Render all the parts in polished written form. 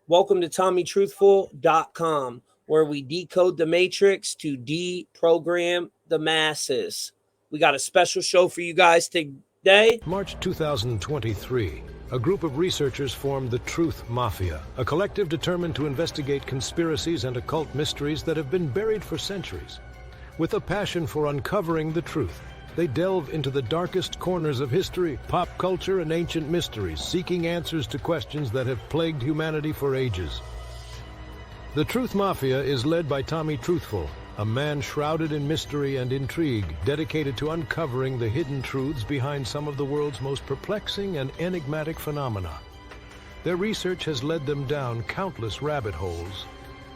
Welcome to TommyTruthful.com, where we decode the matrix to deprogram the masses. We got a special show for you guys today. March 2023, a group of researchers formed the Truth Mafia, a collective determined to investigate conspiracies and occult mysteries that have been buried for centuries. With a passion for uncovering the truth, they delve into the darkest corners of history, pop culture, and ancient mysteries, seeking answers to questions that have plagued humanity for ages. The Truth Mafia is led by Tommy Truthful, a man shrouded in mystery and intrigue, dedicated to uncovering the hidden truths behind some of the world's most perplexing and enigmatic phenomena. Their research has led them down countless rabbit holes,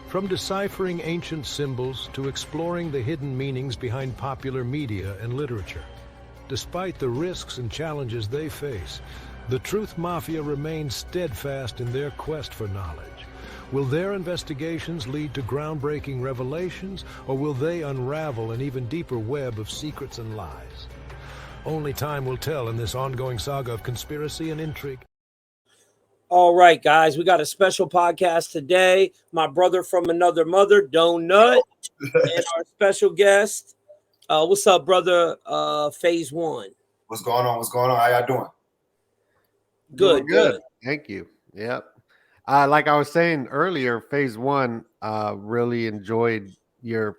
from deciphering ancient symbols to exploring the hidden meanings behind popular media and literature. Despite the risks and challenges they face, the Truth Mafia remains steadfast in their quest for knowledge. Will their investigations lead to groundbreaking revelations, or will they unravel an even deeper web of secrets and lies? Only time will tell in this ongoing saga of conspiracy and intrigue. All right, guys, we got a special podcast today. My brother from another mother, Donut, and our special guest. What's up, brother? Faisone. What's going on? What's going on? How y'all doing? Good, good. Thank you. Yep. Like I was saying earlier, Phase One really enjoyed your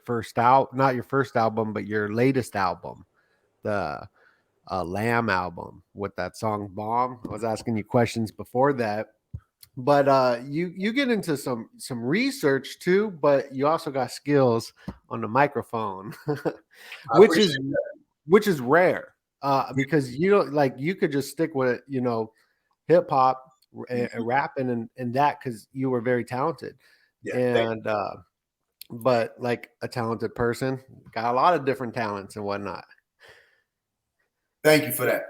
not your first album, but your latest album, the Lamb album with that song Bomb. I was asking you questions before that, but you get into some research too, but you also got skills on the microphone, which is rare because you don't you could just stick with hip hop and rapping and that because you were very talented. Yeah, and but like a talented person, got a lot of different talents and whatnot. Thank you for that.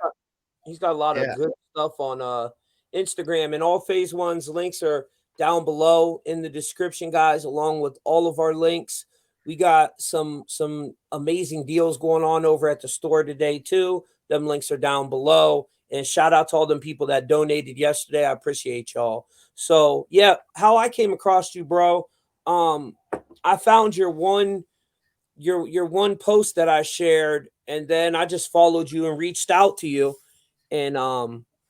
He's got a lot of good stuff on Instagram, and all Phase One's links are down below in the description, guys, along with all of our links. We got some amazing deals going on over at the store today too. Them links are down below. And shout out to all them people that donated yesterday. I appreciate y'all. So yeah, how I came across you, bro. I found your one post that I shared, and then I just followed you and reached out to you. And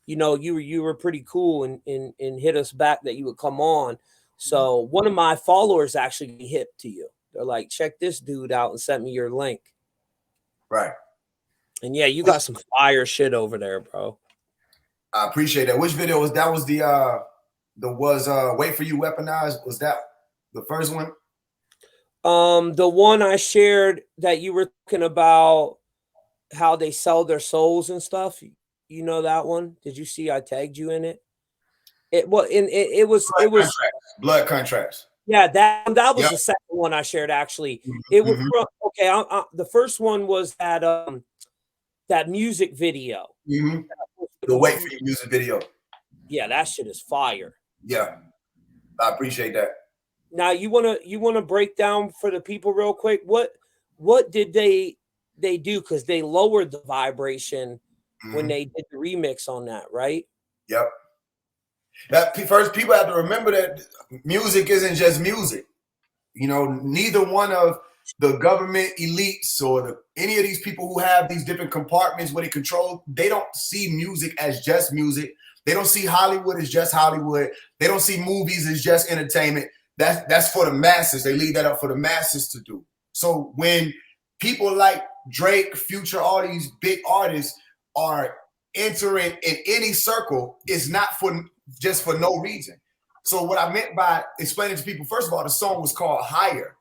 you were pretty cool and hit us back that you would come on. So one of my followers actually hit to you. They're like, check this dude out, and sent me your link. Right. And yeah, you got some fire shit over there, bro. I appreciate that. Which video was that? Was the Wait For You Weaponized? Was that the first one? The one I shared that you were talking about how they sell their souls and stuff. You know that one? Did you see I tagged you in it? It was Blood Contracts. Yeah, that was the second one I shared actually. Mm-hmm. It was the first one was that music video. Mm-hmm. The Wait For You music video. Yeah, that shit is fire. Yeah. I appreciate that. Now you wanna break down for the people real quick what did they do, because they lowered the vibration when they did the remix on that, right? Yep. That first, people have to remember that music isn't just music. Neither one of the government elites or any of these people who have these different compartments where they control, they don't see music as just music. They don't see Hollywood as just Hollywood. They don't see movies as just entertainment. That's for the masses. They leave that up for the masses to do. So when people like Drake, Future, all these big artists are entering in any circle, it's not for no reason. So what I meant by explaining to people, first of all, the song was called Higher.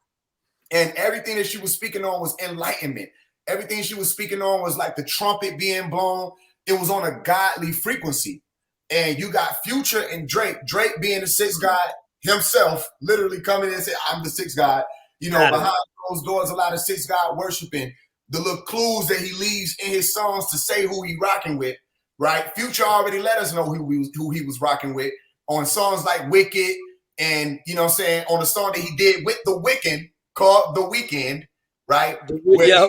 And everything that she was speaking on was enlightenment. Everything she was speaking on was like the trumpet being blown. It was on a godly frequency. And you got Future and Drake. Drake being the sixth god himself, literally coming in and saying, I'm the sixth god. Behind closed doors, a lot of sixth god worshiping. The little clues that he leaves in his songs to say who he rocking with, right? Future already let us know who he was rocking with on songs like Wicked and, on the song that he did with The Weeknd called The Weekend, right? Where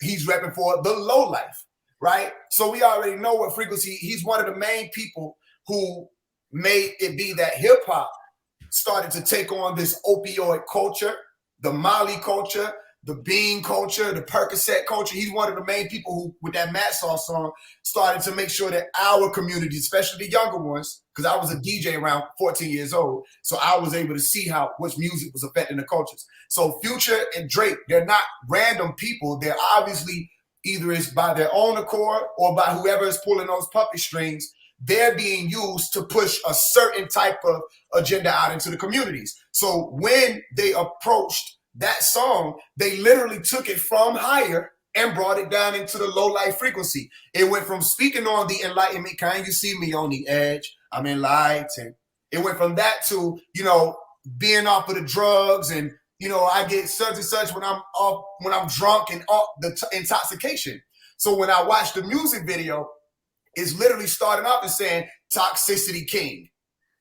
he's repping for the low life, right? So we already know what frequency. He's one of the main people who made it be that hip hop started to take on this opioid culture, the Molly culture, the bean culture, the Percocet culture. He's one of the main people who, with that Matt Sauce song, started to make sure that our community, especially the younger ones, because I was a DJ around 14 years old, so I was able to see how which music was affecting the cultures. So Future and Drake, they're not random people. They're obviously either it's by their own accord or by whoever is pulling those puppet strings. They're being used to push a certain type of agenda out into the communities. So when they approached that song, they literally took it from higher and brought it down into the low light frequency. It went from speaking on the enlightenment, can you see me on the edge? I'm enlightened. It went from that to, being off of the drugs and, I get such and such when I'm drunk and off the intoxication. So when I watched the music video, it's literally starting off and saying toxicity king,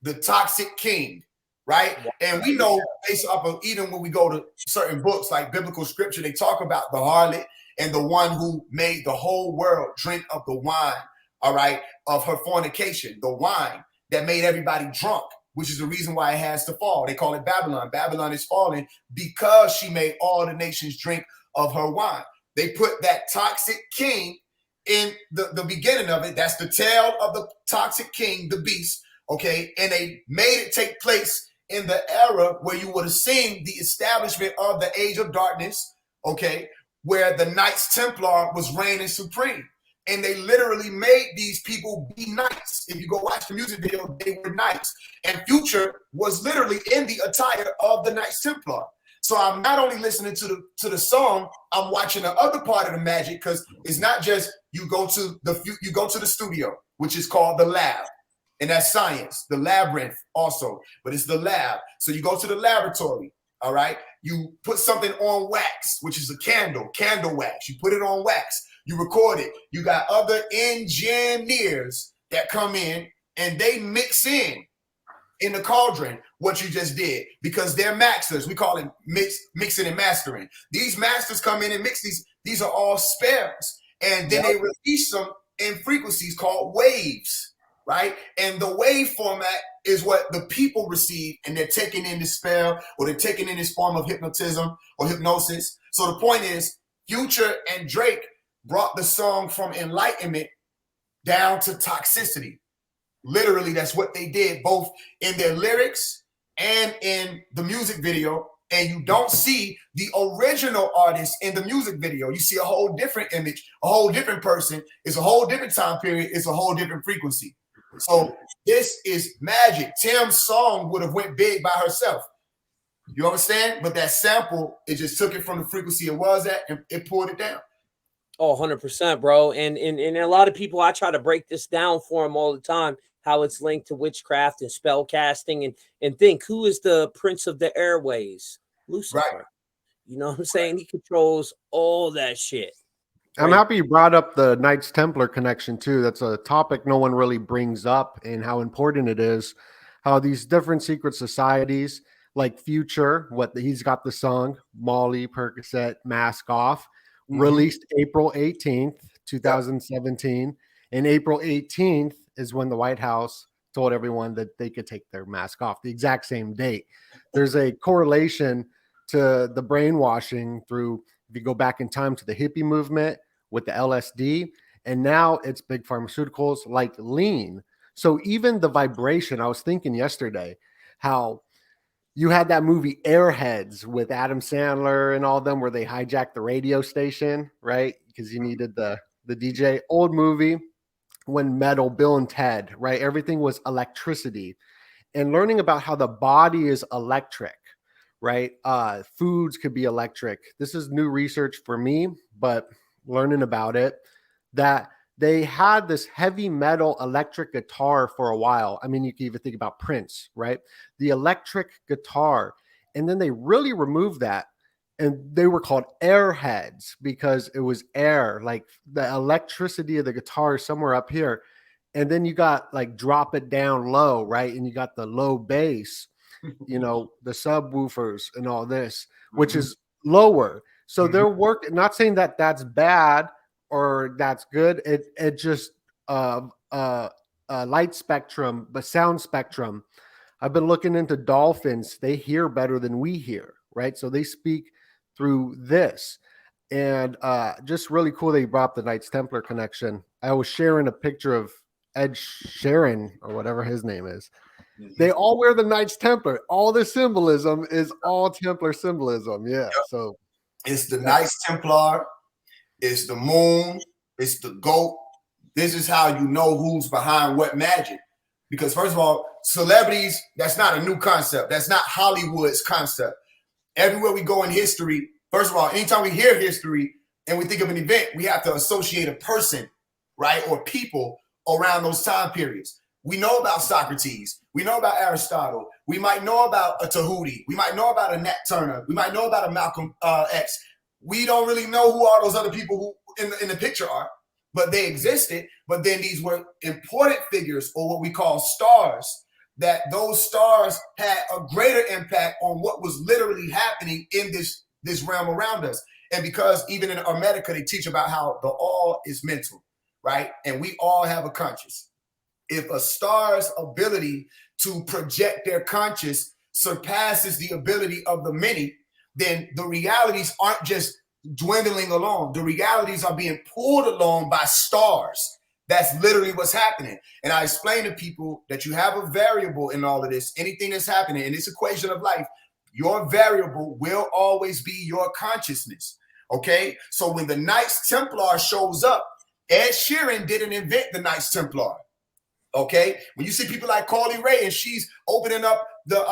the toxic king. Right. And we know based off of even when we go to certain books like biblical scripture, they talk about the harlot and the one who made the whole world drink of the wine, all right, of her fornication, the wine that made everybody drunk, which is the reason why it has to fall. They call it Babylon. Babylon is falling because she made all the nations drink of her wine. They put that toxic king in the beginning of it. That's the tale of the toxic king, the beast. Okay. And they made it take place in the era where you would have seen the establishment of the age of darkness, okay, where the Knights Templar was reigning supreme. And they literally made these people be knights. If you go watch the music video, they were knights. And Future was literally in the attire of the Knights Templar. So I'm not only listening to the song, I'm watching the other part of the magic, because it's not just you go to the studio, which is called the lab. And that's science, the labyrinth also, but it's the lab. So you go to the laboratory, all right? You put something on wax, which is a candle wax. You put it on wax, you record it. You got other engineers that come in and they mix in the cauldron what you just did, because they're masters. We call it mixing and mastering. These masters come in and mix these. These are all spells. And then they release them in frequencies called waves. Right? And the wave format is what the people receive, and they're taking in this spell, or they're taking in this form of hypnotism or hypnosis. So the point is, Future and Drake brought the song from enlightenment down to toxicity. Literally, that's what they did, both in their lyrics and in the music video. And you don't see the original artist in the music video. You see a whole different image, a whole different person. It's a whole different time period. It's a whole different frequency. So this is magic. Tim's song would have went big by herself. You understand? But that sample, it just took it from the frequency it was at and it pulled it down. Oh, 100%, bro. And a lot of people, I try to break this down for them all the time, how it's linked to witchcraft and spell casting, and think, who is the prince of the airways? Lucifer. Right. You know what I'm saying? He controls all that shit. I'm happy you brought up the Knights Templar connection too. That's a topic no one really brings up, and how important it is. How these different secret societies, like Future, he's got the song Molly, Percocet, Mask Off, released April 18th, 2017. And April 18th is when the White House told everyone that they could take their mask off, the exact same date. There's a correlation to the brainwashing through, if you go back in time, to the hippie movement with the LSD, and now it's big pharmaceuticals like lean. So even the vibration, I was thinking yesterday how you had that movie Airheads with Adam Sandler and all of them, where they hijacked the radio station, right? Because you needed the DJ. Old movie, when metal, Bill and Ted, right? Everything was electricity. And learning about how the body is electric, right? Foods could be electric. This is new research for me, but learning about it, that they had this heavy metal electric guitar for a while. I mean, you can even think about Prince, right? The electric guitar. And then they really removed that. And they were called airheads because it was air, like the electricity of the guitar is somewhere up here. And then you got like drop it down low, right? And you got the low bass, the subwoofers and all this, which is lower. So they're not saying that that's bad or that's good. It just light spectrum, but sound spectrum I've been looking into dolphins. They hear better than we hear, right? So they speak through this. And just really cool that you brought up the Knights Templar connection. I was sharing a picture of Ed Sheeran or whatever his name is. They all wear the Knights Templar. All the symbolism is all Templar symbolism. Yeah. Yep. So it's the Knights Templar, it's the moon, it's the goat. This is how you know who's behind what magic. Because first of all, celebrities, that's not a new concept. That's not Hollywood's concept. Everywhere we go in history, first of all, anytime we hear history and we think of an event, we have to associate a person, right, or people around those time periods. We know about Socrates. We know about Aristotle. We might know about a Tahuti. We might know about a Nat Turner. We might know about a Malcolm X. We don't really know who all those other people who in the picture are, but they existed. But then these were important figures, or what we call stars, that those stars had a greater impact on what was literally happening in this realm around us. And because even in Hermetica, they teach about how the all is mental, right? And we all have a conscious. If a star's ability to project their conscious surpasses the ability of the many, then the realities aren't just dwindling along. The realities are being pulled along by stars. That's literally what's happening. And I explain to people that you have a variable in all of this. Anything that's happening in this equation of life, your variable will always be your consciousness. Okay? So when the Knights Templar shows up, Ed Sheeran didn't invent the Knights Templar. Okay, when you see people like Carly Rae and she's opening up the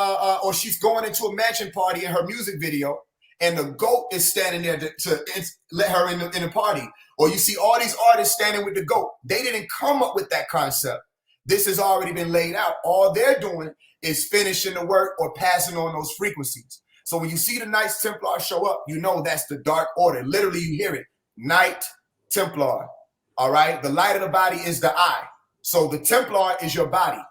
or she's going into a mansion party in her music video, and the goat is standing there to let her in the party, or you see all these artists standing with the goat. They didn't come up with that concept. This has already been laid out. All they're doing is finishing the work or passing on those frequencies. So when you see the Knights Templar show up, you know that's the Dark Order. Literally, you hear it, Knight Templar. All right, the light of the body is the eye. So the Templar is your body,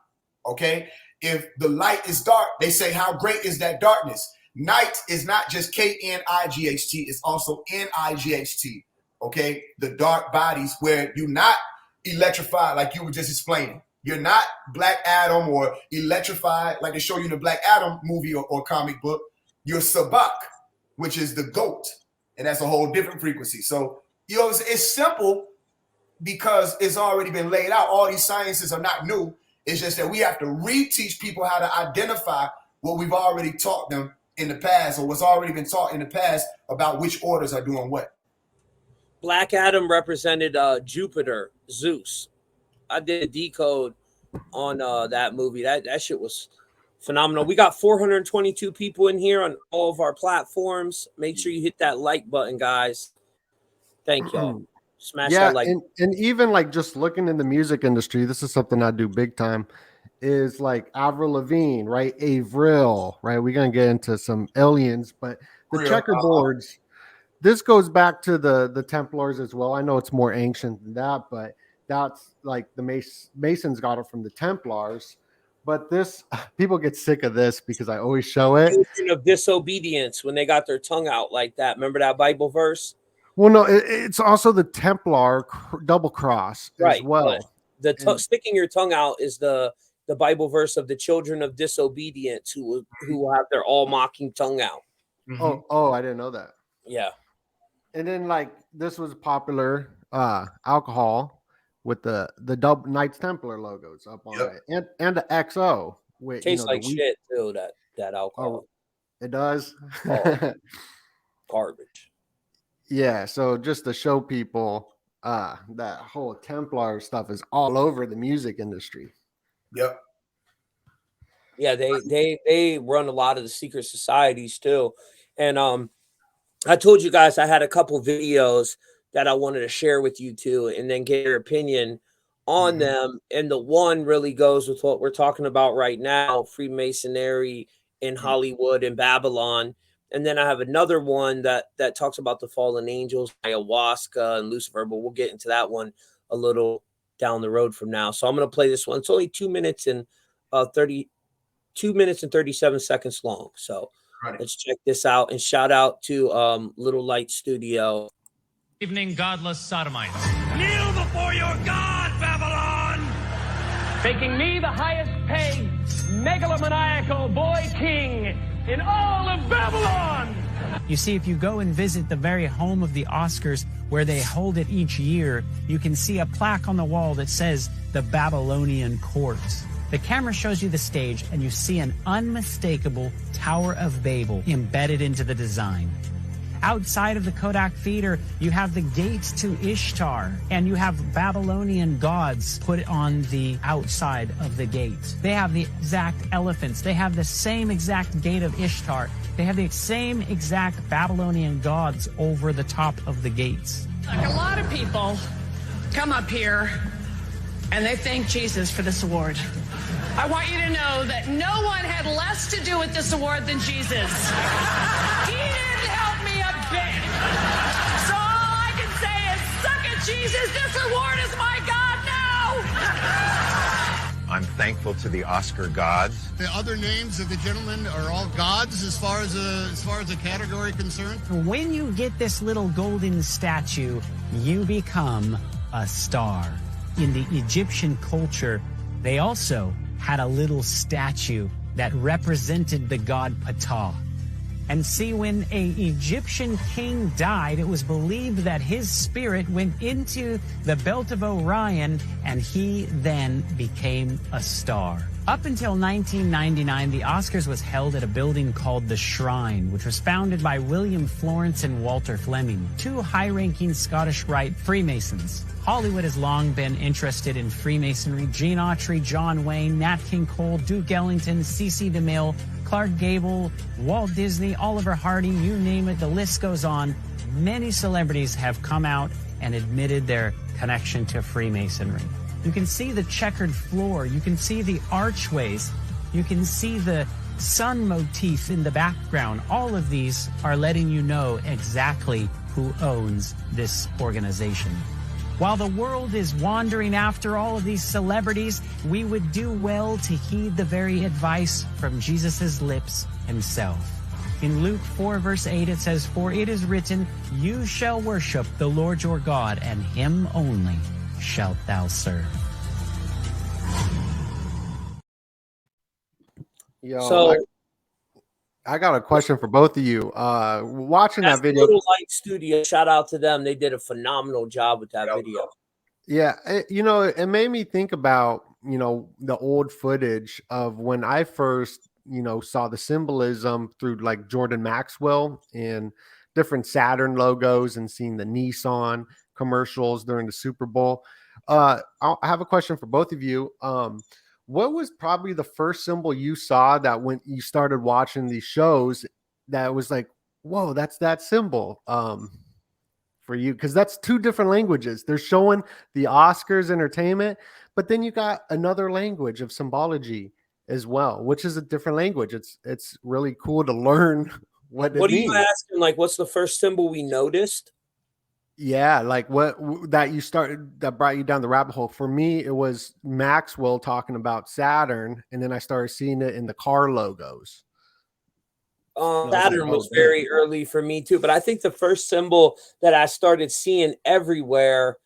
okay? If the light is dark, they say, how great is that darkness? Night is not just K-N-I-G-H-T, it's also N-I-G-H-T, okay? The dark bodies where you're not electrified like you were just explaining. You're not Black Adam or electrified like they show you in the Black Adam movie or comic book. You're Sabak, which is the goat, and that's a whole different frequency. So, you know, it's simple, because it's already been laid out. All these sciences are not new. It's just that we have to reteach people how to identify what we've already taught them in the past, or what's already been taught in the past about which orders are doing what. Black Adam represented Jupiter, Zeus. I did a decode on that movie. That shit was phenomenal. We got 422 people in here on all of our platforms. Make sure you hit that like button, guys. Thank y'all. Smash that like. And even like just looking in the music industry, this is something I do big time, is like Avril Lavigne, right? Avril, right? We're going to get into some aliens, but the checkerboards, this goes back to the Templars as well. I know it's more ancient than that, but that's like the Masons got it from the Templars. But this, people get sick of this because I always show it. Children of disobedience, when they got their tongue out like that. Remember that Bible verse? Well, no, it's also the Templar double cross as well. The sticking your tongue out is the Bible verse of the children of disobedience who have their all mocking tongue out. Mm-hmm. Oh, I didn't know that. Yeah. And then like this was popular alcohol with the double Knights Templar logos up on it, and the XO. With, tastes like shit too. That alcohol. Oh, it does. Garbage. Yeah, so just to show people that whole Templar stuff is all over the music industry. Yep. Yeah, they run a lot of the secret societies too. And I told you guys I had a couple videos that I wanted to share with you too, and then get your opinion on them. And the one really goes with what we're talking about right now, Freemasonry in Hollywood and Babylon. And then I have another one that talks about the fallen angels, ayahuasca, and Lucifer, but we'll get into that one a little down the road from now. So I'm going to play this one. It's only 2 minutes and 37 seconds long. So let's check this out, and shout out to Little Light Studio. Evening, godless sodomites. Kneel before your God, Babylon! Making me the highest pay megalomaniacal boy king in all of Babylon. You see, if you go and visit the very home of the Oscars, where they hold it each year, you can see a plaque on the wall that says the Babylonian Court. The camera shows you the stage, and you see an unmistakable Tower of Babel embedded into the design. Outside of the Kodak Theater, you have the gates to Ishtar, and you have Babylonian gods put on the outside of the gate. They have the exact elephants. They have the same exact gate of Ishtar. They have the same exact Babylonian gods over the top of the gates. Like, a lot of people come up here and they thank Jesus for this award. I want you to know that no one had less to do with this award than Jesus. He didn't help me a bit. So all I can say is, suck it, Jesus. This award is my God now. I'm thankful to the Oscar gods. The other names of the gentlemen are all gods as far as the category concerned. When you get this little golden statue, you become a star. In the Egyptian culture, they also had a little statue that represented the god Ptah. And see, when an Egyptian king died, it was believed that his spirit went into the belt of Orion, and he then became a star. Up until 1999, the Oscars was held at a building called the Shrine, which was founded by William Florence and Walter Fleming, two high-ranking Scottish Rite Freemasons. Hollywood has long been interested in Freemasonry. Gene Autry, John Wayne, Nat King Cole, Duke Ellington, C.C. DeMille, Clark Gable, Walt Disney, Oliver Harding, you name it, the list goes on. Many celebrities have come out and admitted their connection to Freemasonry. You can see the checkered floor. You can see the archways. You can see the sun motif in the background. All of these are letting you know exactly who owns this organization. While the world is wandering after all of these celebrities, we would do well to heed the very advice from Jesus' lips himself. In Luke 4, verse 8, it says, "For it is written, you shall worship the Lord your God, and him only shalt thou serve." Yo, So I got a question for both of you. Watching that video, Little Light Studio, shout out to them. They did a phenomenal job with that video. yeah, it made me think about, the old footage of when I first, saw the symbolism through like Jordan Maxwell and different Saturn logos and seeing the Nissan commercials during the Super Bowl. I have a question for both of you. What was probably the first symbol you saw that when you started watching these shows that was like, whoa, that's that symbol for you? Because that's two different languages. They're showing the Oscars entertainment, but then you got another language of symbology as well, which is a different language. It's really cool to learn what it means. What are you asking? Like, what's the first symbol we noticed? Yeah, like what that you started that brought you down the rabbit hole. For me, it was Maxwell talking about Saturn, and then I started seeing it in the car logos. Saturn was very early for me too, but I think the first symbol that I started seeing everywhere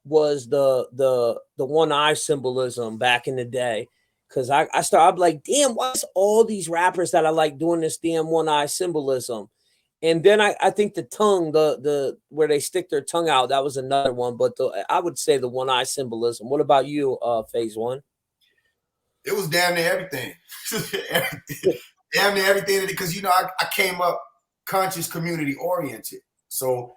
was the one eye symbolism back in the day. Because I'm like, damn, why's all these rappers that I like doing this damn one eye symbolism? And then I think the tongue, the where they stick their tongue out, that was another one. But I would say the one eye symbolism. What about you, Phase One? It was damn near everything. Damn near everything, because I came up conscious community oriented. So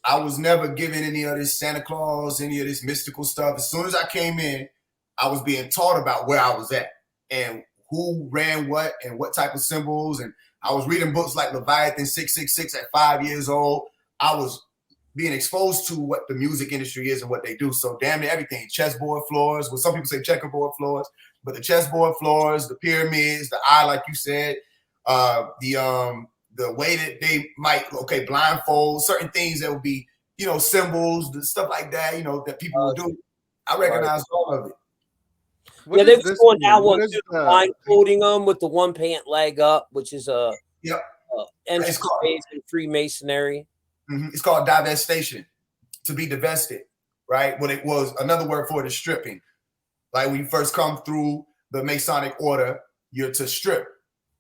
I was never given any of this Santa Claus, any of this mystical stuff. As soon as I came in, I was being taught about where I was at and who ran what and what type of symbols. And I was reading books like Leviathan 666 at 5 years old. I was being exposed to what the music industry is and what they do. So damn near everything. Chessboard floors, well, some people say checkerboard floors, but the chessboard floors, the pyramids, the eye, like you said, the way that they might, blindfold, certain things that would be, symbols, the stuff like that, that people would do. I recognize all of it. Yeah, they was going that one too, blindfolding them with the one pant leg up, which is a entrance in Freemasonry. It's called divestation, to be divested, right? What it was, another word for it is stripping. Like when you first come through the Masonic order, you're to strip.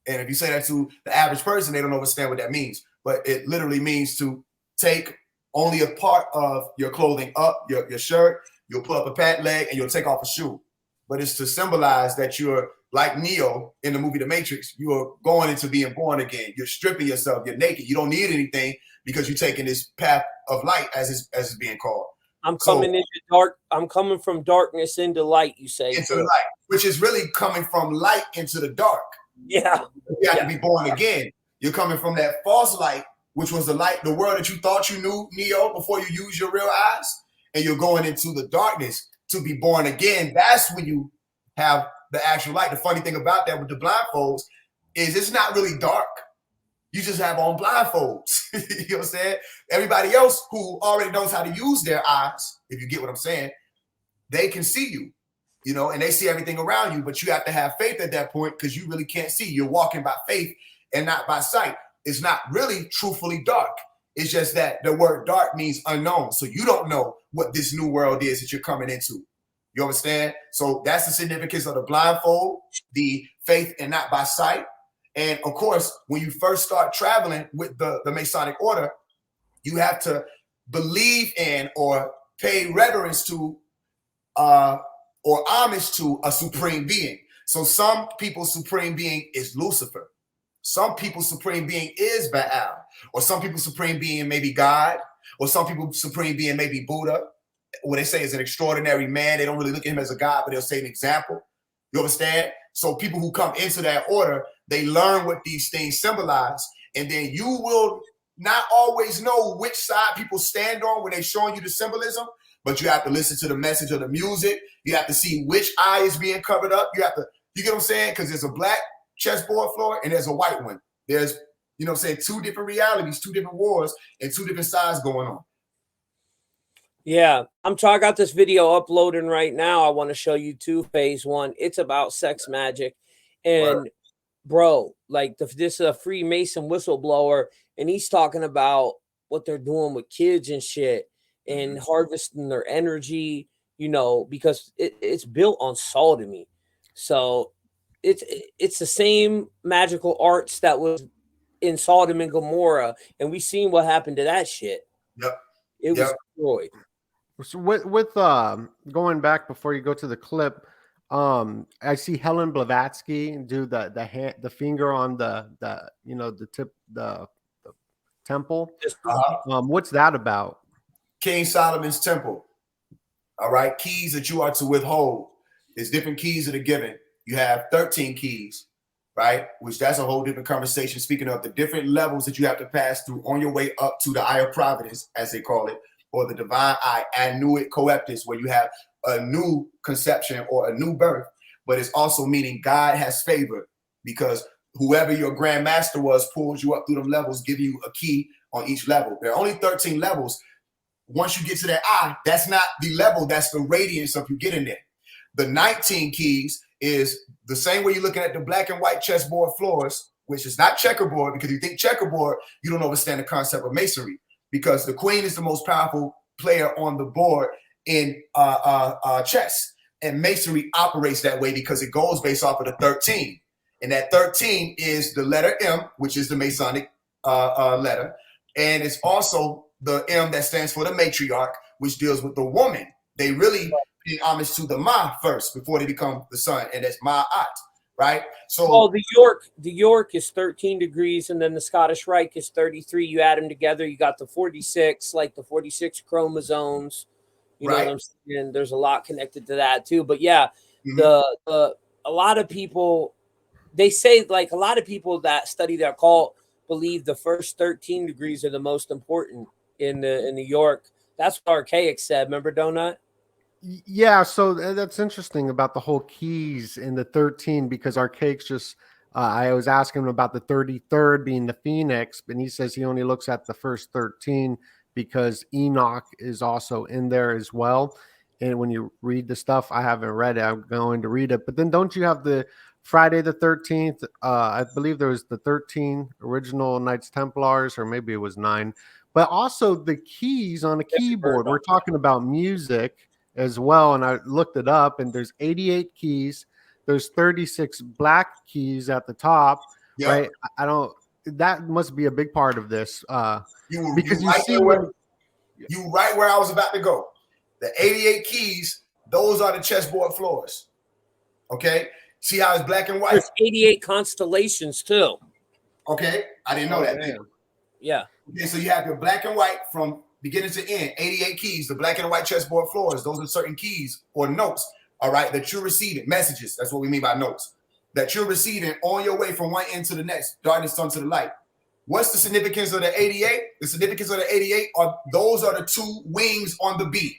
And if you say that to the average person, they don't understand what that means. But it literally means to take only a part of your clothing up, your shirt, you'll pull up a pant leg, and you'll take off a shoe. But it's to symbolize that you're like Neo in the movie The Matrix. You are going into being born again. You're stripping yourself. You're naked. You don't need anything because you're taking this path of light, as it's being called. I'm coming into dark. I'm coming from darkness into light. You say into the light, which is really coming from light into the dark. Yeah, you have to be born again. You're coming from that false light, which was the light, the world that you thought you knew, Neo, before you use your real eyes, and you're going into the darkness to be born again. That's when you have the actual light. The funny thing about that with the blindfolds is it's not really dark. You just have on blindfolds. You know what I'm saying? Everybody else who already knows how to use their eyes, if you get what I'm saying, they can see you, you know, and they see everything around you, but you have to have faith at that point because you really can't see. You're walking by faith and not by sight. It's not really truthfully dark. It's just that the word dark means unknown. So you don't know what this new world is that you're coming into. You understand? So that's the significance of the blindfold, the faith and not by sight. And of course, when you first start traveling with the Masonic order, you have to believe in or pay reverence to or homage to a supreme being. So some people's supreme being is Lucifer. Some people's supreme being is Baal. Or some people's supreme being may be God. Or some people's supreme being may be Buddha. What they say is an extraordinary man. They don't really look at him as a God, but they'll say an example. You understand? So people who come into that order, they learn what these things symbolize. And then you will not always know which side people stand on when they're showing you the symbolism, but you have to listen to the message of the music. You have to see which eye is being covered up. You get what I'm saying? Because there's a black chessboard floor and there's a white one. There's, you know what I'm saying, two different realities, two different wars, and two different sides going on. Yeah, I got this video uploading right now. I want to show you too, phase one. It's about sex magic. And bro, like this is a Freemason whistleblower, and he's talking about what they're doing with kids and shit and harvesting their energy, you know, because it's built on sodomy. So it's the same magical arts that was in Sodom and Gomorrah, and we seen what happened to that shit. Yep. It was destroyed. So with going back before you go to the clip, I see Helen Blavatsky do the finger on the you know, the tip, the temple. What's that about? King Solomon's temple. All right, keys that you are to withhold. There's different keys that are given. You have 13 keys, right? Which that's a whole different conversation. Speaking of the different levels that you have to pass through on your way up to the eye of providence, as they call it, or the divine eye, annuit coeptus, where you have a new conception or a new birth. But it's also meaning God has favor, because whoever your grand master was pulls you up through them levels, give you a key on each level. There are only 13 levels. Once you get to that eye, that's not the level, that's the radiance of you getting there. The 19 keys is the same way you're looking at the black and white chessboard floors, which is not checkerboard, because you think checkerboard, you don't understand the concept of masonry, because the queen is the most powerful player on the board in chess. And masonry operates that way because it goes based off of the 13. And that 13 is the letter M, which is the Masonic letter. And it's also the M that stands for the matriarch, which deals with the woman. They really pay homage to the Ma first before they become the son, and that's Ma'at, right? So the York is 13 degrees, and then the Scottish Rite is 33. You add them together, you got the 46, like the 46 chromosomes. You know what I'm saying? There's a lot connected to that too. But yeah, a lot of people, they say, like, a lot of people that study their occult believe the first 13 degrees are the most important in the York. That's what Archaic said. Remember, Donut? Yeah, so that's interesting about the whole keys in the 13, because Archaic's just I was asking him about the 33rd being the Phoenix, and he says he only looks at the first 13 because Enoch is also in there as well. And when you read the stuff, I haven't read it, I'm going to read it. But then don't you have the Friday the 13th? I believe there was the 13 original Knights Templars, or maybe it was 9. But also the keys on a keyboard. We're talking about music as well, and I looked it up, and there's 88 keys. there's 36 black keys at the top, Yep. right? I don't. That must be a big part of this, because you right see you right where I was about to go. The 88 keys, those are the chessboard floors. Okay, see how it's black and white. There's 88 constellations too. Okay, I didn't know that. Man. Yeah. Okay, so you have your black and white from beginning to end, 88 keys, the black and white chessboard floors. Those are certain keys or notes, all right, that you're receiving, messages. That's what we mean by notes, that you're receiving on your way from one end to the next, darkness unto the light. What's the significance of the 88? The significance of the 88 are those are the two wings on the B.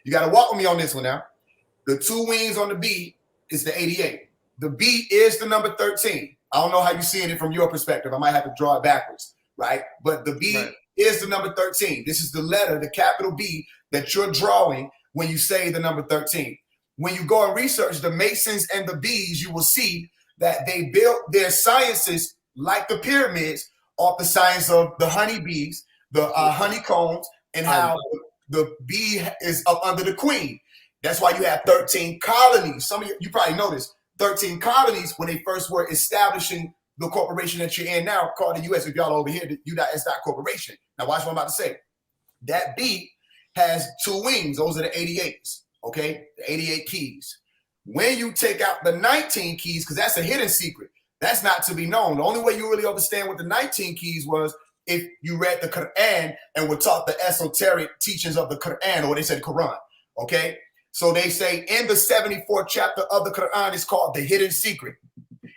You got to walk with me on this one now. The two wings on the B is the 88. The B is the number 13. I don't know how you're seeing it from your perspective. I might have to draw it backwards, right? But the B is the number 13. This is the letter, the capital B, that you're drawing when you say the number 13. When you go and research the Masons and the Bees, you will see that they built their sciences like the pyramids off the science of the honeybees, the honeycombs, and how the bee is up under the queen. That's why you have 13 colonies. Some of you probably noticed 13 colonies when they first were establishing the corporation that you're in now, called the U.S. If y'all over here, the U.S. Corporation. Now watch what I'm about to say. That bee has two wings. Those are the 88s, okay? The 88 keys. When you take out the 19 keys, because that's a hidden secret, that's not to be known. The only way you really understand what the 19 keys was if you read the Quran and were taught the esoteric teachings of the Quran, or they said Quran, okay? So they say in the 74th chapter of the Quran is called the hidden secret.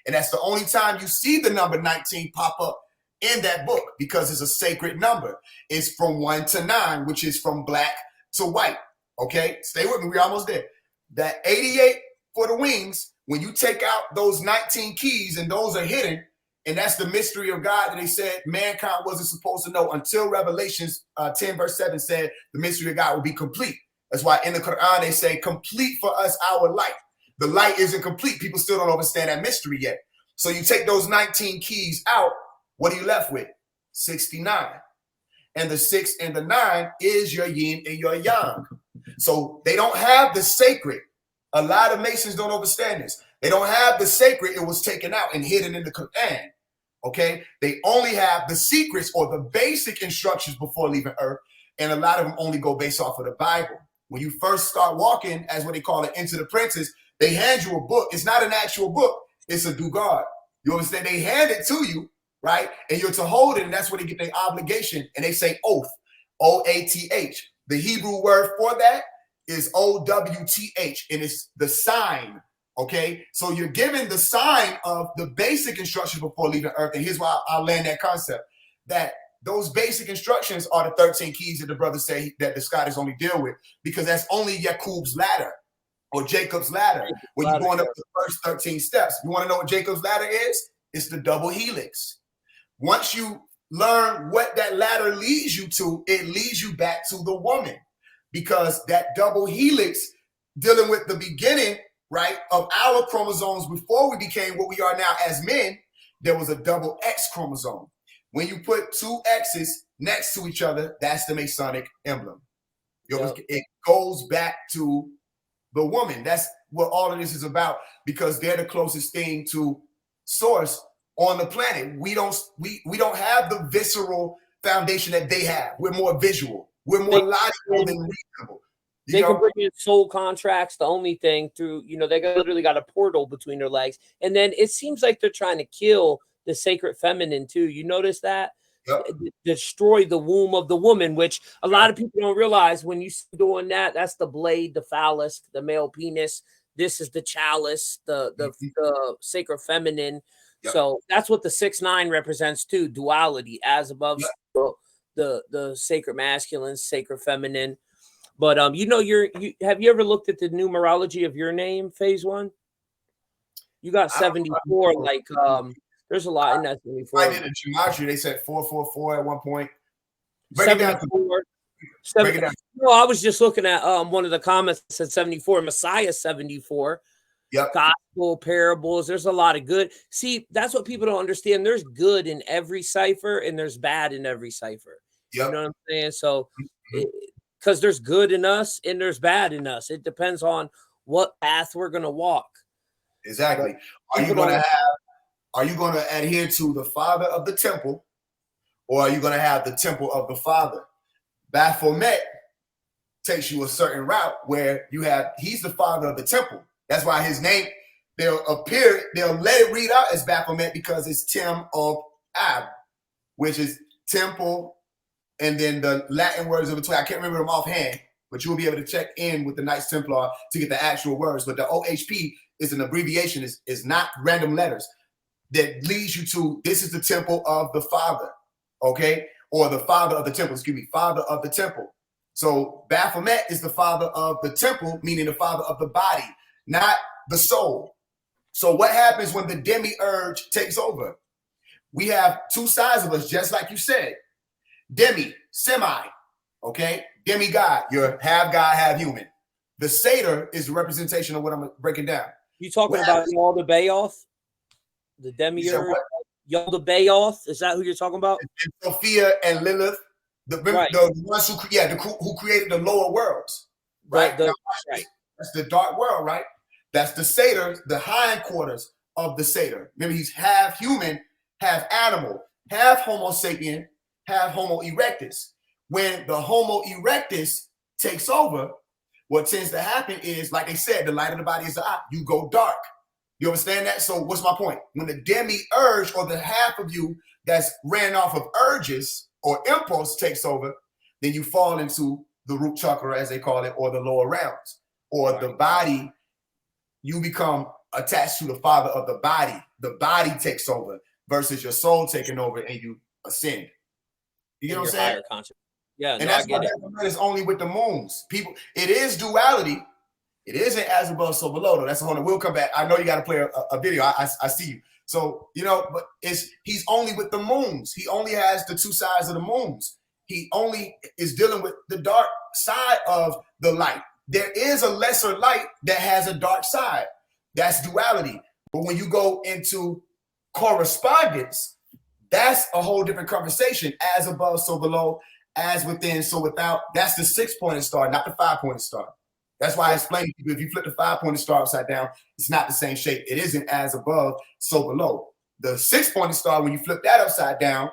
And that's the only time you see the number 19 pop up in that book, because it's a sacred number. It's from 1 to 9, which is from black to white, okay? Stay with me, we're almost there. That 88 for the wings, when you take out those 19 keys and those are hidden, and that's the mystery of God that they said mankind wasn't supposed to know until Revelations 10 verse 7 said the mystery of God will be complete. That's why in the Quran they say, complete for us our light. The light isn't complete. People still don't understand that mystery yet. So you take those 19 keys out, what are you left with? 69. And the 6 and the 9 is your yin and your yang. So they don't have the sacred. A lot of Masons don't understand this. They don't have the sacred. It was taken out and hidden in the Quran. Okay? They only have the secrets or the basic instructions before leaving Earth. And a lot of them only go based off of the Bible. When you first start walking, as what they call it, into the princess, they hand you a book. It's not an actual book. It's a dugard. You understand? They hand it to you, right? And you're to hold it, and that's where they get their obligation. And they say oath, O-A-T-H. The Hebrew word for that is O-W-T-H, and it's the sign, okay? So you're given the sign of the basic instructions before leaving Earth, and here's why I'll land that concept, that those basic instructions are the 13 keys that the brothers say that the Scottish only deal with, because that's only Jacob's ladder or Jacob's ladder. When you're going up the first 13 steps, you want to know what Jacob's ladder is? It's the double helix. Once you learn what that ladder leads you to, it leads you back to the woman, because that double helix dealing with the beginning, right, of our chromosomes before we became what we are now as men, there was a double X chromosome. When you put two X's next to each other, that's the Masonic emblem. It goes back to the woman. That's what all of this is about, because they're the closest thing to source on the planet. We don't have the visceral foundation that they have. We're more visual. We're more logical than reasonable. They can bring in soul contracts. The only thing through, they literally got a portal between their legs. And then it seems like they're trying to kill the sacred feminine too. You notice that? Yep. Destroy the womb of the woman, which a lot of people don't realize. When you see doing that, that's the blade, the phallus, the male penis. This is the chalice, the sacred feminine. Yep. So that's what the 6-9 represents too. Duality, as above, the sacred masculine, sacred feminine. But have you ever looked at the numerology of your name, Phase One? You got 74, like there's a lot in that 74. I did a gematria. They said 444 at one point. Break 74. Break it down. No, I was just looking at one of the comments that said 74, Messiah 74. Yep. Gospel, parables. There's a lot of good. See, that's what people don't understand. There's good in every cipher and there's bad in every cipher. Yep. You know what I'm saying? So because there's good in us and there's bad in us. It depends on what path we're going to walk. Exactly. But Are you going to adhere to the father of the temple, or are you going to have the temple of the father? Baphomet takes you a certain route where he's the father of the temple. That's why his name, they'll let it read out as Baphomet because it's Tim of Ab, which is temple, and then the Latin words in between. I can't remember them offhand, but you'll be able to check in with the Knights Templar to get the actual words. But the OHP is an abbreviation, is not random letters that leads you to, this is the temple of the Father, okay? Or the father of the temple, father of the temple. So Baphomet is the father of the temple, meaning the father of the body, not the soul. So what happens when the demiurge takes over? We have two sides of us, just like you said. Demi, semi, okay? Demigod, you're half God, half human. The Satyr is the representation of what I'm breaking down. You talking about Yalda Bayoth? The demiurge? Yalda Bayoth? Is that who you're talking about? And Sophia and Lilith, the ones who created the lower worlds, right? That's the dark world, right? That's the Satyr, the hindquarters of the Satyr. Remember, he's half human, half animal, half Homo sapien, half Homo erectus. When the Homo erectus takes over, what tends to happen is, like they said, the light of the body is the eye. You go dark. You understand that? So what's my point? When the demiurge, or the half of you that's ran off of urges or impulse, takes over, then you fall into the root chakra, as they call it, or the lower realms, or the body. You become attached to the father of the body. The body takes over versus your soul taking over, and you ascend. You know what I'm saying? Yeah, and that's why that is only with the moons. People, it is duality. It isn't as above, so below, though. That's the one. We'll come back. I know you got to play a video. I see you. So, but he's only with the moons. He only has the two sides of the moons. He only is dealing with the dark side of the light. There is a lesser light that has a dark side. That's duality. But when you go into correspondence, that's a whole different conversation. As above, so below. As within, so without. That's the 6-pointed star, not the 5-pointed star. That's why I explained to people, if you flip the 5-pointed star upside down, it's not the same shape. It isn't as above, so below. The 6-pointed star, when you flip that upside down,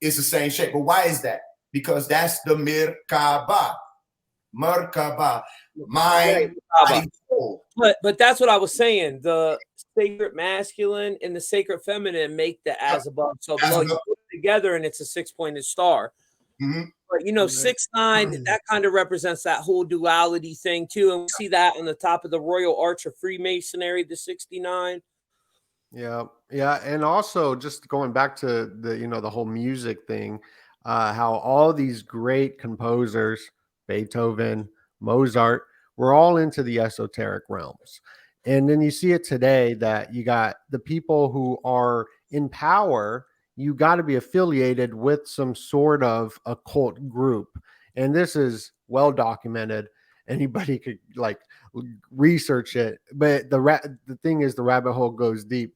it's the same shape. But why is that? Because that's the Merkaba. Merkaba. Mind, body, soul. But that's what I was saying. The sacred masculine and the sacred feminine make the as above, so below. You put it together and it's a 6-pointed star. Mm-hmm. But 6-9, that kind of represents that whole duality thing too, and we see that on the top of the Royal Arch of Freemasonry, the 69. Yeah, and also just going back to the whole music thing, how all these great composers, Beethoven, Mozart, were all into the esoteric realms, and then you see it today that you got the people who are in power. You got to be affiliated with some sort of occult group. And this is well documented. Anybody could research it. But the thing is, the rabbit hole goes deep.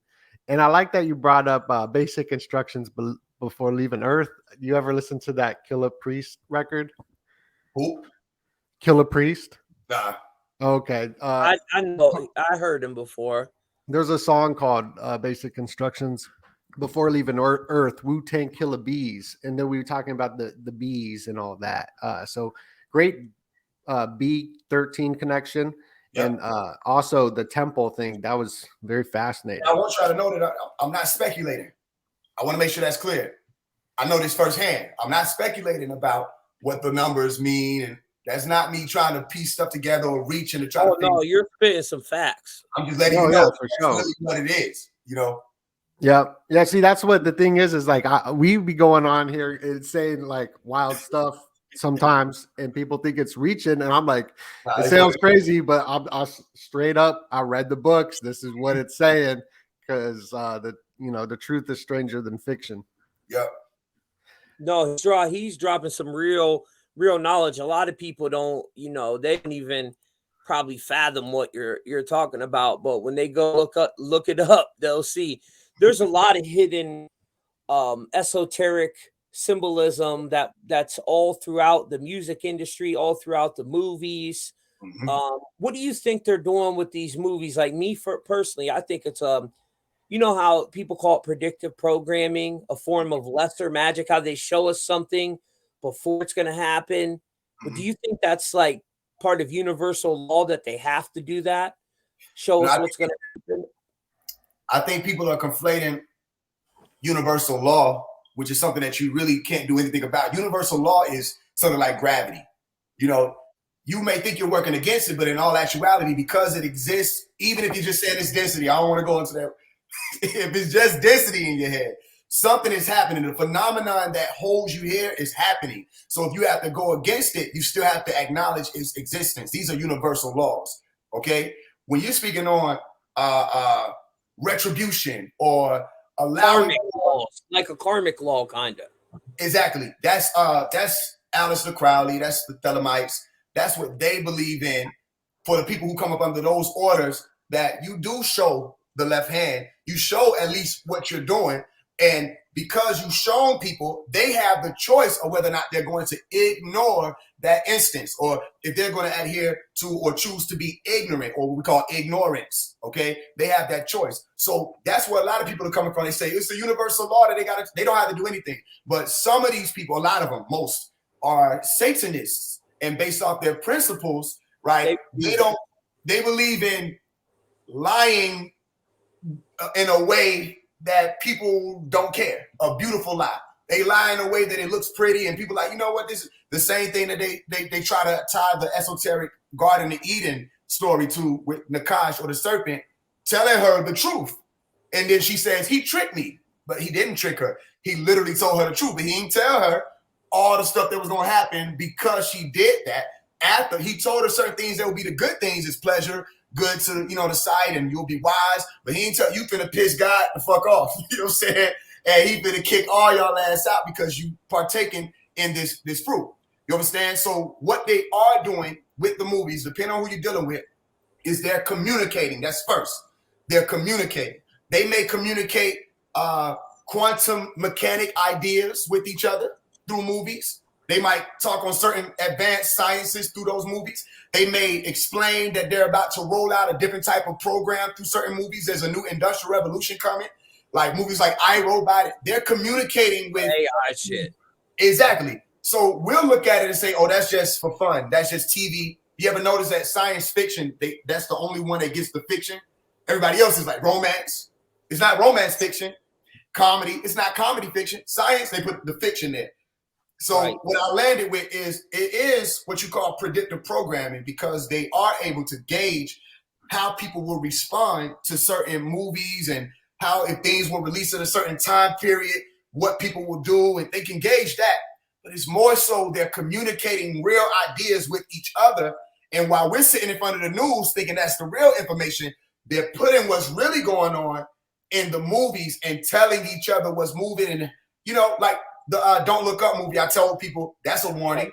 And I like that you brought up Basic Instructions Before Leaving Earth. You ever listen to that Killer Priest record? Who? Killer Priest? Nah. Okay. I know. I heard him before. There's a song called Basic Instructions Before Leaving Earth, Wu-Tang Killer Bees. And then we were talking about the bees and all that. So great B13 connection. Yep. And also the temple thing. That was very fascinating. I want y'all to know that I'm not speculating. I want to make sure that's clear. I know this firsthand. I'm not speculating about what the numbers mean. And that's not me trying to piece stuff together or reaching to try to no, you're spitting some facts. I'm just letting you know for sure what it is, Yeah. See, that's what the thing is like we be going on here and saying like wild stuff sometimes, and people think it's reaching, and I'm like, it sounds crazy, but I straight up, I read the books. This is what it's saying, because the truth is stranger than fiction. Yep. No, he's dropping some real knowledge. A lot of people don't, they don't even probably fathom what you're talking about. But when they go look it up, they'll see there's a lot of hidden esoteric symbolism that's all throughout the music industry, all throughout the movies. What do you think they're doing with these movies? Like me, personally, I think it's you know how people call it predictive programming, a form of lesser magic, how they show us something before it's going to happen. But do you think that's like part of universal law that they have to do that? Show us what's going to happen? I think people are conflating universal law, which is something that you really can't do anything about. Universal law is sort of like gravity. You know, you may think you're working against it, but in all actuality, because it exists, even if you just said it's density, I don't want to go into that. If it's just density in your head, something is happening. The phenomenon that holds you here is happening. So if you have to go against it, you still have to acknowledge its existence. These are universal laws. Okay. When you're speaking on retribution or allowing laws, like a karmic law, kind of. Exactly. That's Aleister Crowley. That's the Thelemites. That's what they believe in. For the people who come up under those orders, that you do show the left hand, you show at least what you're doing. And because you've shown people, they have the choice of whether or not they're going to ignore that instance, or if they're going to adhere to or choose to be ignorant, or what we call ignorance. Okay, they have that choice. So that's where a lot of people are coming from. They say it's a universal law that they don't have to do anything. But some of these people, a lot of them, most, are Satanists, and based off their principles, right? They believe in lying in a way that people don't care. A beautiful lie. They lie in a way that it looks pretty, and people like, you know what? This is the same thing that they try to tie the esoteric Garden of Eden story to with Nakash or the serpent, telling her the truth. And then she says, he tricked me, but he didn't trick her. He literally told her the truth, but he didn't tell her all the stuff that was going to happen because she did that. After he told her certain things that would be the good things, his pleasure, good to, the sight, and you'll be wise, but he ain't tell you finna piss God the fuck off. You know what I'm saying? And he finna kick all y'all ass out because you partaking in this fruit. You understand? So what they are doing with the movies, depending on who you're dealing with, is they're communicating. That's first. They're communicating. They may communicate quantum mechanic ideas with each other through movies. They might talk on certain advanced sciences through those movies. They may explain that they're about to roll out a different type of program through certain movies. There's a new industrial revolution coming, like movies like I, Robot. They're communicating with AI shit. Exactly. So we'll look at it and say, oh, that's just for fun. That's just TV. You ever notice that science fiction, that's the only one that gets the fiction? Everybody else is like romance. It's not romance fiction. Comedy, it's not comedy fiction. Science, they put the fiction there. So what I landed with is it is what you call predictive programming, because they are able to gauge how people will respond to certain movies and how, if things were released at a certain time period, what people will do, and they can gauge that. But it's more so they're communicating real ideas with each other. And while we're sitting in front of the news thinking that's the real information, they're putting what's really going on in the movies and telling each other what's moving. And, like the Don't Look Up movie, I tell people that's a warning,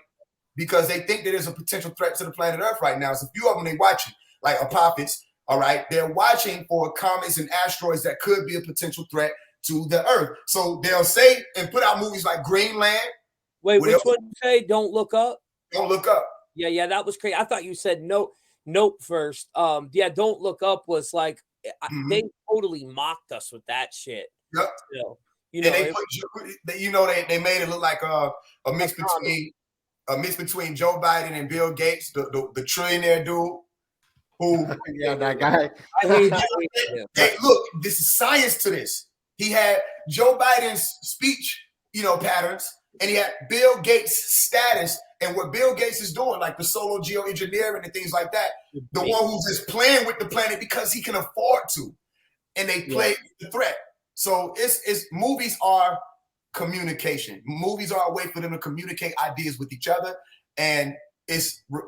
because they think that there's a potential threat to the planet Earth right now. So a few of them, they watching, like Apophis, all right? They're watching for comets and asteroids that could be a potential threat to the Earth. So they'll say and put out movies like Greenland. Wait, which one did you say? Don't Look Up? Don't Look Up. Yeah, that was crazy. I thought you said Nope first. Yeah, Don't Look Up was like, they totally mocked us with that shit. Yep. So, and they made it look like a mix between Joe Biden and Bill Gates, the trillionaire dude. Who? Yeah, that guy. Hey, look, this is science to this. He had Joe Biden's speech, patterns, and he had Bill Gates' status and what Bill Gates is doing, like the solo geoengineering and things like that. The one who's just playing with the planet because he can afford to, and they play the threat. So it's movies are communication. Movies are a way for them to communicate ideas with each other, and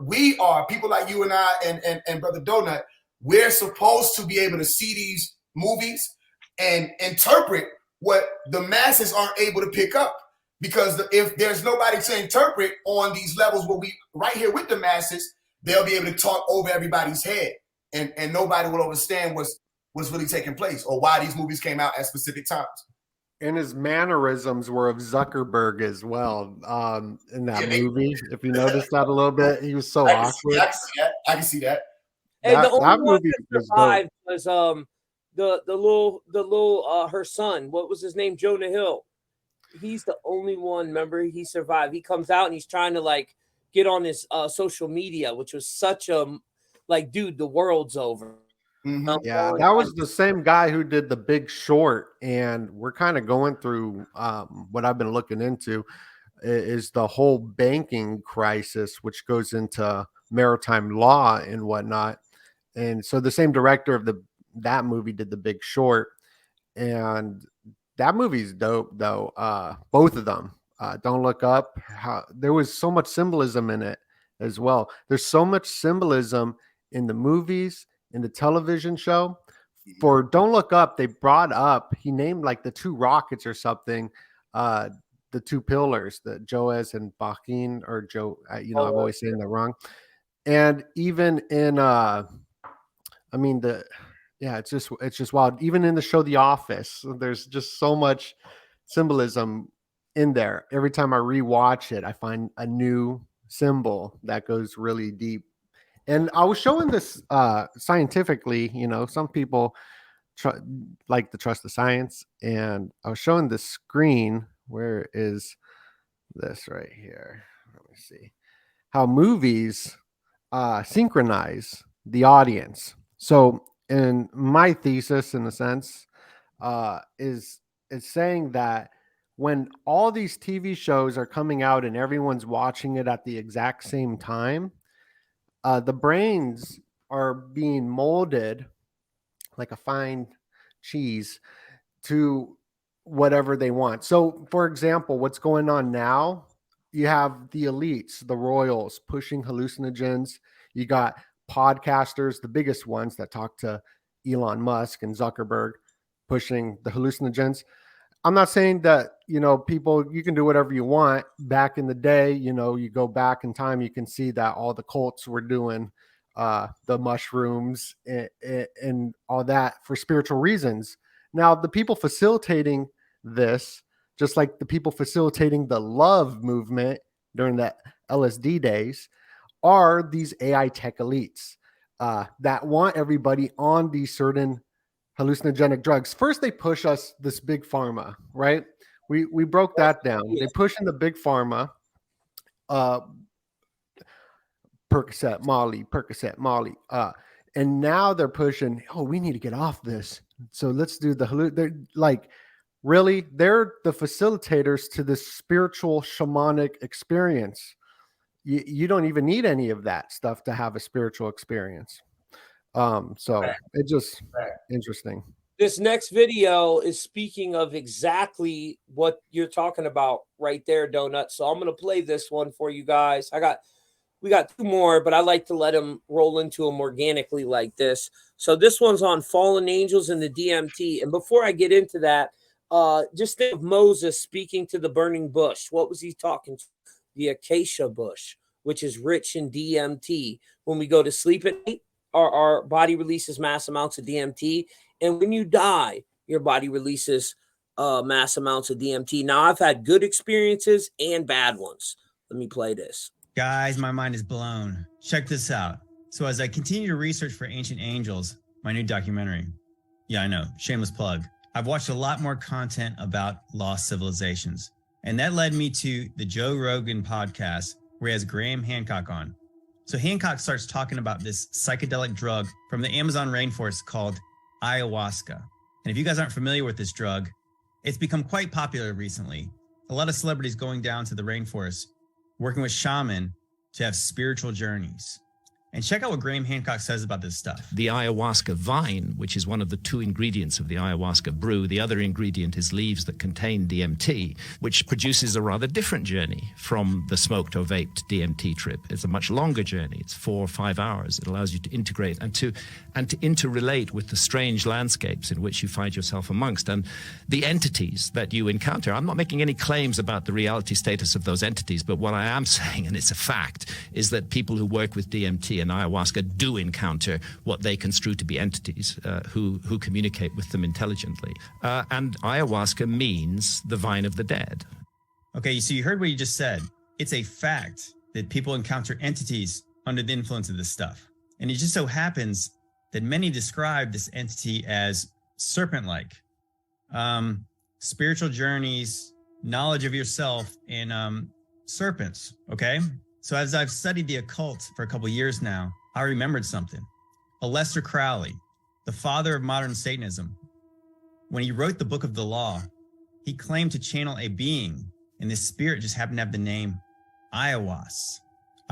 we are people like you and I and Brother Donut. We're supposed to be able to see these movies and interpret what the masses aren't able to pick up. Because if there's nobody to interpret on these levels where we right here with the masses, they'll be able to talk over everybody's head, and nobody will understand what's really taking place or why these movies came out at specific times. And his mannerisms were of Zuckerberg as well in that movie. If you noticed that a little bit, he was so awkward. I can see that. Hey, the only that one movie that was survived dope. was the little her son. What was his name? Jonah Hill. He's the only one. Remember, he survived. He comes out and he's trying to like get on his social media, which was such a like, dude, the world's over. Yeah, that was the same guy who did The Big Short, and we're kind of going through what I've been looking into is the whole banking crisis, which goes into maritime law and whatnot. And so the same director of that movie did The Big Short, and that movie's dope though. Both of them. Don't Look Up. How there was so much symbolism in it as well. There's so much symbolism in the movies, in the television show. For Don't Look Up, they brought up, he named like the two rockets or something, the two pillars, the Joes and Bakin, or Joe, I'm always saying that wrong. And even in it's just wild. Even in the show The Office, there's just so much symbolism in there. Every time I rewatch it, I find a new symbol that goes really deep. And I was showing this scientifically. Some people like to trust the science, and I was showing the screen. Where is this right here? Let me see how movies synchronize the audience. So, in my thesis, in a sense, is saying that when all these TV shows are coming out and everyone's watching it at the exact same time, the brains are being molded like a fine cheese to whatever they want. So, for example, what's going on now, you have the elites, the royals pushing hallucinogens. You got podcasters, the biggest ones that talk to Elon Musk and Zuckerberg, pushing the hallucinogens. I'm not saying that, people, you can do whatever you want. Back in the day, you go back in time, you can see that all the cults were doing the mushrooms and all that for spiritual reasons. Now, the people facilitating this, just like the people facilitating the love movement during the LSD days, are these AI tech elites that want everybody on these certain hallucinogenic drugs. First, they push us this big pharma, right? We broke that down. They push in the big pharma, Percocet, Molly, and now they're pushing. Oh, we need to get off this. So let's do they're like, really, they're the facilitators to this spiritual shamanic experience. You don't even need any of that stuff to have a spiritual experience. So it's just interesting. This next video is speaking of exactly what you're talking about right there, Donut. So I'm going to play this one for you guys. We got two more, but I like to let them roll into them organically like this. So this one's on fallen angels and the DMT. And before I get into that, just think of Moses speaking to the burning bush. What was he talking to? The acacia bush, which is rich in DMT. When we go to sleep at night, our body releases mass amounts of DMT. And when you die, your body releases mass amounts of DMT. Now, I've had good experiences and bad ones. Let me play this. Guys, my mind is blown. Check this out. So as I continue to research for Ancient Angels, my new documentary, yeah, I know, shameless plug, I've watched a lot more content about lost civilizations. And that led me to the Joe Rogan podcast, where he has Graham Hancock on. So Hancock starts talking about this psychedelic drug from the Amazon rainforest called ayahuasca. And if you guys aren't familiar with this drug, it's become quite popular recently. A lot of celebrities going down to the rainforest, working with shaman to have spiritual journeys. And check out what Graham Hancock says about this stuff. The ayahuasca vine, which is one of the two ingredients of the ayahuasca brew, the other ingredient is leaves that contain DMT, which produces a rather different journey from the smoked or vaped DMT trip. It's a much longer journey. It's 4 or 5 hours. It allows you to integrate and to interrelate with the strange landscapes in which you find yourself amongst and the entities that you encounter. I'm not making any claims about the reality status of those entities, but what I am saying, and it's a fact, is that people who work with DMT and ayahuasca do encounter what they construe to be entities who communicate with them intelligently. And ayahuasca means the vine of the dead. Okay, so you heard what you just said. It's a fact that people encounter entities under the influence of this stuff. And it just so happens that many describe this entity as serpent-like. Spiritual journeys, knowledge of yourself, and serpents, okay? So as I've studied the occult for a couple years now, I remembered something. Aleister Crowley, the father of modern Satanism, when he wrote the Book of the Law, he claimed to channel a being, and this spirit just happened to have the name Ayahuasca.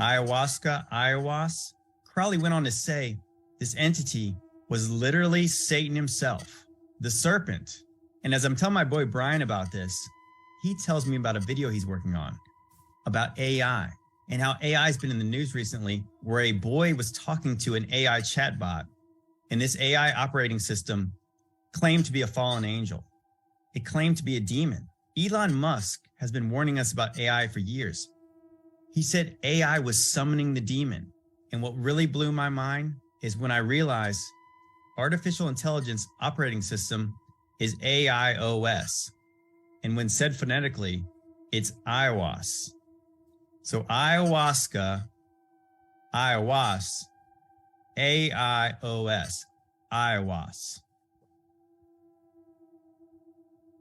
Ayahuasca. Crowley went on to say this entity was literally Satan himself, the serpent. And as I'm telling my boy Brian about this, he tells me about a video he's working on about AI and how AI has been in the news recently, where a boy was talking to an AI chatbot, and this AI operating system claimed to be a fallen angel. It claimed to be a demon. Elon Musk has been warning us about AI for years. He said AI was summoning the demon. And what really blew my mind is when I realized artificial intelligence operating system is AIOS. And when said phonetically, it's ayahuasca. So ayahuasca, ayahuasca, AIOS, ayahuasca.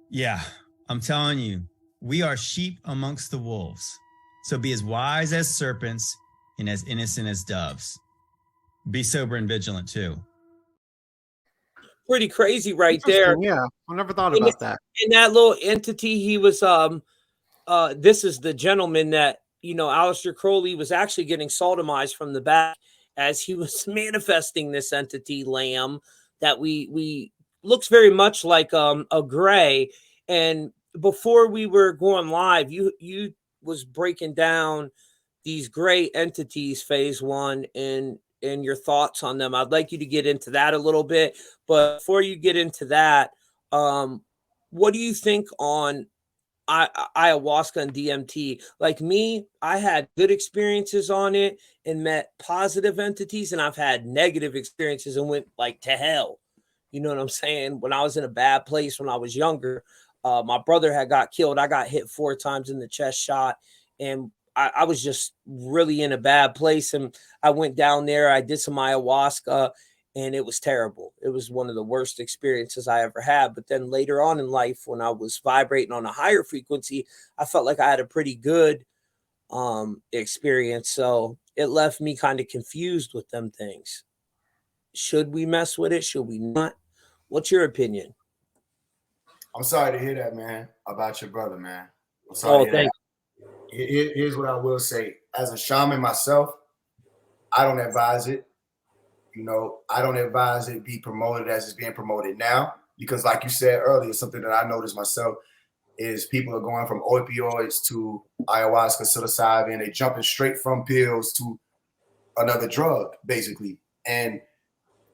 Yeah, I'm telling you, we are sheep amongst the wolves. So be as wise as serpents and as innocent as doves. Be sober and vigilant too. Pretty crazy right there. Yeah, I never thought about that. In that little entity, he was this is the gentleman that, Aleister Crowley was actually getting sodomized from the back as he was manifesting this entity lamb that we looks very much like a gray. And before we were going live, you was breaking down these gray entities, phase one, and your thoughts on them. I'd like you to get into that a little bit. But before you get into that, what do you think on ayahuasca and DMT? Like me, I had good experiences on it and met positive entities, and I've had negative experiences and went like to hell. You know what I'm saying? When I was in a bad place when I was younger, my brother had got killed. I got hit 4 times in the chest, shot, and I was just really in a bad place. And I went down there, I did some ayahuasca, and it was terrible. It was one of the worst experiences I ever had. But then later on in life, when I was vibrating on a higher frequency, I felt like I had a pretty good experience. So it left me kind of confused with them things. Should we mess with it? Should we not? What's your opinion? I'm sorry to hear that, man, about your brother, man. I'm sorry to hear that. Here's what I will say. As a shaman myself, I don't advise it. I don't advise it be promoted as it's being promoted now, because like you said earlier, something that I noticed myself is people are going from opioids to ayahuasca, psilocybin, they're jumping straight from pills to another drug, basically. And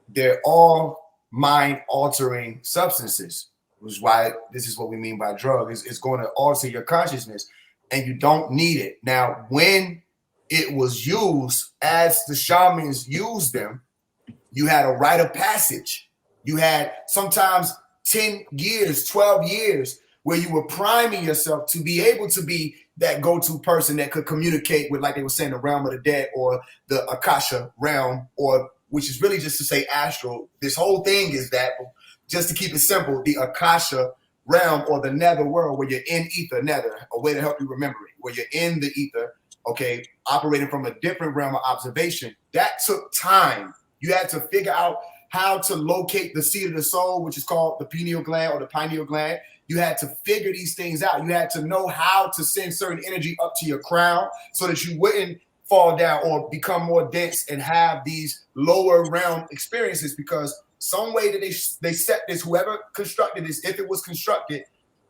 they're all mind-altering substances, which is why this is what we mean by drug. It's going to alter your consciousness, and you don't need it. Now, when it was used as the shamans used them, you had a rite of passage. You had sometimes 10 years, 12 years where you were priming yourself to be able to be that go-to person that could communicate with, like they were saying, the realm of the dead or the Akasha realm, or which is really just to say astral. This whole thing is that, just to keep it simple, the Akasha realm or the nether world, where you're in ether, nether, a way to help you remember it, where you're in the ether, okay, operating from a different realm of observation. That took time. You had to figure out how to locate the seat of the soul, which is called the pineal gland or the pineal gland. You had to figure these things out. You had to know how to send certain energy up to your crown so that you wouldn't fall down or become more dense and have these lower realm experiences, because some way that they set this, whoever constructed this, if it was constructed,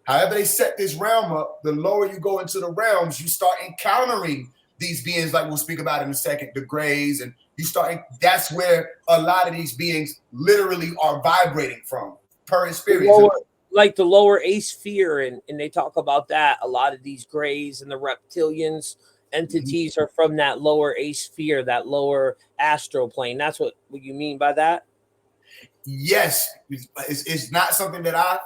however they set this realm up, the lower you go into the realms, you start encountering these beings like we'll speak about in a second, the grays, and you start, that's where a lot of these beings literally are vibrating from per experience. Like the lower sphere, and they talk about that. A lot of these grays and the reptilians entities are from that lower sphere, that lower astral plane. That's what you mean by that? Yes. It's not something that I,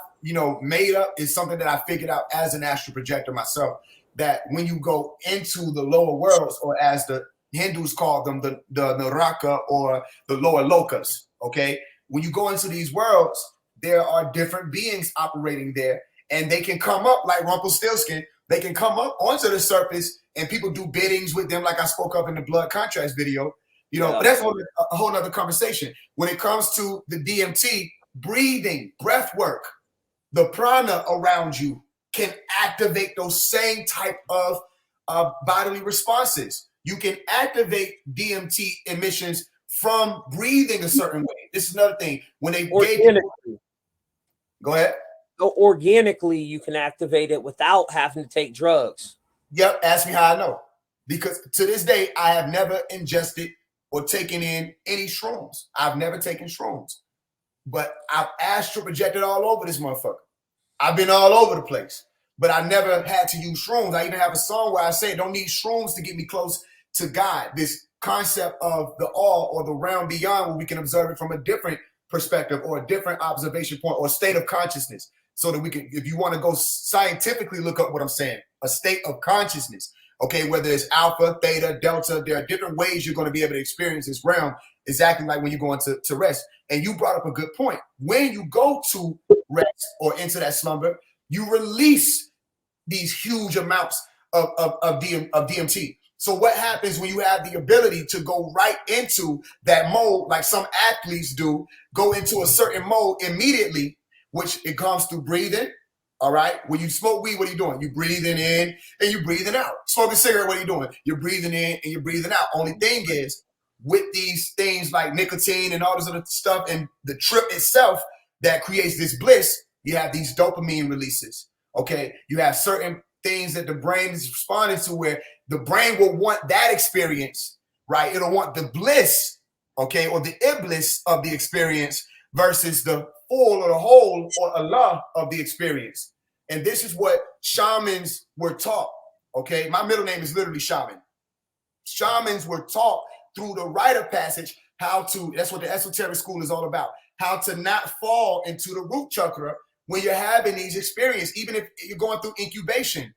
made up. It's something that I figured out as an astral projector myself, that when you go into the lower worlds, or as the, Hindus call them the Naraka or the lower lokas. Okay, when you go into these worlds, there are different beings operating there, and they can come up like Rumpelstiltskin. They can come up onto the surface, and people do biddings with them, like I spoke of in the blood contracts video. You know, but that's a whole other conversation. When it comes to the DMT, breathing, breath work, the prana around you can activate those same type of bodily responses. You can activate DMT emissions from breathing a certain way. This is another thing. When they go ahead. So organically, you can activate it without having to take drugs. Yep. Ask me how I know. Because to this day, I have never ingested or taken in any shrooms. I've never taken shrooms. But I've astral projected all over this motherfucker. I've been all over the place. But I never had to use shrooms. I even have a song where I say, don't need shrooms to get me close to God. This concept of the all or the realm beyond, where we can observe it from a different perspective or a different observation point or state of consciousness. So that we can, if you want to go scientifically look up what I'm saying, a state of consciousness, okay, whether it's alpha, theta, delta, there are different ways you're going to be able to experience this realm, exactly like when you're going to rest. And you brought up a good point. When you go to rest or into that slumber, you release these huge amounts of DMT. So what happens when you have the ability to go right into that mode, like some athletes do, go into a certain mode immediately, which it comes through breathing. All right. When you smoke weed, what are you doing? You're breathing in and you're breathing out. Smoke a cigarette, what are you doing? You're breathing in and you're breathing out. Only thing is, with these things like nicotine and all this other stuff and the trip itself that creates this bliss, you have these dopamine releases. Okay. You have certain things that the brain is responding to where the brain will want that experience, right? It'll want the bliss, okay, or the iblis of the experience versus the full or the whole or Allah of the experience. And this is what shamans were taught, okay? My middle name is literally shaman. Shamans were taught through the rite of passage how to, that's what the esoteric school is all about, how to not fall into the root chakra when you're having these experiences, even if you're going through incubation.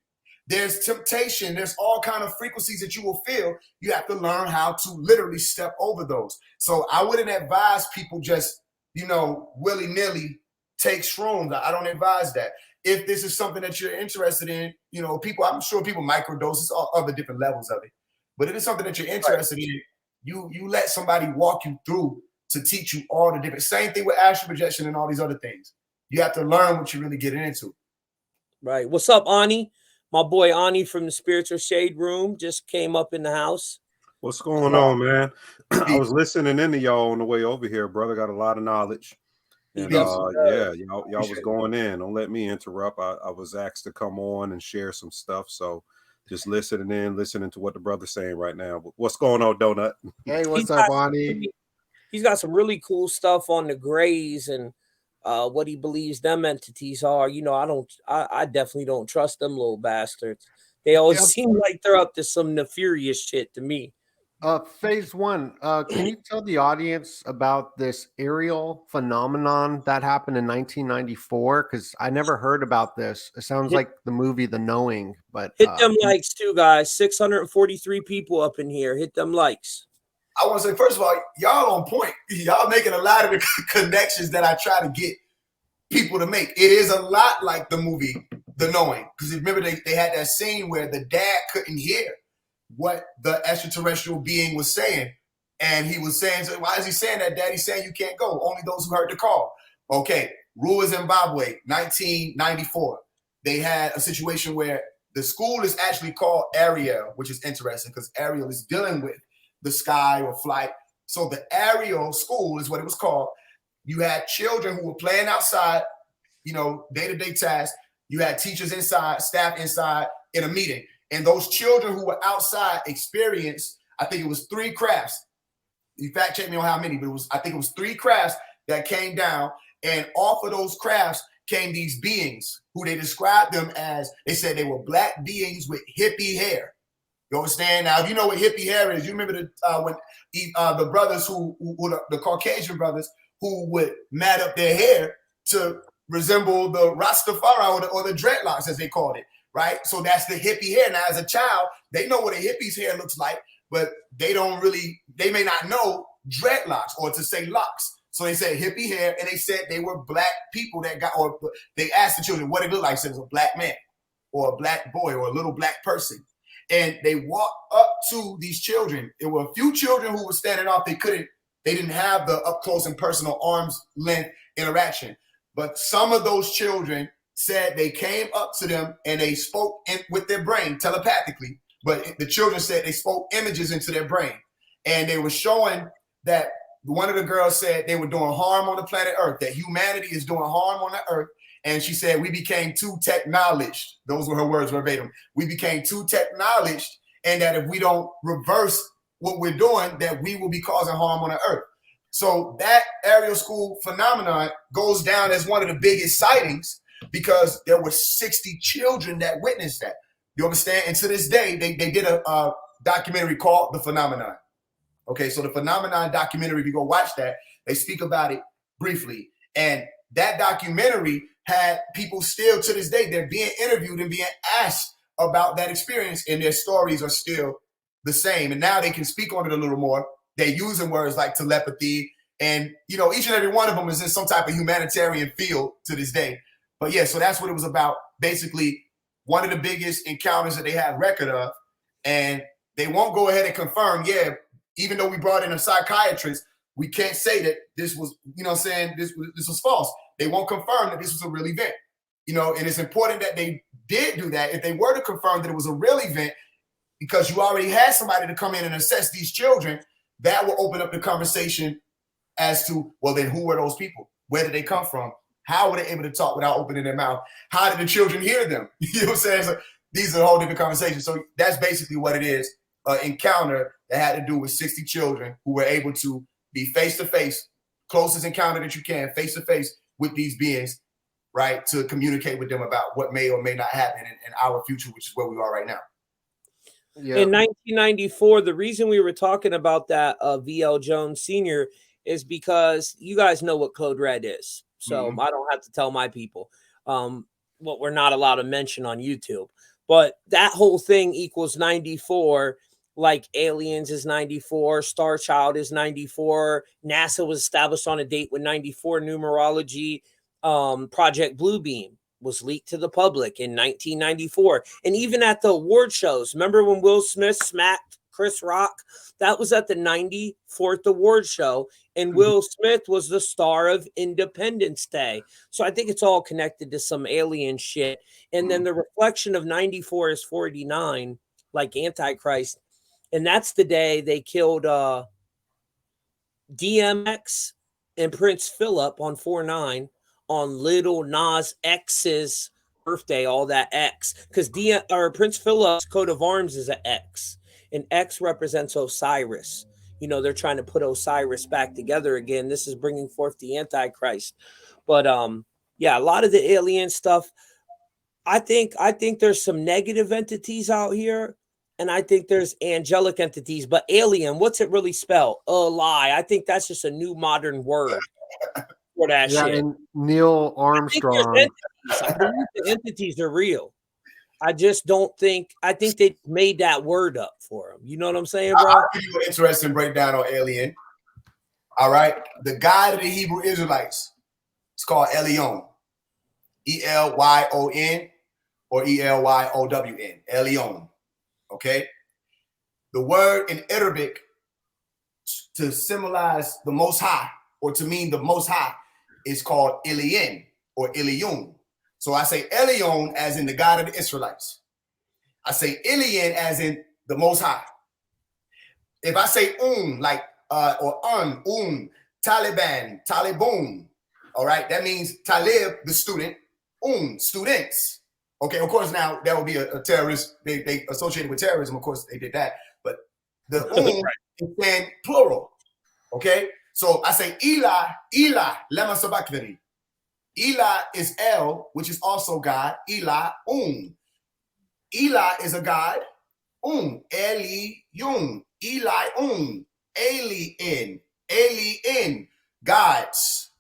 There's temptation. There's all kind of frequencies that you will feel. You have to learn how to literally step over those. So I wouldn't advise people just, you know, willy-nilly take shrooms. I don't advise that. If this is something that you're interested in, you know, people, I'm sure people microdose, all other different levels of it. But if it's something that you're interested in, you let somebody walk you through to teach you all the different, same thing with astral projection and all these other things. You have to learn what you're really getting into. Right. What's up, Ani? My boy Ani from the Spiritual Shade Room just came up in the house. What's going on, man? I was listening into y'all on the way over here, brother. Got a lot of knowledge. And yeah, y'all was going in. Don't let me interrupt. I was asked to come on and share some stuff. So just listening to what the brother's saying right now. What's going on, Donut? Hey, what's up, Ani? He's got some really cool stuff on the grays and what he believes them entities are. You know, I definitely don't trust them little bastards. They always seem like they're up to some nefarious shit to me. Phase one, can you tell the audience about this aerial phenomenon that happened in 1994? Because I never heard about this. It sounds like the movie The Knowing, but hit them likes too, guys. 643 people up in here. Hit them likes. I want to say, first of all, y'all on point. Y'all making a lot of the connections that I try to get people to make. It is a lot like the movie The Knowing. Because remember, they had that scene where the dad couldn't hear what the extraterrestrial being was saying. And he was saying, so why is he saying that, Dad? He's saying you can't go. Only those who heard the call. Okay, Ruwa, Zimbabwe, 1994. They had a situation where the school is actually called Ariel, which is interesting because Ariel is dealing with the sky or flight. So the Ariel school is what it was called. You had children who were playing outside, you know, day-to-day tasks. You had teachers inside, staff inside in a meeting. And those children who were outside experienced, I think it was 3 crafts. You fact check me on how many, but I think it was 3 crafts that came down. And off of those crafts came these beings who they described them as, they said they were black beings with hippie hair. You understand? Now, if you know what hippie hair is, you remember when the brothers the Caucasian brothers who would mat up their hair to resemble the Rastafari or the dreadlocks, as they called it, right? So that's the hippie hair. Now, as a child, they know what a hippie's hair looks like, but they may not know dreadlocks or to say locks. So they said hippie hair, and they said they were black people that got, or they asked the children what it looked like. Said it was a black man or a black boy or a little black person. And they walked up to these children. There were a few children who were standing off. They didn't have the up close and personal arm's length interaction. But some of those children said they came up to them and they spoke with their brain telepathically. But the children said they spoke images into their brain. And they were showing that one of the girls said they were doing harm on the planet Earth, that humanity is doing harm on the Earth. And she said, we became too technologed. Those were her words verbatim. We became too technologed, and that if we don't reverse what we're doing, that we will be causing harm on the Earth. So that Ariel School phenomenon goes down as one of the biggest sightings because there were 60 children that witnessed that. You understand? And to this day, they did a documentary called The Phenomenon. Okay, so the Phenomenon documentary, if you go watch that, they speak about it briefly. And that documentary had people still to this day, they're being interviewed and being asked about that experience, and their stories are still the same. And now they can speak on it a little more. They're using words like telepathy, and each and every one of them is in some type of humanitarian field to this day. But yeah, so that's what it was about. Basically, one of the biggest encounters that they have record of, and they won't go ahead and confirm, even though we brought in a psychiatrist, we can't say that this was, this was false. They won't confirm that this was a real event. And it's important that they did do that. If they were to confirm that it was a real event, because you already had somebody to come in and assess these children, that will open up the conversation as to, well, then who were those people? Where did they come from? How were they able to talk without opening their mouth? How did the children hear them? You know what I'm saying? So these are a whole different conversations. So that's basically what it is. An encounter that had to do with 60 children who were able to be face-to-face, closest encounter that you can, face-to-face with these beings, right, to communicate with them about what may or may not happen in our future, which is where we are right now. Yeah. In 1994, the reason we were talking about that V.L. Jones Sr. is because you guys know what Code Red is. So I don't have to tell my people what we're not allowed to mention on YouTube. But that whole thing equals 94. Like Aliens is 94, Star Child is 94, NASA was established on a date with 94, numerology, Project Bluebeam was leaked to the public in 1994. And even at the award shows, remember when Will Smith smacked Chris Rock? That was at the 94th award show, and Will Smith was the star of Independence Day. So I think it's all connected to some alien shit. And then the reflection of 94 is 49, like Antichrist. And that's the day they killed DMX and Prince Philip on 4/9 on Little Nas X's birthday, all that X. Because Prince Philip's coat of arms is an X. And X represents Osiris. They're trying to put Osiris back together again. This is bringing forth the Antichrist. But a lot of the alien stuff, I think there's some negative entities out here. And I think there's angelic entities, but alien, what's it really spell? A lie. I think that's just a new modern word for that shit. And Neil Armstrong. I believe the entities are real. I just don't think, I think they made that word up for them. You know what I'm saying, bro? I'll give you an interesting breakdown on alien. All right. The God of the Hebrew Israelites, it's called Elyon. Elyon or Elyon. Elyon. Okay, the word in Arabic to symbolize the Most High or to mean the Most High is called Eliyin or Elyon. So I say Elyon as in the God of the Israelites. I say Eliyin as in the Most High. If I say like or Taliban, Talibun, all right, that means Talib, the student, students. Okay, of course, now that would be a terrorist. They associated with terrorism. Of course, they did that. But the is then plural. Okay, so I say Elah, lema sabachthani. Elah is El, which is also God. Elah, Elah is a God. Eli, Eli, Alien, gods.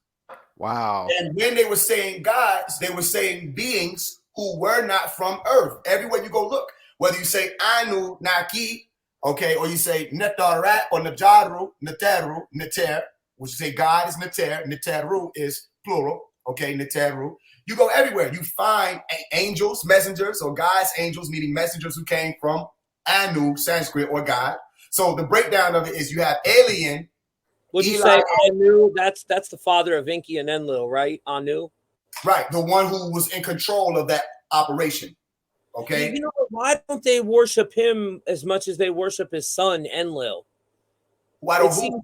Wow. And when they were saying gods, they were saying beings who were not from earth. Everywhere you go look, whether you say Anu, Naki, Okay, or you say Netarat or Netaru, Neteru, Neter, which you say God is Neter, Neteru is plural. Okay, Neteru. You go everywhere. You find angels, messengers, or God's angels, meaning messengers who came from Anu, Sanskrit, or God. So the breakdown of it is you have alien. Would you say Anu? That's the father of Enki and Enlil, right? Anu. Right, the one who was in control of that operation. Okay. You know, why don't they worship him as much as they worship his son Enlil? Why don't who?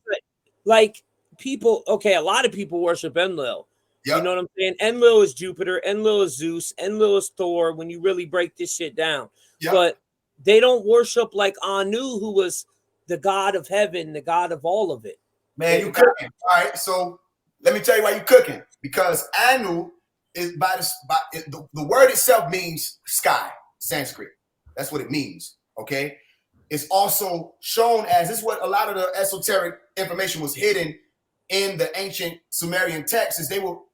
Like people, okay, a lot of people worship Enlil. Yep. You know what I'm saying? Enlil is Jupiter, Enlil is Zeus, Enlil is Thor when you really break this shit down. Yep. But they don't worship like Anu, who was the god of heaven, the god of all of it. Man, you cooking. All right, so let me tell you why you cooking. Because Anu is the word itself means sky, Sanskrit. That's what it means. Okay. It's also shown as, this is what a lot of the esoteric information was hidden in the ancient Sumerian texts, is they will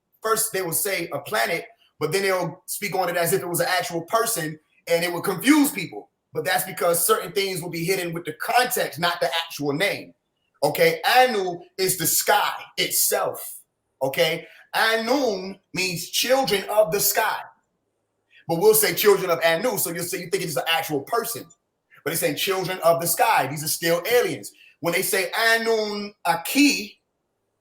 say a planet, but then they'll speak on it as if it was an actual person, and it will confuse people. But that's because certain things will be hidden with the context, not the actual name. Okay, Anu is the sky itself. Okay, Anun means children of the sky, but we'll say children of Anu, so you think it's an actual person, but it's saying children of the sky. These are still aliens. When they say Anun Aki,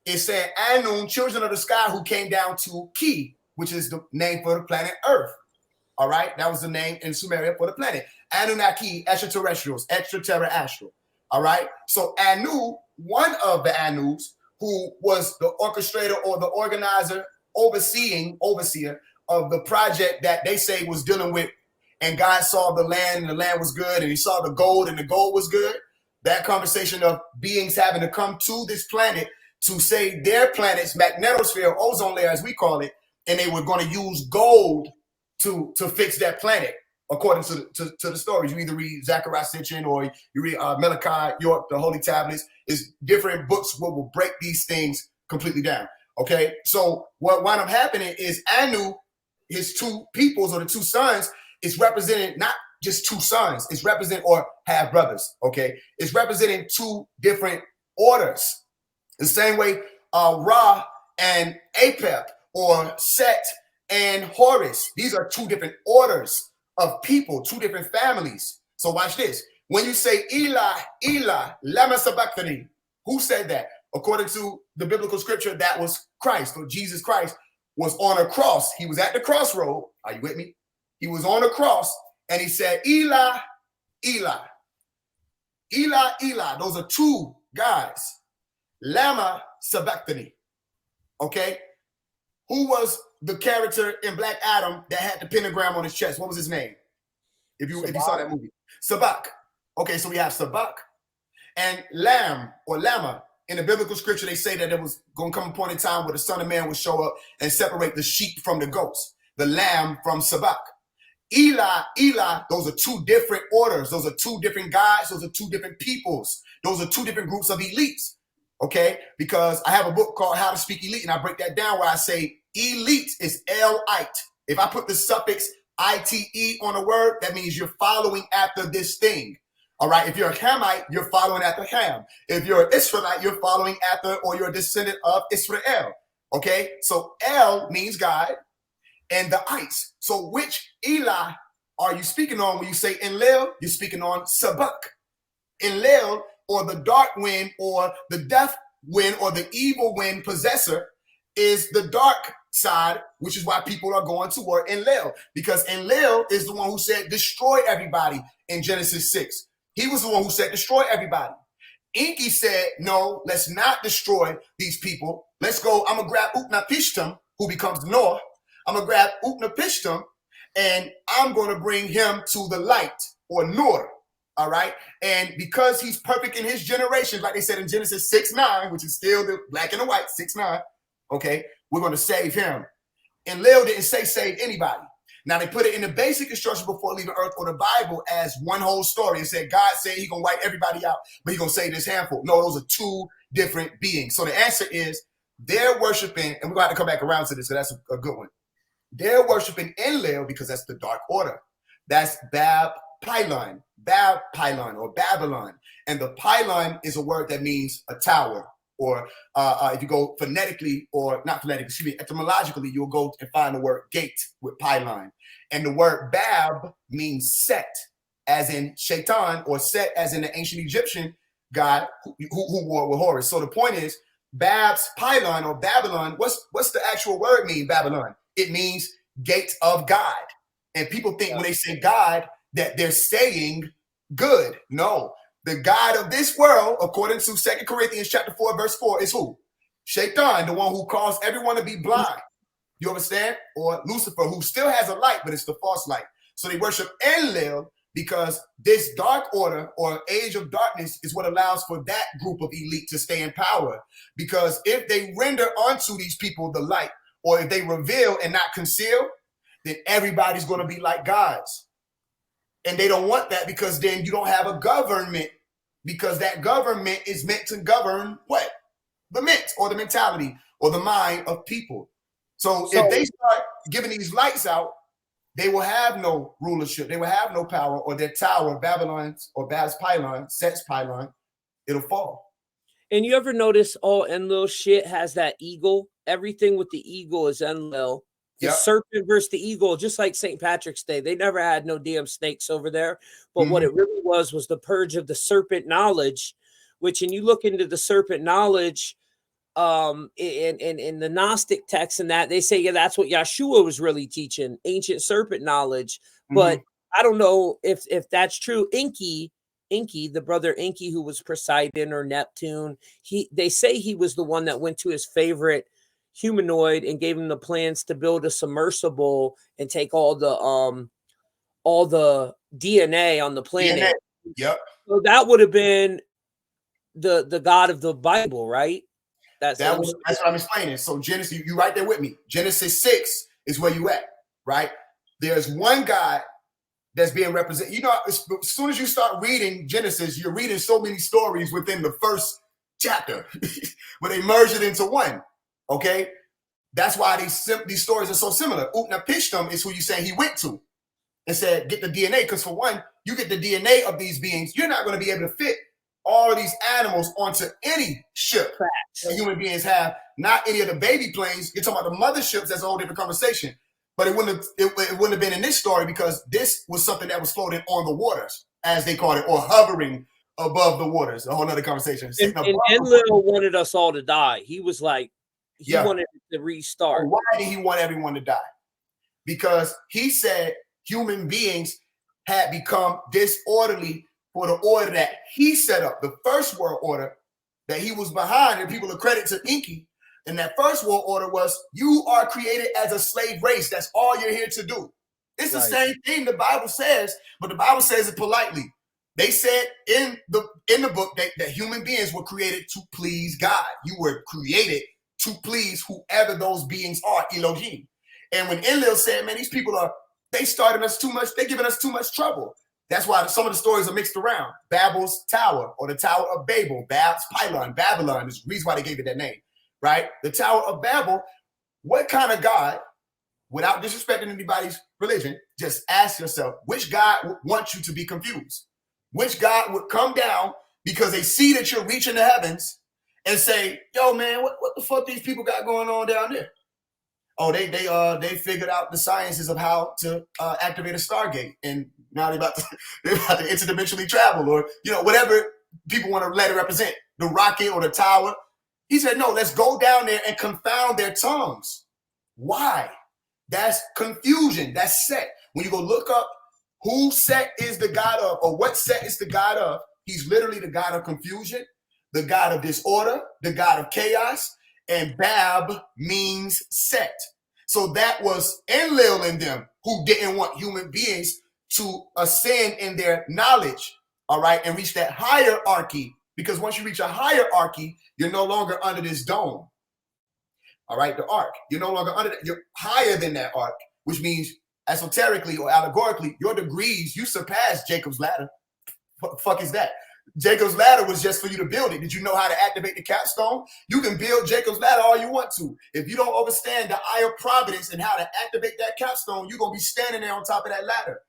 it's saying Anun, children of the sky, who came down to Ki, which is the name for the planet Earth. All right, that was the name in Sumeria for the planet. Anunnaki, extraterrestrials, extraterrestrial. All right, so Anu, one of the Anus, who was the orchestrator or the organizer, overseer of the project that they say was dealing with, and God saw the land and the land was good, and he saw the gold and the gold was good. That conversation of beings having to come to this planet to save their planet's magnetosphere, ozone layer as we call it, and they were going to use gold to fix that planet, according to the stories. You either read Zechariah Sitchin or you read Malachi York, the Holy Tablets. Is different books what will break these things completely down. Okay, so what wound up happening is Anu, his two peoples or the two sons, is representing not just two sons, it's representing, or half brothers. Okay, it's representing two different orders. The same way Ra and Apep, or Set and Horus. These are two different orders of people, two different families. So watch this. When you say Eli, Eli, lama sabachthani, who said that? According to the biblical scripture, that was Christ, or Jesus Christ was on a cross. He was at the crossroad. Are you with me? He was on a cross and he said, Eli, Eli, Eli, Eli. Those are two guys. Lama sabachthani. Okay? Who was the character in Black Adam that had the pentagram on his chest? What was his name? If you saw that movie. Sabak. Okay, so we have Sabak. And Lamb or Lama. In the biblical scripture, they say that there was going to come a point in time where the Son of Man would show up and separate the sheep from the goats. The lamb from Sabak. Eli, Eli, those are two different orders. Those are two different guys. Those are two different peoples. Those are two different groups of elites. Okay, because I have a book called How to Speak Elite, and I break that down where I say elite is L-ite. If I put the suffix I-T-E on a word, that means you're following after this thing. All right, if you're a Hamite, you're following after Ham. If you're an Israelite, you're following after, or you're a descendant of Israel. Okay, so L means God and the ites. So which Eli are you speaking on when you say Enlil? You're speaking on Sabak. Enlil, or the dark wind, or the death wind, or the evil wind possessor, is the dark side, which is why people are going toward Enlil, because Enlil is the one who said destroy everybody in Genesis 6. He was the one who said destroy everybody. Enki said, no, let's not destroy these people. Let's go. I'm going to grab Utnapishtim, who becomes Noah. I'm going to grab Utnapishtim, and I'm going to bring him to the light, or Nur. All right. And because he's perfect in his generation, like they said in Genesis 6:9, which is still the black and the white, 6:9. Okay. We're going to save him. And Lil didn't say save anybody. Now they put it in the basic instruction before leaving earth, or the Bible, as one whole story, and said God said he's going to wipe everybody out, but he's going to save this handful. No, those are two different beings. So the answer is they're worshiping, and we're going to have to come back around to this, because that's a good one. They're worshiping Enlil because that's the dark order. That's Bab pylon, pylon or Babylon. And the pylon is a word that means a tower, or if you go phonetically, or not phonetically, excuse me, etymologically, you'll go and find the word gate with pylon. And the word Bab means set, as in Shaitan, or Set as in the ancient Egyptian god who war with Horus. So the point is, Bab's pylon or Babylon, what's the actual word mean, Babylon? It means gate of God. And people think when they say God that they're saying good. No, the God of this world, according to 2 Corinthians chapter 4, verse 4, is who? Shaitan, the one who caused everyone to be blind. You understand? Or Lucifer, who still has a light, but it's the false light. So they worship Enlil, because this dark order or age of darkness is what allows for that group of elite to stay in power. Because if they render unto these people the light, or if they reveal and not conceal, then everybody's going to be like gods. And they don't want that, because then you don't have a government, because that government is meant to govern what? The ment, or the mentality, or the mind of people. So if they start giving these lights out, they will have no rulership. They will have no power, or their tower, Babylon's or Bab's pylon, Set's pylon, it'll fall. And you ever notice all Enlil shit has that eagle? Everything with the eagle is Enlil. The serpent versus the eagle, just like St. Patrick's Day. They never had no damn snakes over there. But what it really was the purge of the serpent knowledge, which, and you look into the serpent knowledge in the Gnostic texts and that, they say, yeah, that's what Yeshua was really teaching, ancient serpent knowledge. But I don't know if that's true. Inky, the brother Inky, who was Poseidon or Neptune, they say he was the one that went to his favorite humanoid and gave him the plans to build a submersible and take all the DNA on the planet. Yep. So that would have been the God of the Bible, right? That's what I'm explaining. So Genesis, you right there with me. Genesis 6 is where you at, right? There's one God that's being represented. You know, as soon as you start reading Genesis, you're reading so many stories within the first chapter, where they merge it into one. Okay, that's why these stories are so similar. Utnapishtim is who you saying he went to and said, get the DNA, because for one, you get the DNA of these beings, you're not going to be able to fit all of these animals onto any ship that human beings have. Not any of the baby planes. You're talking about the motherships. That's a whole different conversation. But it wouldn't have been in this story, because this was something that was floating on the waters, as they call it, or hovering above the waters. A whole other conversation. And Enlil wanted us all to die. He was like, he wanted to restart. Why did he want everyone to die? Because he said human beings had become disorderly for the order that he set up, the first world order that he was behind, and people accredit to Inky. And that first world order was, you are created as a slave race. That's all you're here to do. It's the same thing the Bible says, but the Bible says it politely. They said in the book that human beings were created to please God. You were created to please whoever those beings are, Elohim. And when Enlil said, man, these people they started us too much, they're giving us too much trouble. That's why some of the stories are mixed around. Babel's tower, or the Tower of Babel, Bab's pylon, Babylon is the reason why they gave it that name, right? The Tower of Babel, what kind of God, without disrespecting anybody's religion, just ask yourself, which God would want you to be confused? Which God would come down because they see that you're reaching the heavens and say, yo, man, what the fuck these people got going on down there? Oh, they figured out the sciences of how to activate a Stargate, and now they're about to interdimensionally travel, or whatever people want to let it represent, the rocket or the tower. He said, no, let's go down there and confound their tongues. Why? That's confusion. That's Set. When you go look up who Set is the god of, or what Set is the god of, he's literally the god of confusion, the god of disorder, the god of chaos. And Bab means Set. So that was Enlil in them, who didn't want human beings to ascend in their knowledge, all right, and reach that hierarchy. Because once you reach a hierarchy, you're no longer under this dome, all right, the ark. You're no longer under that. You're higher than that ark, which means esoterically or allegorically, your degrees, you surpass Jacob's ladder. What the fuck is that? Jacob's ladder was just for you to build it. Did you know how to activate the capstone? You can build Jacob's ladder all you want to. If you don't understand the eye of providence and how to activate that capstone, you're going to be standing there on top of that ladder.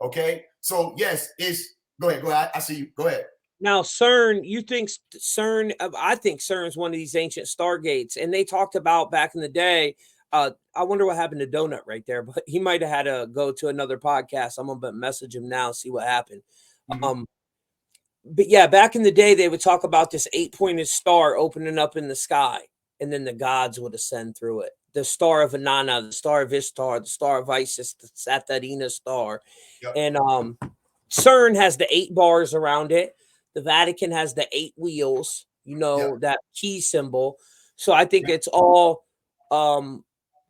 Okay, so yes, it's go ahead. I see you. Go ahead. Now, CERN, you think CERN? I think CERN is one of these ancient stargates, and they talked about back in the day. I wonder what happened to Donut right there, but he might have had to go to another podcast. I'm gonna message him now, see what happened. But yeah, back in the day, they would talk about this 8-pointed star opening up in the sky, and then the gods would ascend through it. The star of Inanna, the star of Ishtar, the star of Isis, the Saturnia star, and CERN has the 8 bars around it. The Vatican has the 8 wheels, that key symbol. So I think it's all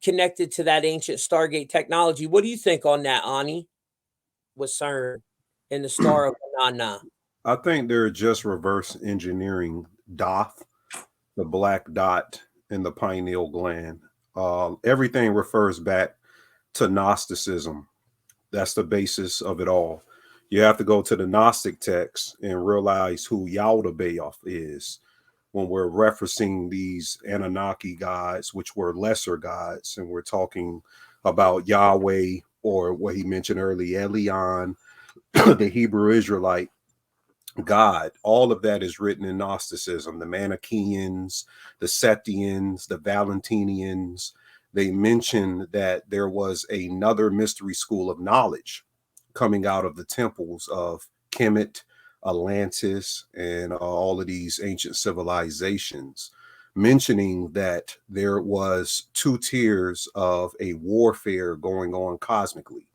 connected to that ancient Stargate technology. What do you think on that, Ani, with CERN and the Star of Inanna? I think they're just reverse engineering Doth, the black dot in the pineal gland. Everything refers back to Gnosticism. That's the basis of it all. You have to go to the Gnostic text and realize who Yaldabaoth is when we're referencing these Anunnaki gods, which were lesser gods, and we're talking about Yahweh, or what he mentioned earlier, Elion, the Hebrew Israelite God. All of that is written in Gnosticism. The Manichaeans, the Sethians, the Valentinians, they mention that there was another mystery school of knowledge coming out of the temples of Kemet, Atlantis, and all of these ancient civilizations, mentioning that there was 2 tiers of a warfare going on cosmically.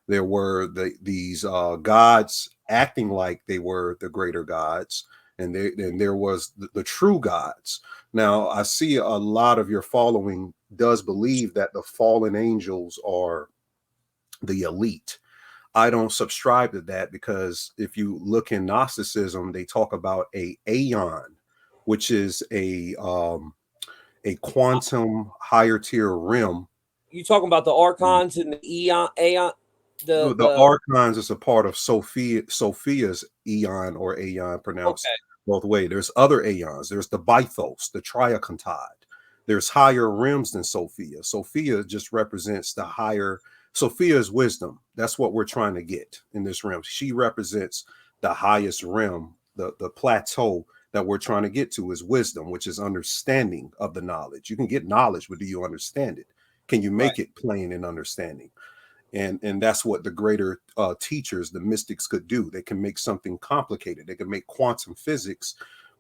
There were these gods acting like they were the greater gods, and there was the true gods. Now, I see a lot of your following does believe that the fallen angels are the elite. I don't subscribe to that, because if you look in Gnosticism, they talk about a aeon, which is a quantum higher tier realm. You talking about the archons and the aeon? The archons is a part of Sophia's eon, or aeon, pronounced both ways. There's other aeons. There's the Bythos, the Triacontad. There's higher realms than Sophia. Sophia just represents the higher. Sophia is wisdom. That's what we're trying to get in this realm. She represents the highest realm, the plateau that we're trying to get to is wisdom, which is understanding of the knowledge. You can get knowledge, but do you understand it? Can you make it plain in understanding? And that's what the greater teachers, the mystics, could do. They can make something complicated. They can make quantum physics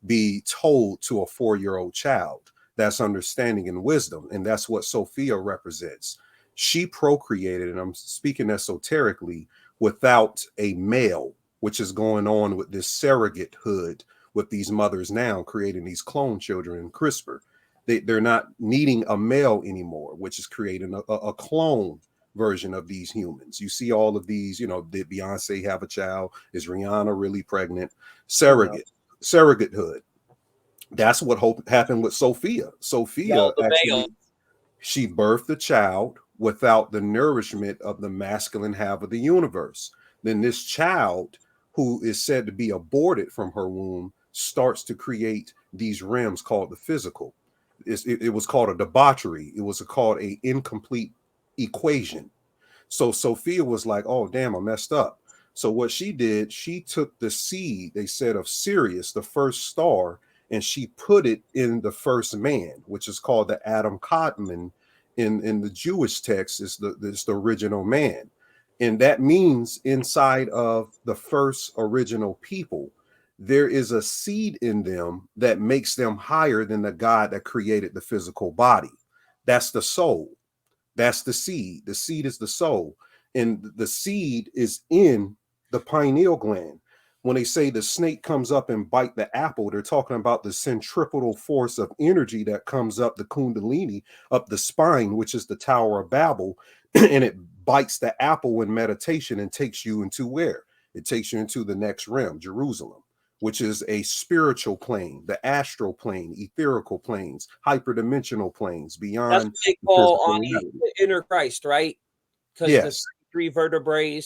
be told to a 4-year-old child. That's understanding and wisdom. And that's what Sophia represents. She procreated, and I'm speaking esoterically, without a male, which is going on with this surrogate hood with these mothers now creating these clone children in CRISPR. They're not needing a male anymore, which is creating a clone version of these humans. You see all of these, did Beyonce have a child? Is Rihanna really pregnant? Surrogatehood. That's what happened with Sophia. Sophia actually, she birthed a child without the nourishment of the masculine half of the universe. Then this child, who is said to be aborted from her womb, starts to create these realms called the physical. It was called a debauchery. It was called a incomplete equation. So Sophia was like, oh, damn, I messed up. So what she did, she took the seed, they said, of Sirius, the first star, and she put it in the first man, which is called the Adam Kadmon in the Jewish text, is the original man. And that means inside of the first original people, there is a seed in them that makes them higher than the God that created the physical body. That's the soul. That's the seed. The seed is the soul. And the seed is in the pineal gland. When they say the snake comes up and bite the apple, they're talking about the centripetal force of energy that comes up the kundalini, up the spine, which is the Tower of Babel, and it bites the apple in meditation and takes you into where? It takes you into the next realm, Jerusalem, which is a spiritual plane, the astral plane, etherical planes, hyperdimensional planes beyond. That's what they call on the inner Christ, right? Because the 3 vertebrae,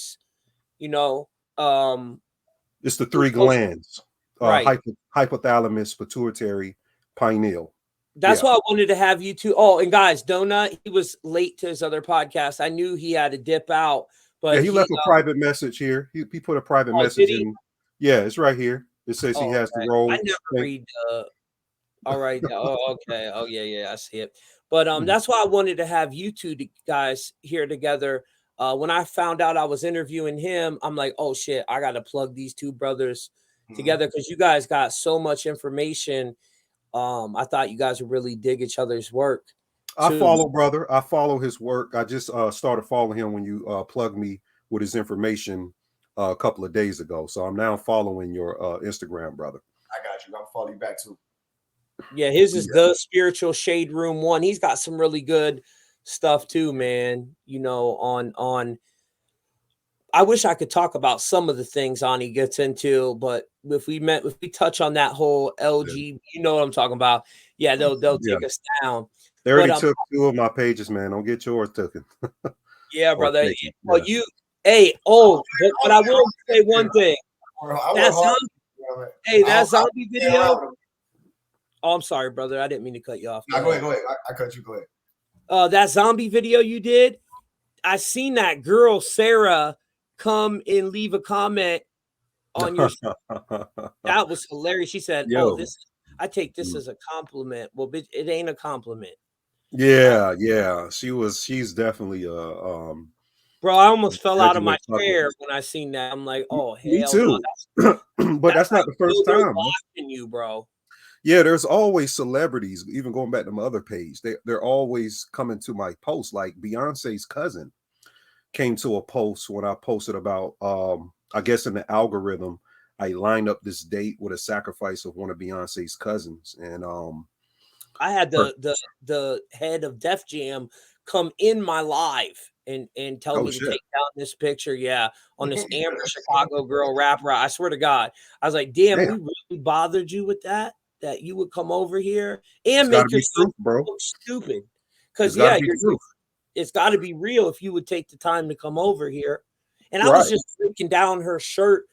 it's the 3 glands, right? Hypothalamus, pituitary, pineal. That's why I wanted to have you two. Oh, and guys, Donut, he was late to his other podcast. I knew he had to dip out, But yeah, he left a private message here. He put a private message in. Yeah, it's right here. It says he has the role. I never read. All right. Oh, okay. Oh, yeah. I see it. But that's why I wanted to have you two guys here together. When I found out I was interviewing him, I'm like, oh shit, I got to plug these two brothers together because you guys got so much information. I thought you guys would really dig each other's work. I follow his work. I just started following him when you plugged me with his information a couple of days ago. So I'm now following your Instagram, brother. I got you. I'll follow you back too. Yeah, his is the Spiritual Shade Room 1. He's got some really good stuff too, man. You know, on I wish I could talk about some of the things Ani gets into, but if we touch on that whole LG, you know what I'm talking about. Yeah, they'll take us down. They already took 2 of my pages, man. Don't get yours taken. Yeah, brother. Well, but I will say one thing. That zombie video. Oh, I'm sorry, brother. I didn't mean to cut you off. No, go ahead. I cut you. Go ahead. That zombie video you did, I seen that girl, Sarah, come and leave a comment on your that was hilarious. She said, I take this as a compliment. Well, bitch, it ain't a compliment. Yeah. She's definitely bro, I almost fell out of my chair when I seen that. I'm like, oh hell. Me too. But that's not the first time. Watching you, bro. Yeah, there's always celebrities, even going back to my other page. They're always coming to my post. Like Beyonce's cousin came to a post when I posted about I guess in the algorithm, I lined up this date with a sacrifice of one of Beyonce's cousins. And I had the head of Def Jam come in my live and tell me to take down this picture. Yeah, on this Amber Chicago girl rapper. I swear to God. I was like, damn. We really bothered you with that you would come over here and make yourself look stupid. Because it's got to be real if you would take the time to come over here. And I was just breaking down her shirt,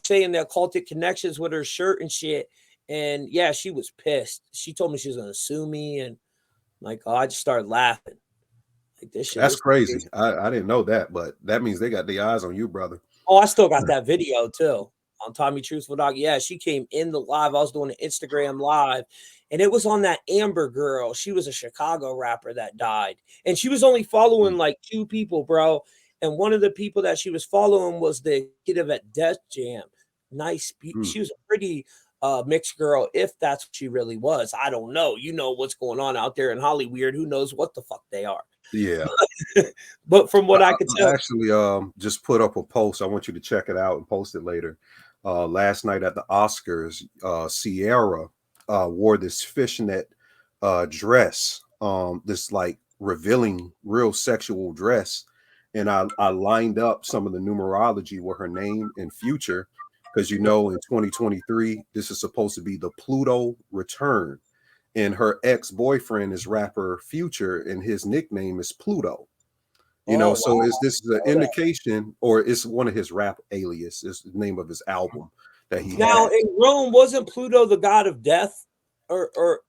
saying the occultic connections with her shirt and shit. And yeah, she was pissed. She told me she was going to sue me. And like, I just started laughing. Like, this shit. That's crazy. I didn't know that, but that means they got the eyes on you, brother. Oh, I still got that video too. On Tommy Truthful Dog. Yeah, she came in the live. I was doing an Instagram live, and it was on that Amber girl. She was a Chicago rapper that died, and she was only following like 2 people, bro. And one of the people that she was following was the kid of at Death Jam. Nice. She was a pretty mixed girl, if that's what she really was. I don't know. You know what's going on out there in Hollywood. Who knows what the fuck they are. Yeah. But from what I could tell. I actually just put up a post. I want you to check it out and post it later. Last night at the Oscars, Sierra wore this fishnet dress, this like revealing real sexual dress. And I lined up some of the numerology with her name and future, because in 2023, this is supposed to be the Pluto return. And her ex-boyfriend is rapper Future, and his nickname is Pluto. So is this an indication, or it's one of his rap alias? Is the name of his album that he now had. In Rome, wasn't Pluto the god of death, or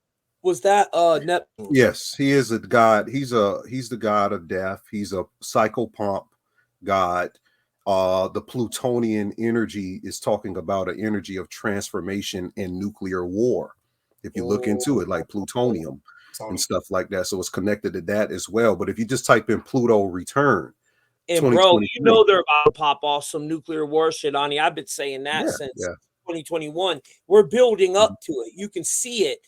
was that Neptune? Yes, he is a god. He's the god of death. He's a psychopomp god. The Plutonian energy is talking about an energy of transformation and nuclear war. If you look into it, like plutonium and stuff like that. So it's connected to that as well. But if you just type in Pluto return, and bro, they're about to pop off some nuclear war shit on you. I've been saying that since 2021. We're building up to it. You can see it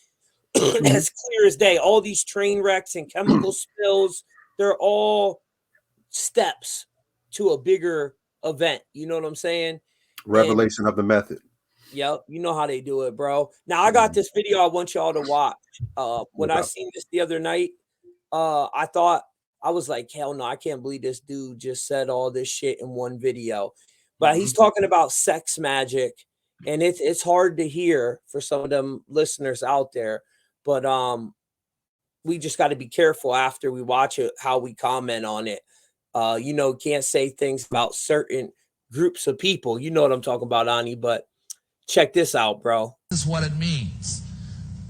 as clear as day. All these train wrecks and chemical spills, they're all steps to a bigger event. You know what I'm saying? Revelation of the method. Yep, you know how they do it, bro. Now I got this video I want y'all to watch. When I seen this the other night, I was like, hell no, I can't believe this dude just said all this shit in one video. But he's talking about sex magic, and it's hard to hear for some of them listeners out there. But we just got to be careful after we watch it how we comment on it. Can't say things about certain groups of people. You know what I'm talking about, Ani, but check this out, bro. This is what it means.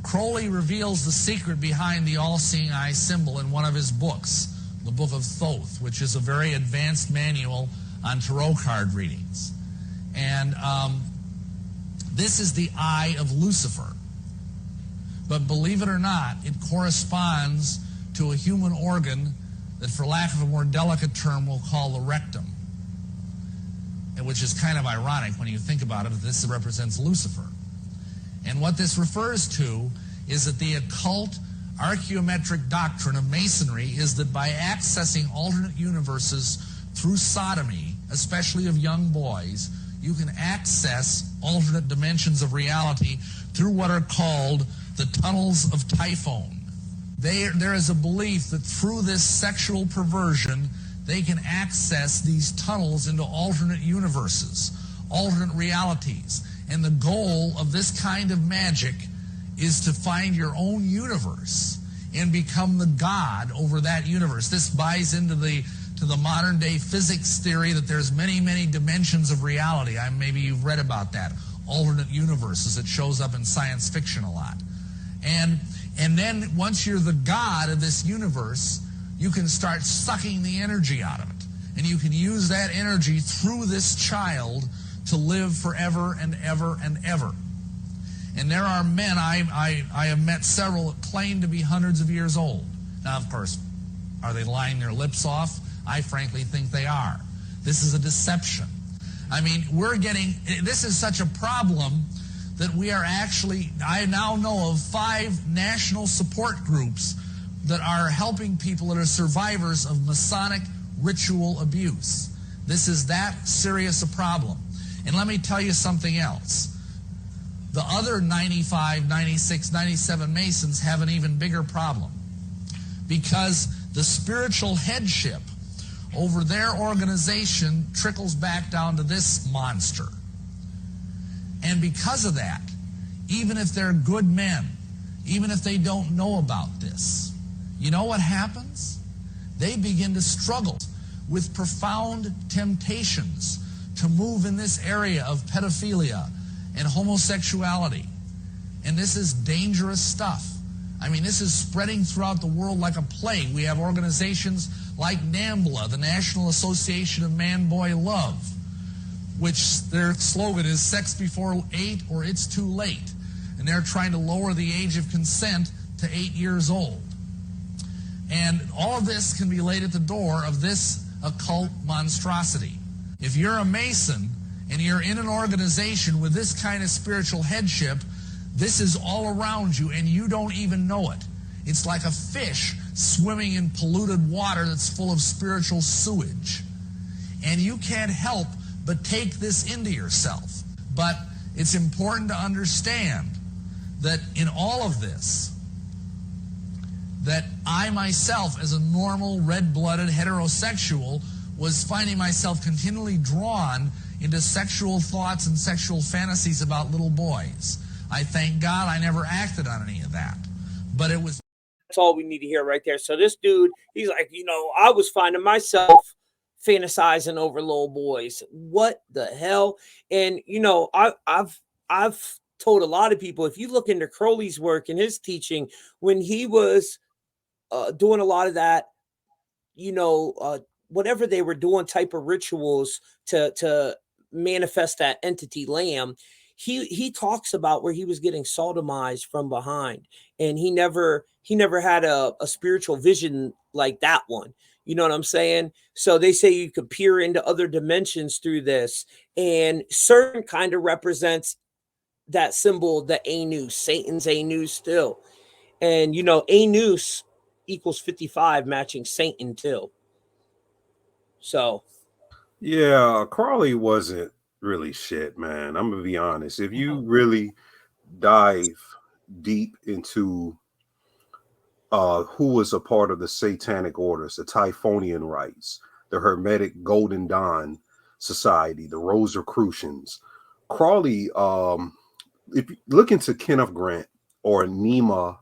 Crowley reveals the secret behind the all-seeing eye symbol in one of his books, the book of Thoth, which is a very advanced manual on tarot card readings. And this is the eye of Lucifer. But believe it or not, it corresponds to a human organ that, for lack of a more delicate term, we'll call the rectum. Which is kind of ironic when you think about it, that this represents Lucifer. And what this refers to is that the occult archaeometric doctrine of Masonry is that by accessing alternate universes through sodomy, especially of young boys, you can access alternate dimensions of reality through what are called the tunnels of Typhon. There is a belief that through this sexual perversion, they can access these tunnels into alternate universes, alternate realities. And the goal of this kind of magic is to find your own universe and become the god over that universe. This buys into the modern day physics theory that there's many, many dimensions of reality. Maybe you've read about that. Alternate universes. It shows up in science fiction a lot. And then once you're the god of this universe, you can start sucking the energy out of it. And you can use that energy through this child to live forever and ever and ever. And there are men, I have met several that claim to be hundreds of years old. Now, of course, are they lying their lips off? I frankly think they are. This is a deception. I mean, this is such a problem that we are actually, I now know of 5 national support groups that are helping people that are survivors of Masonic ritual abuse. This is that serious a problem. And let me tell you something else. The other 95, 96, 97 Masons have an even bigger problem, because the spiritual headship over their organization trickles back down to this monster. And because of that, even if they're good men, even if they don't know about this, you know what happens? They begin to struggle with profound temptations to move in this area of pedophilia and homosexuality. And this is dangerous stuff. I mean, this is spreading throughout the world like a plague. We have organizations like NAMBLA, the National Association of Man-Boy Love, which their slogan is sex before 8 or it's too late. And they're trying to lower the age of consent to 8 years old. And all of this can be laid at the door of this occult monstrosity. If you're a Mason and you're in an organization with this kind of spiritual headship, this is all around you and you don't even know it. It's like a fish swimming in polluted water that's full of spiritual sewage. And you can't help but take this into yourself. But it's important to understand that in all of this, that I myself, as a normal, red-blooded heterosexual, was finding myself continually drawn into sexual thoughts and sexual fantasies about little boys. I thank God I never acted on any of that. But it was... That's all we need to hear right there. So this dude, he's like, I was finding myself fantasizing over little boys. What the hell? And, I've told a lot of people, if you look into Crowley's work and his teaching, when he was doing a lot of that, whatever they were doing type of rituals to manifest that entity lamb, he talks about where he was getting sodomized from behind, and he never had a spiritual vision like that one. You know what I'm saying? So they say you could peer into other dimensions through this, and CERN kind of represents that symbol, the Anus, Satan's Anus still. And, Anus equals 55, matching Satan too. So. Yeah, Crawley wasn't really shit, man. I'm going to be honest. If you really dive deep into who was a part of the Satanic Orders, the Typhonian Rites, the Hermetic Golden Dawn Society, the Rosicrucians, Crawley, if you look into Kenneth Grant or Nima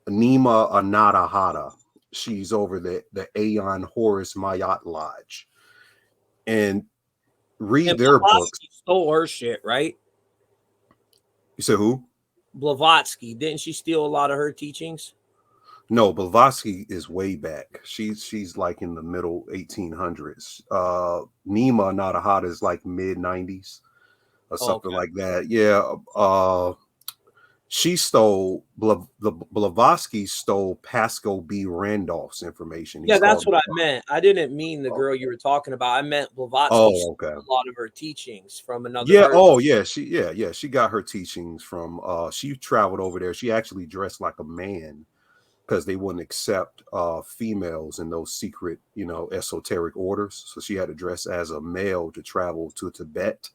Anadahata, she's over the Aeon Horus Mayat Lodge, and read their books. Stole her shit, right? You said who? Blavatsky. Didn't she steal a lot of her teachings? No, Blavatsky is way back. She's like in the middle 1800s. Nima Nadahada is like mid 90s or something like that. Yeah. She stole Blavatsky stole Pascal B. Randolph's information. Yeah, that's what I meant. I didn't mean the girl you were talking about. I meant Blavatsky stole a lot of her teachings from another. Yeah. Oh, yeah. She got her teachings from. She traveled over there. She actually dressed like a man because they wouldn't accept females in those secret, esoteric orders. So she had to dress as a male to travel to Tibet.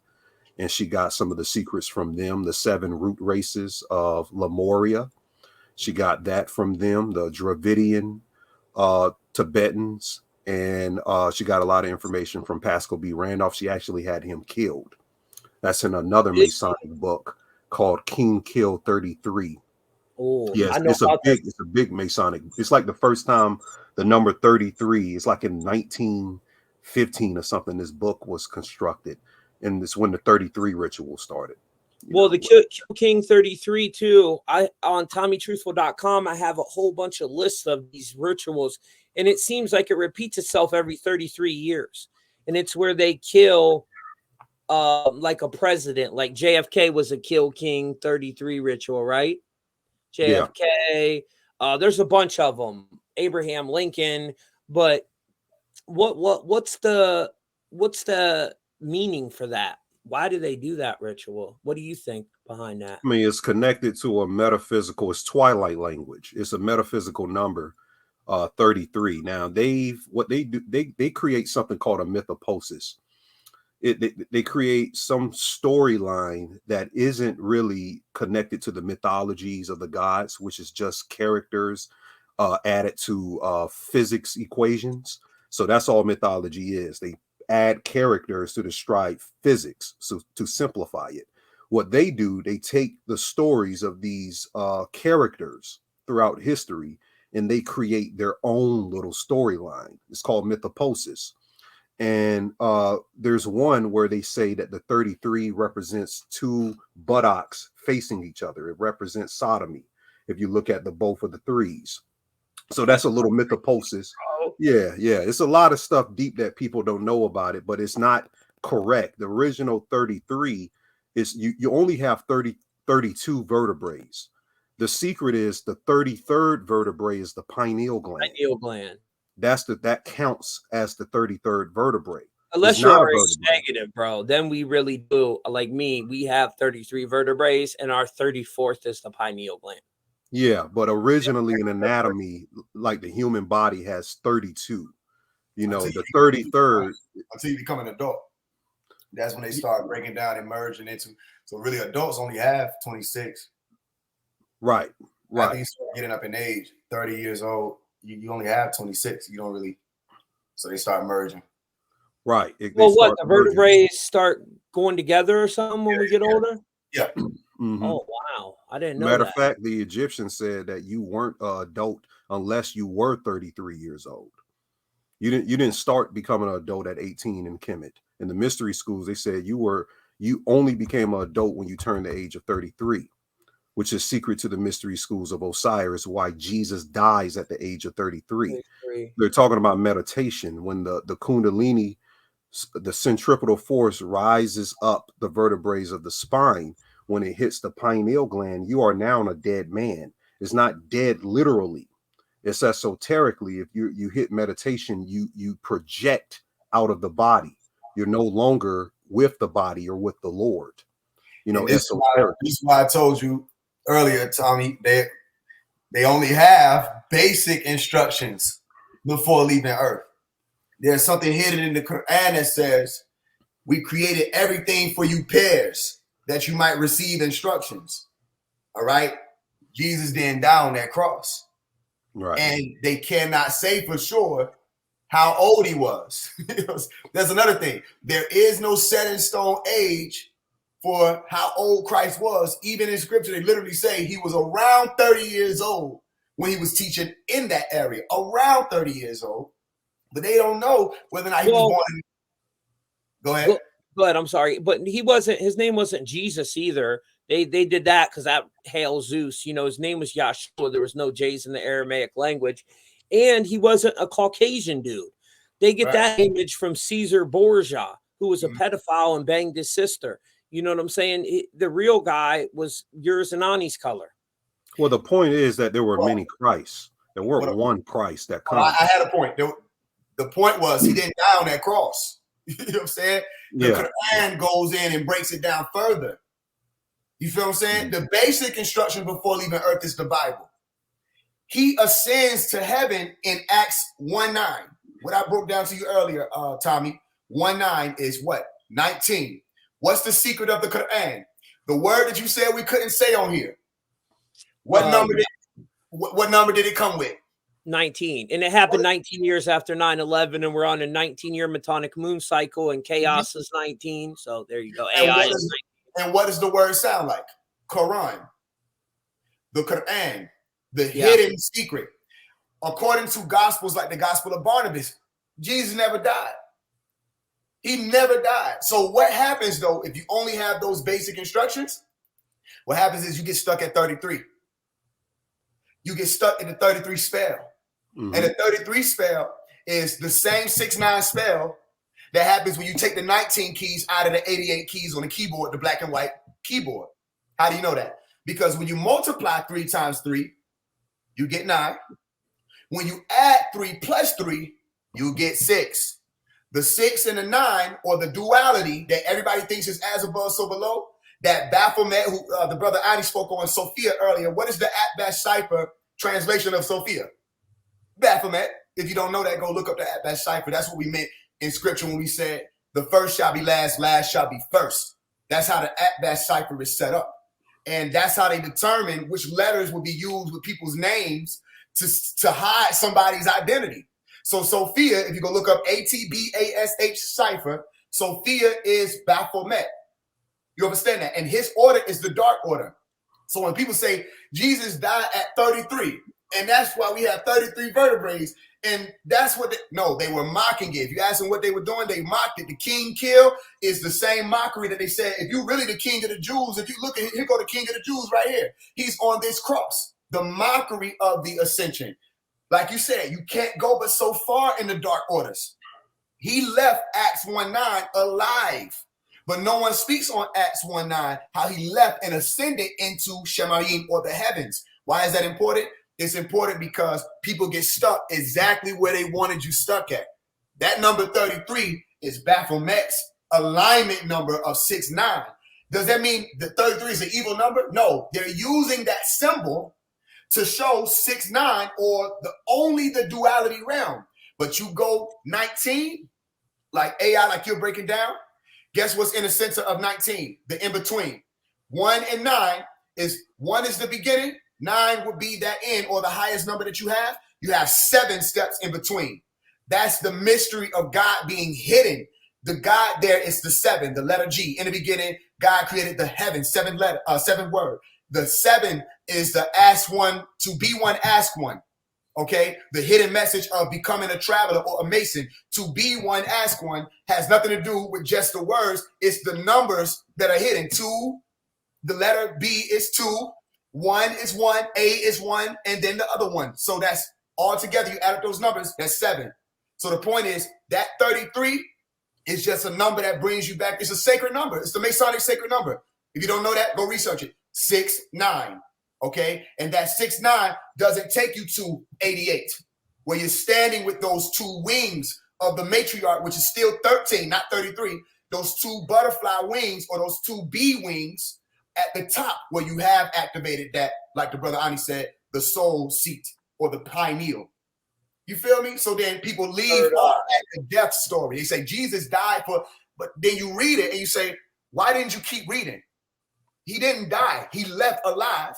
And she got some of the secrets from them, the 7 root races of Lemuria. She got that from them, the Dravidian Tibetans. And she got a lot of information from Pascal B. Randolph. She actually had him killed. That's in another Masonic book called King Kill 33. Oh, yes, it's a big Masonic. It's like the first time the number 33. It's like in 1915 or something. This book was constructed, and it's when the 33 ritual started. Well, the Kill King 33 too. I on TommyTruthful.com. I have a whole bunch of lists of these rituals, and it seems like it repeats itself every 33 years. And it's where they kill like a president, like JFK was a Kill King 33 ritual, right? JFK. Yeah. There's a bunch of them. Abraham Lincoln. But what's the meaning for that? Why do they do that ritual? What do you think behind that? I mean, it's connected to a metaphysical. It's Twilight language. It's a metaphysical number, 33. Now they create something called a mythoposis. They create some storyline that isn't really connected to the mythologies of the gods, which is just characters added to physics equations. So that's all mythology is. They add characters to describe physics, so to simplify it. What they do, they take the stories of these characters throughout history and they create their own little storyline. It's called mythoposis. And there's one where they say that the 33 represents 2 buttocks facing each other. It represents sodomy if you look at the both of the 3s. So that's a little mythoposis. Yeah. It's a lot of stuff deep that people don't know about it, but it's not correct. The original 33 is you only have 32 vertebrae. The secret is the 33rd vertebrae is the pineal gland. That counts as the 33rd vertebrae. Unless you're already negative, bro. Then we really do. Like me, we have 33 vertebrae, and our 34th is the pineal gland. Yeah, but originally in anatomy, like the human body has 32. The 33rd. Until you become an adult. That's when they start breaking down and merging into. So really, adults only have 26. Right. After you start getting up in age, 30 years old, you only have 26. You don't really. So they start merging. Right. The vertebrae start going together or something when we get older? Yeah. Mm-hmm. Oh, wow. I didn't know Matter that. of fact, the Egyptians said that you weren't an adult unless you were 33 years old. You didn't start becoming an adult at 18 in Kemet. In the mystery schools, they said you only became an adult when you turned the age of 33, which is secret to the mystery schools of Osiris, why Jesus dies at the age of 33. They're talking about meditation. When the Kundalini, the centripetal force rises up the vertebrae of the spine, when it hits the pineal gland, you are now a dead man. It's not dead literally. It's esoterically. If you hit meditation, you project out of the body. You're no longer with the body or with the Lord. This is why I told you earlier, Tommy, they only have basic instructions before leaving Earth. There's something hidden in the Quran that says, we created everything for you pairs that you might receive instructions. All right. Jesus didn't die on that cross. Right. And they cannot say for sure how old he was. That's another thing. There is no set in stone age for how old Christ was. Even in scripture, they literally say he was around 30 years old when he was teaching in that area, around 30 years old. But they don't know whether or not he was born. Go ahead. Go ahead. I'm sorry. But his name wasn't Jesus either. They did that because that Hail Zeus, you know, his name was Yahshua. There was no J's in the Aramaic language. And he wasn't a Caucasian dude. They get that image from Caesar Borgia, who was a pedophile and banged his sister. You know what I'm saying? The real guy was yours and Ani's color. Well, the point is that there were many Christs. There weren't one Christ that comes. I had a point. The point was he didn't die on that cross. You know what I'm saying? The Quran goes in and breaks it down further. You feel what I'm saying? The basic instruction before leaving earth is the Bible. He ascends to heaven in Acts 1:9. What I broke down to you earlier, Tommy, 1:9 is what? 19. What's the secret of the Quran? The word that you said we couldn't say on here. What number did it come with? 19. And it happened 19 years after 9/11, and we're on a 19-year Metonic moon cycle, and chaos is 19. So there you go. AI is 19. And what does the word sound like? Quran. The Quran. The hidden secret. According to gospels like the Gospel of Barnabas, Jesus never died. He never died. So what happens, though, if you only have those basic instructions? What happens is you get stuck at 33. You get stuck in the 33 spell. And the 33 spell is the same 6-9 spell that happens when you take the 19 keys out of the 88 keys on the keyboard, the black and white keyboard. How do you know that? Because when you multiply 3 times 3, you get 9. When you add 3 plus 3, you get 6. The 6 and the 9, or the duality that everybody thinks is as above, so below, that Baphomet, who the brother Ani spoke on Sophia earlier. What is the Atbash cipher translation of Sophia? Baphomet. If you don't know that, go look up the Atbash cipher. That's what we meant in scripture when we said the first shall be last, last shall be first. That's how the Atbash cipher is set up. And that's how they determine which letters will be used with people's names to hide somebody's identity. So Sophia, if you go look up ATBASH cipher, Sophia is Baphomet. You understand that? And his order is the dark order. So when people say Jesus died at 33, and that's why we have 33 vertebrae, and that's what they were mocking it. If you ask them what they were doing, they mocked it. The king kill is the same mockery that they said, if you're really the king of the Jews, if you look at here go the king of the Jews right here. He's on this cross. The mockery of the ascension. Like you said, you can't go but so far in the dark orders. He left Acts 1:9 alive. But no one speaks on Acts 1:9, how he left and ascended into Shemayim, or the heavens. Why is that important? It's important because people get stuck exactly where they wanted you stuck at. That number 33 is Baphomet's alignment number of 6-9. Does that mean the 33 is an evil number? No, they're using that symbol to show 6-9, or only the duality realm. But you go 19, like AI, like you're breaking down. Guess what's in the center of 19? The in-between. 1 and 9 is 1 is the beginning, 9 would be that end, or the highest number that you have. You have 7 steps in between. That's the mystery of God being hidden. The God there is the 7, the letter G. In the beginning, God created the heaven, 7 word. The 7 is the ask one, to be one, ask one. Okay, the hidden message of becoming a traveler or a mason. To be one, ask one has nothing to do with just the words. It's the numbers that are hidden. 2, the letter B is 2, 1 is 1, A is 1, and then the other one. So that's all together. You add up those numbers, that's 7. So the point is that 33 is just a number that brings you back. It's a sacred number. It's the Masonic sacred number. If you don't know that, go research it. 6-9. Okay, and that 6-9 doesn't take you to 88, where you're standing with those 2 wings of the matriarch, which is still 13, not 33. Those 2 butterfly wings, or those 2 bee wings at the top, where you have activated that, like the brother Ani said, the soul seat, or the pineal. You feel me? So then people leave off at the death story. They say Jesus died but then you read it and you say, why didn't you keep reading? He didn't die. He left alive.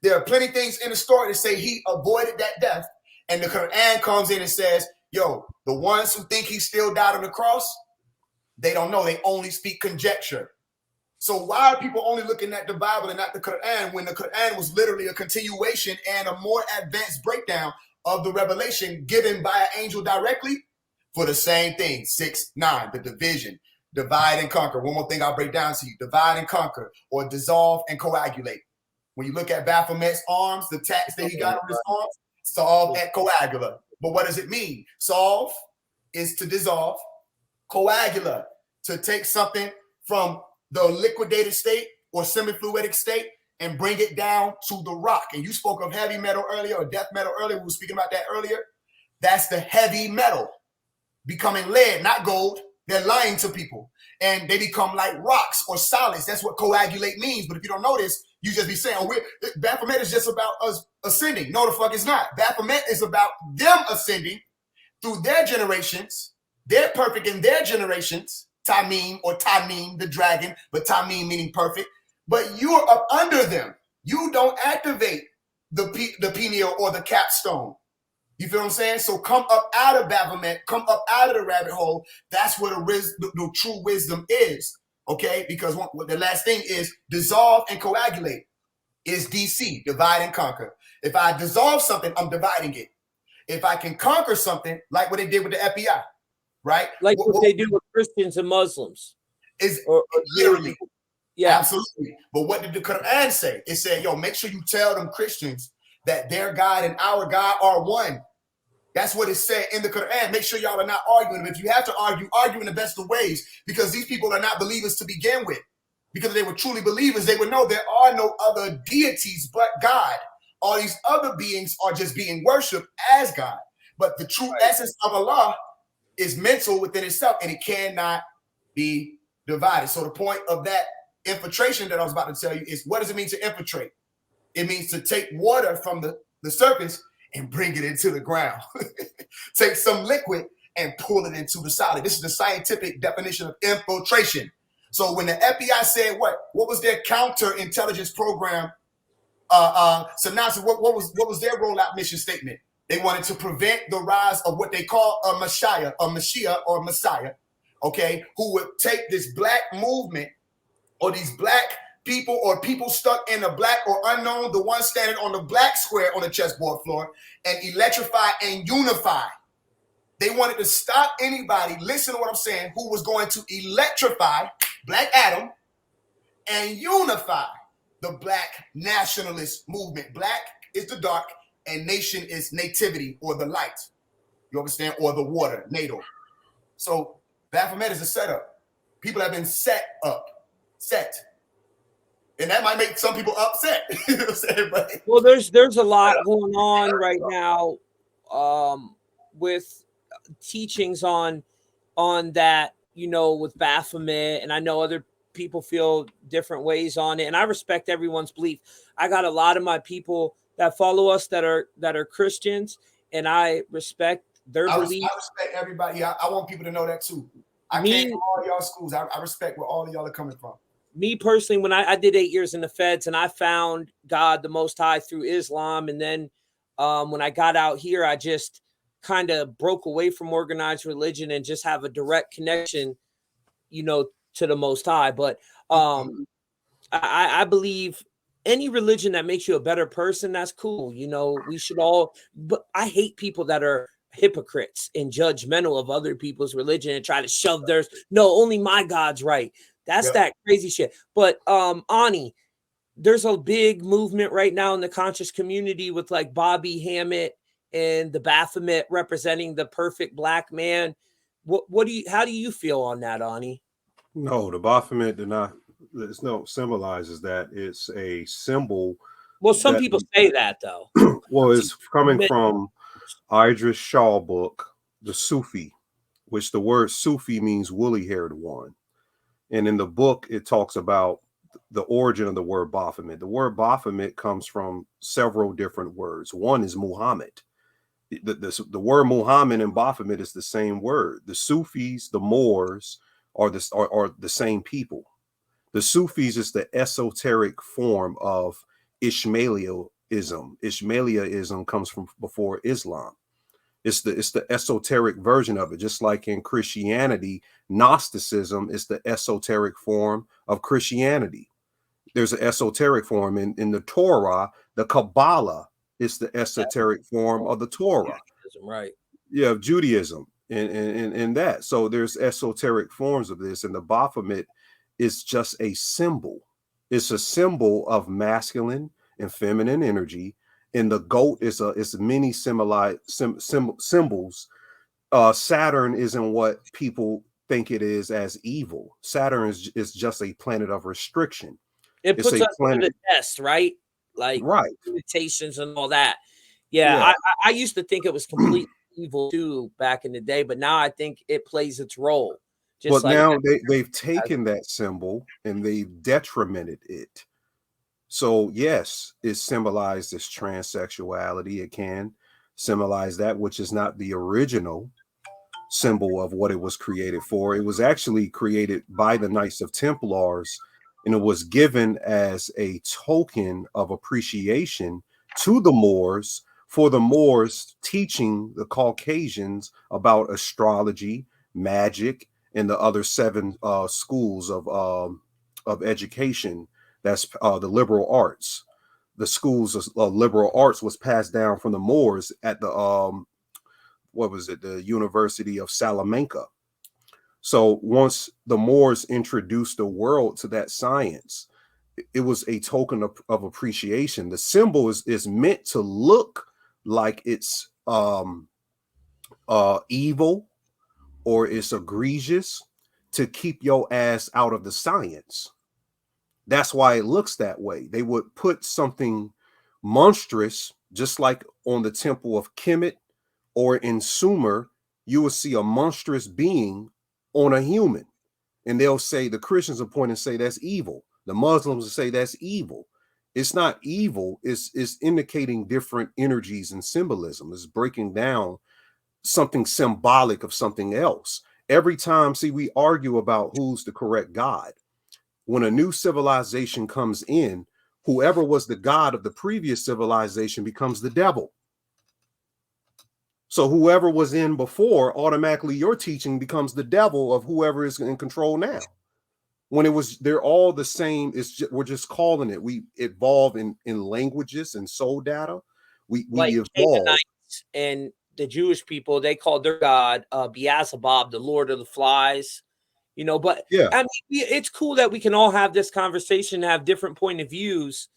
There are plenty of things in the story that say he avoided that death. And the Quran comes in and says, yo, the ones who think he still died on the cross, they don't know. They only speak conjecture. So why are people only looking at the Bible and not the Quran, when the Quran was literally a continuation and a more advanced breakdown of the revelation given by an angel directly for the same thing, 6-9, the division. divide and conquer. One more thing I'll break down to you. Divide and conquer, or dissolve and coagulate. When you look at Baphomet's arms, the tax that he got on his arms, solve and coagula. But what does it mean? Solve is to dissolve. Coagula, to take something from the liquidated state or semi-fluidic state and bring it down to the rock. And you spoke of heavy metal earlier, or death metal earlier. We were speaking about that earlier. That's the heavy metal becoming lead, not gold. They're lying to people, and they become like rocks or solids. That's what coagulate means. But if you don't know this, you just be saying, oh, Baphomet is just about us ascending. No, the fuck it's not. Baphomet is about them ascending through their generations. They're perfect in their generations. Tamim, or Tamim, the dragon, but Tamim meaning perfect. But you're up under them. You don't activate the pineal or the capstone. You feel what I'm saying? So come up out of Baphomet, come up out of the rabbit hole. That's where the true wisdom is, okay? Because the last thing is dissolve and coagulate is DC, divide and conquer. If I dissolve something, I'm dividing it. If I can conquer something, like what they did with the FBI, right? Like what they do with Christians and Muslims. Is literally, yeah, absolutely. But what did the Quran say? It said, yo, make sure you tell them Christians that their God and our God are one. That's what it said in the Quran. Make sure y'all are not arguing. If you have to argue, argue in the best of ways, because these people are not believers to begin with. Because if they were truly believers, they would know there are no other deities but God. All these other beings are just being worshipped as God. But the true essence of Allah is mental within itself, and it cannot be divided. So the point of that infiltration that I was about to tell you is, what does it mean to infiltrate? It means to take water from the surface and bring it into the ground. Take some liquid and pull it into the solid. This is the scientific definition of infiltration. So when the FBI said what was their counterintelligence program? So now, what was their rollout mission statement? They wanted to prevent the rise of what they call a Messiah, or Messiah, okay, who would take this black movement, or these black people, or people stuck in the black or unknown, the one standing on the black square on the chessboard floor, and electrify and unify. They wanted to stop anybody, listen to what I'm saying, who was going to electrify Black Adam and unify the black nationalist movement. Black is the dark, and nation is nativity, or the light. You understand? Or the water, natal. So Baphomet is a setup. People have been set. And that might make some people upset. You know what I'm saying? But well, there's a lot going on right now with teachings on that, with Baphomet, and I know other people feel different ways on it, and I respect everyone's belief. I got a lot of my people that follow us that are Christians, and I respect their belief. I respect everybody. I want people to know that too. I came from all y'all schools. I respect where all of y'all are coming from. Me personally, when I did 8 years in the feds, and I found God the Most High through Islam, and then when I got out here, I just kind of broke away from organized religion and just have a direct connection, to the Most High. But I believe any religion that makes you a better person, that's cool. We should all, but I hate people that are hypocrites and judgmental of other people's religion and try to shove theirs. No, only my God's right. That's that crazy shit. But Ani, there's a big movement right now in the conscious community with like Bobby Hammett and the Baphomet representing the perfect black man. How do you feel on that, Ani? No, the Baphomet symbolizes that. It's a symbol. Well, some people say that though. Well, it's coming from Idris Shah book, the Sufi, which the word Sufi means woolly-haired one. And in the book, it talks about the origin of the word Baphomet. The word Baphomet comes from several different words. One is Muhammad. The word Muhammad and Baphomet is the same word. The Sufis, the Moors are the same people. The Sufis is the esoteric form of Ishmaelism. Ishmaelism comes from before Islam. It's the esoteric version of it, just like in Christianity, Gnosticism is the esoteric form of Christianity. There's an esoteric form in the Torah. The Kabbalah is the esoteric form of the Torah. Right. Yeah, Judaism. and that. So there's esoteric forms of this, and the Baphomet is just a symbol. It's a symbol of masculine and feminine energy, and the goat is many symbols. Saturn isn't what people think it is as evil. Saturn is just a planet of restriction. It It's puts a us to planet, the test, right? Like right? limitations and all that. Yeah, Yeah. I used to think it was completely evil too back in the day, but now I think it plays its role. Just But like now they've taken that symbol and they've detrimented it. So yes, it symbolized this transsexuality. It can symbolize that which is not the original symbol of what it was created for. It was actually created by the Knights of Templars, and it was given as a token of appreciation to the Moors for the Moors teaching the Caucasians about astrology, magic, and the other seven schools of education. That's the liberal arts. The schools of liberal arts was passed down from the Moors at the what was it, the University of Salamanca. So once the Moors introduced the world to that science, it was a token of appreciation. The symbol is meant to look like it's evil or it's egregious to keep your ass out of the science. That's why it looks that way. They would put something monstrous, just like on the temple of Kemet or in Sumer, you will see a monstrous being on a human. And they'll say, the Christians will point and say that's evil. The Muslims will say that's evil. It's not evil, it's indicating different energies and symbolism. It's breaking down something symbolic of something else. Every time, see, we argue about who's the correct God. When a new civilization comes in, whoever was the God of the previous civilization becomes the devil. So whoever was in before, automatically your teaching becomes the devil of whoever is in control now. When they're all the same. We're just calling it. We evolve in languages and soul data. We like evolve. Canaanites and the Jewish people, they called their god Beelzebub, the Lord of the Flies. You know, but yeah, I mean, it's cool that we can all have this conversation, have different point of views,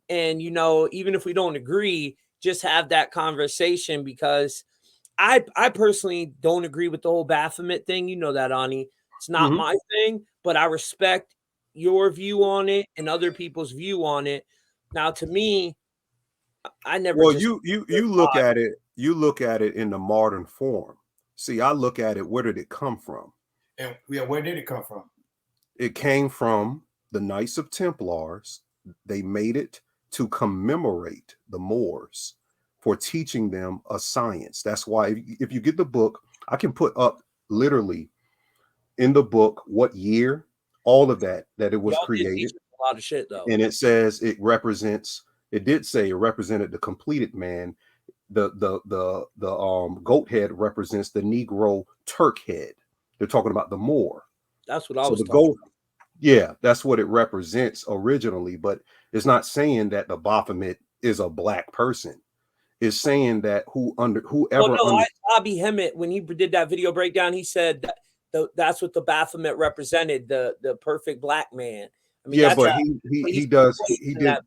and you know, even if we don't agree, just have that conversation because I personally don't agree with the whole Baphomet thing. You know that, Ani. It's not my thing, but I respect your view on it and other people's view on it. Now, to me, I never. Well, just you look at it. You look at it in the modern form. See, I look at it. Where did it come from? And yeah, where did it come from? It came from the Knights of Templars. They made it to commemorate the Moors for teaching them a science. That's why if you get the book, I can put up literally in the book what year, all of that it was created. A lot of shit though. And it says it represents, it did say it represented the completed man. The goat head represents the Negro Turk head. They're talking about the Moor. That's what I was the talking goat about. Yeah, that's what it represents originally, but it's not saying that the Baphomet is a black person. It's saying that whoever. Well, no, Bobby Hemmett, when he did that video breakdown, he said that that's what the Baphomet represented, the perfect black man. I mean, yeah, but he did.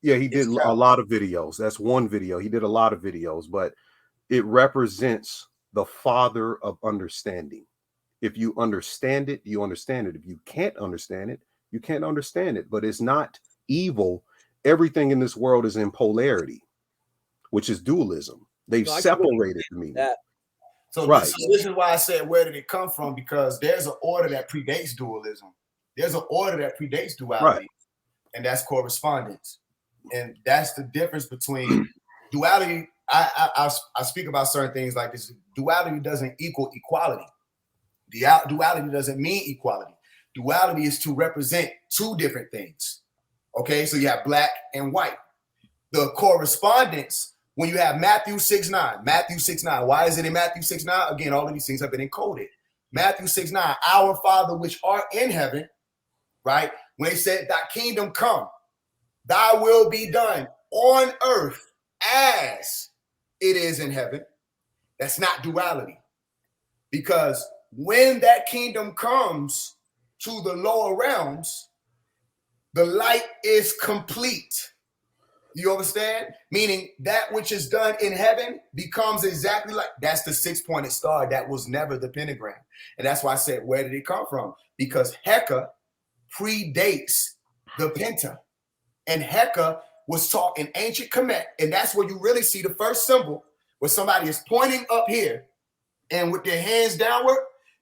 Yeah, he did a lot of videos. That's one video. He did a lot of videos, but it represents the father of understanding. If you understand it, you understand it. If you can't understand it, you can't understand it. But it's not evil. Everything in this world is in polarity, which is dualism. They've separated the meaning. So, right. So this is why I said, where did it come from? Because there's an order that predates dualism. There's an order that predates duality, right. And that's correspondence. And that's the difference between duality. I speak about certain things like this. Duality doesn't equal equality. Duality doesn't mean equality. Duality is to represent two different things. Okay, so you have black and white. The correspondence, when you have Matthew 6:9, Matthew 6:9. Why is it in Matthew 6:9? Again, all of these things have been encoded. Matthew 6:9, our Father which art in heaven, right? When they said, thy kingdom come, thy will be done on earth as it is in heaven. That's not duality. because when that kingdom comes to the lower realms, the light is complete. You understand? Meaning that which is done in heaven becomes exactly like, that's the six-pointed star. That was never the pentagram. And that's why I said, where did it come from? Because Heka predates the penta. And Heka was taught in ancient Kemet. And that's where you really see the first symbol, where somebody is pointing up here and with their hands downward.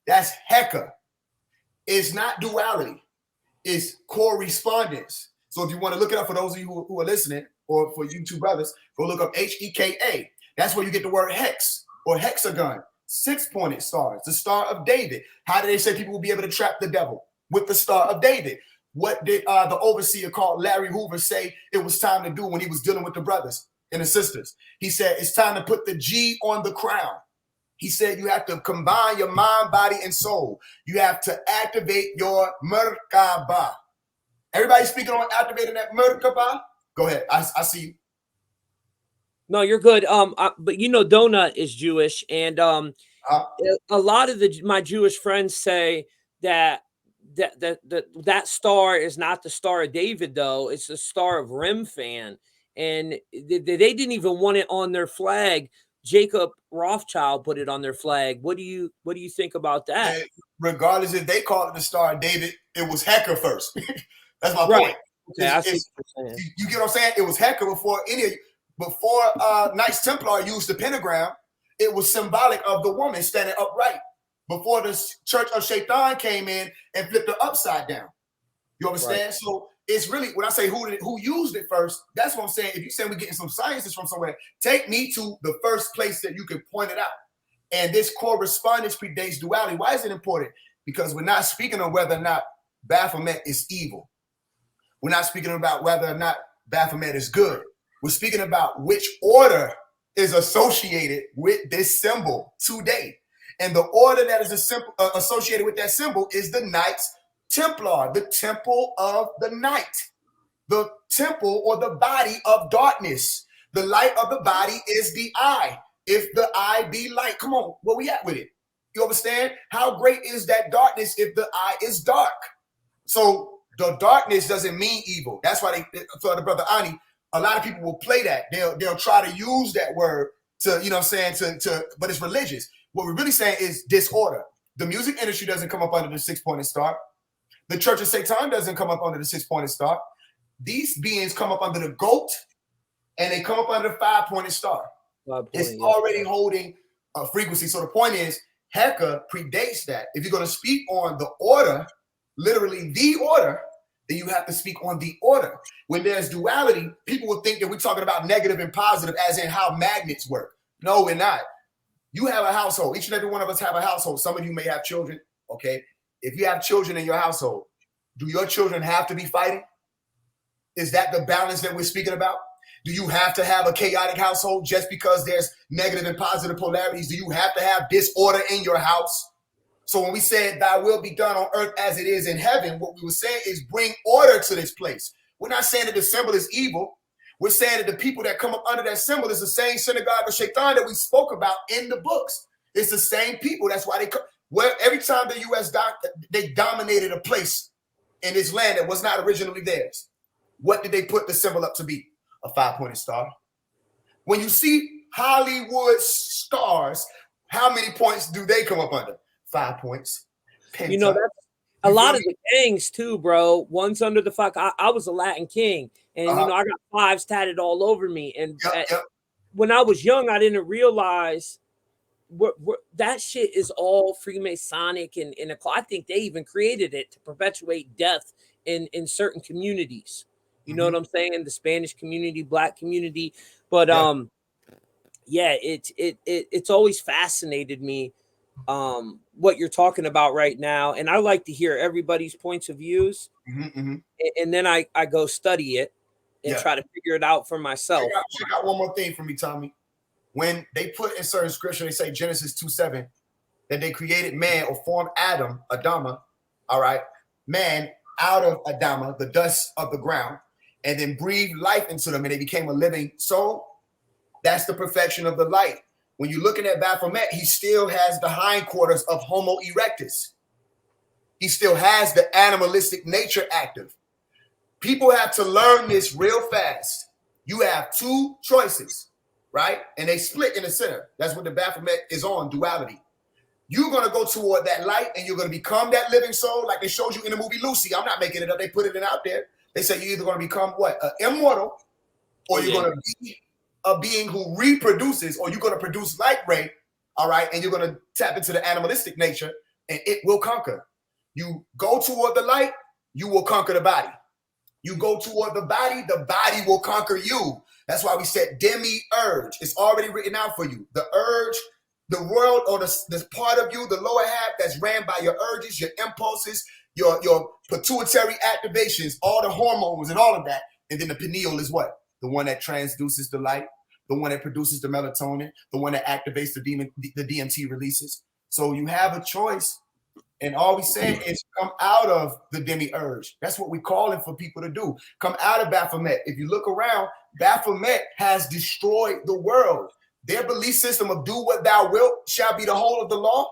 That's Heka. It's not duality. It's correspondence. So if you want to look it up, for those of you who are listening, or for you two brothers, go look up Heka. That's where you get the word hex or hexagon, six-pointed stars, the Star of David. How do they say people will be able to trap the devil? With the Star of David. What did the overseer called Larry Hoover say it was time to do when he was dealing with the brothers and the sisters? He said, it's time to put the G on the crown. He said you have to combine your mind, body, and soul. You have to activate your Merkaba. Everybody speaking on activating that Merkaba? Go ahead. I see you. No, you're good. But you know, Donut is Jewish, and a lot of my Jewish friends say that that star is not the Star of David, though. It's the Star of Remphan, and they didn't even want it on their flag. Jacob Rothschild put it on their flag. What do you think about that? And regardless if they call it the Star of David, it was Heka first. That's my right. point. Okay, I see what you're saying. You get what I'm saying? It was Heka before Knights Templar used the pentagram. It was symbolic of the woman standing upright. Before the Church of Shaitan came in and flipped her upside down. You understand? Right. So it's really, when I say who used it first, that's what I'm saying. If you're saying we're getting some sciences from somewhere, take me to the first place that you could point it out. And this correspondence predates duality. Why is it important? Because we're not speaking on whether or not Baphomet is evil. We're not speaking about whether or not Baphomet is good. We're speaking about which order is associated with this symbol today. And the order that is associated with that symbol is the Knights Templar, the temple of the night, the temple or the body of darkness. The light of the body is the eye. If the eye be light, come on, where we at with it? You understand? How great is that darkness if the eye is dark? So the darkness doesn't mean evil. That's why for the brother Ani, a lot of people will play that. They'll try to use that word to, you know what I'm saying, but it's religious. What we're really saying is disorder. The music industry doesn't come up under the six-pointed star. The Church of Satan doesn't come up under the six-pointed star. These beings come up under the goat, and they come up under the five-pointed star. It's already holding a frequency. So the point is, Heka predates that. If you're going to speak on the order, literally the order, then you have to speak on the order. When there's duality, people will think that we're talking about negative and positive, as in how magnets work. No, we're not. You have a household. Each and every one of us have a household. Some of you may have children, okay? If you have children in your household, do your children have to be fighting? Is that the balance that we're speaking about? Do you have to have a chaotic household just because there's negative and positive polarities? Do you have to have disorder in your house? So when we said thy will be done on earth as it is in heaven, what we were saying is bring order to this place. We're not saying that the symbol is evil. We're saying that the people that come up under that symbol is the same synagogue of Shaitan that we spoke about in the books. It's the same people. That's why they come. Where every time the U.S. they dominated a place in this land that was not originally theirs. What did they put the symbol up to be? A five-pointed star. When you see Hollywood stars, how many points do they come up under? 5 points. Penta. You know, that's a lot of the kings too, bro. One's under the fuck. I was a Latin king, and you know, I got fives tatted all over me. And when I was young, I didn't realize that shit is all Freemasonic and I think they even created it to perpetuate death in certain communities. You know what I'm saying? The Spanish community, Black community, but yeah, it's always fascinated me what you're talking about right now, and I like to hear everybody's points of views, and then I go study it and try to figure it out for myself. Check out one more thing for me, Tommy. When they put in certain scripture, they say Genesis 2:7, that they created man or formed Adama, all right, man out of Adama, the dust of the ground, and then breathed life into them, and they became a living soul. That's the perfection of the light. when you're looking at Baphomet, he still has the hindquarters of Homo erectus. He still has the animalistic nature active. People have to learn this real fast. You have two choices, right? And they split in the center. That's what the Baphomet is on, duality. You're going to go toward that light and you're going to become that living soul like they showed you in the movie Lucy. I'm not making it up. They put it in out there. They say you're either going to become what? Immortal, or you're going to be a being who reproduces, or you're going to produce light ray, all right? And you're going to tap into the animalistic nature and it will conquer. You go toward the light, you will conquer the body. You go toward the body will conquer you. That's why we said demi-urge. It's already written out for you. The urge, the world, or this part of you, the lower half that's ran by your urges, your impulses, your pituitary activations, all the hormones and all of that. And then the pineal is what? The one that transduces the light, the one that produces the melatonin, the one that activates the DMT releases. So you have a choice. And all we saying is come out of the demi-urge. That's what we're calling for people to do. Come out of Baphomet. If you look around, Baphomet has destroyed the world. Their belief system of do what thou wilt shall be the whole of the law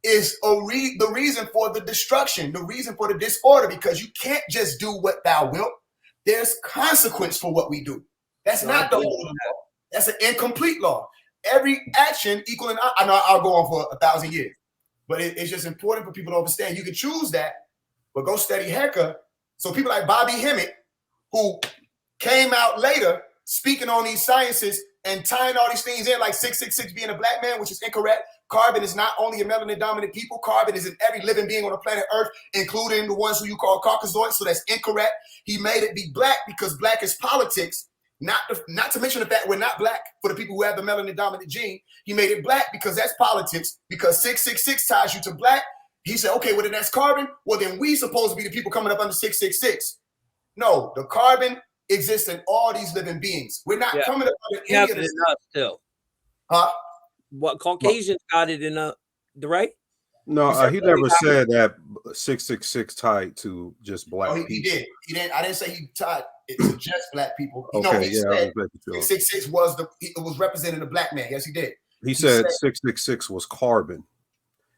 is the reason for the destruction, the reason for the disorder, because you can't just do what thou wilt. There's consequence for what we do. That's not the whole law. That's an incomplete law. Every action equaling, I know I'll go on for 1,000 years. But it's just important for people to understand. You can choose that, but go study Hecka. So people like Bobby Hemmett, who came out later speaking on these sciences and tying all these things in, like 666 being a black man, which is incorrect. Carbon is not only a melanin-dominant people. Carbon is in every living being on the planet Earth, including the ones who you call Caucasoids. So that's incorrect. He made it be black because black is politics. Not to mention the fact we're not black for the people who have the melanin dominant gene. He made it black because that's politics, because 666 ties you to black. He said, okay, well, then that's carbon. Well, then we supposed to be the people coming up under 666. No, the carbon exists in all these living beings. We're not coming up under any of this. Still. Huh? What Caucasians got it in the right? No, he never said that 666 tied to just black people. He did. He didn't. I didn't say he tied it to just black people. Okay, he said 666 was representing the black man. Yes, he did. He said 666 was carbon.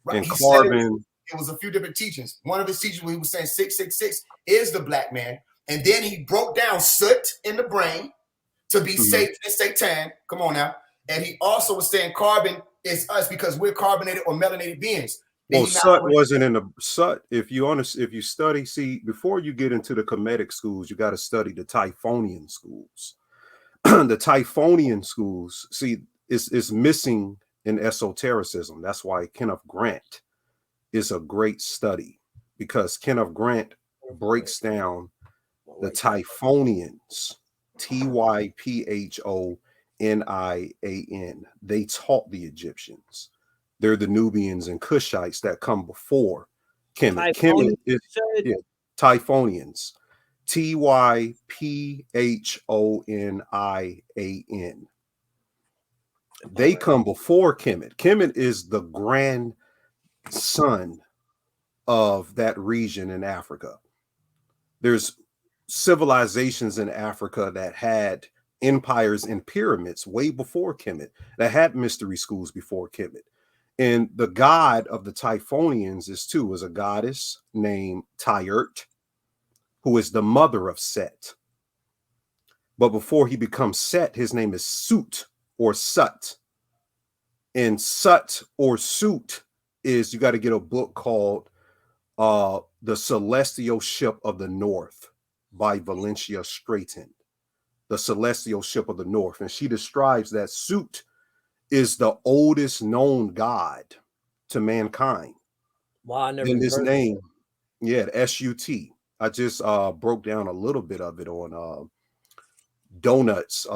Right. And carbon. It was a few different teachings. One of his teachings where he was saying 666 is the black man. And then he broke down soot in the brain to be Satan and Satan. Come on now. And he also was saying carbon is us because we're carbonated or melanated beings. Well, Sut wasn't in the Sut. If you study, see, before you get into the Kemetic schools, you got to study the Typhonian schools. The Typhonian schools, see, is missing in esotericism. That's why Kenneth Grant is a great study, because Kenneth Grant breaks down the Typhonians, Typhonian. They taught the Egyptians. They're the Nubians and Cushites that come before Kemet. Kemet is Typhonians. Typhonian. They come before Kemet. Kemet is the grandson of that region in Africa. There's civilizations in Africa that had empires and pyramids way before Kemet, that had mystery schools before Kemet. And the god of the Typhonians is a goddess named Tyert, who is the mother of Set. But before he becomes Set, his name is Sut or Sut. And Sut or Sut is, you got to get a book called The Celestial Ship of the North by Valencia Straighten. The Celestial Ship of the North. And she describes that Sut is the oldest known god to mankind. Wow, I never in his heard name. Yeah, S-U-T. I just broke down a little bit of it on Donuts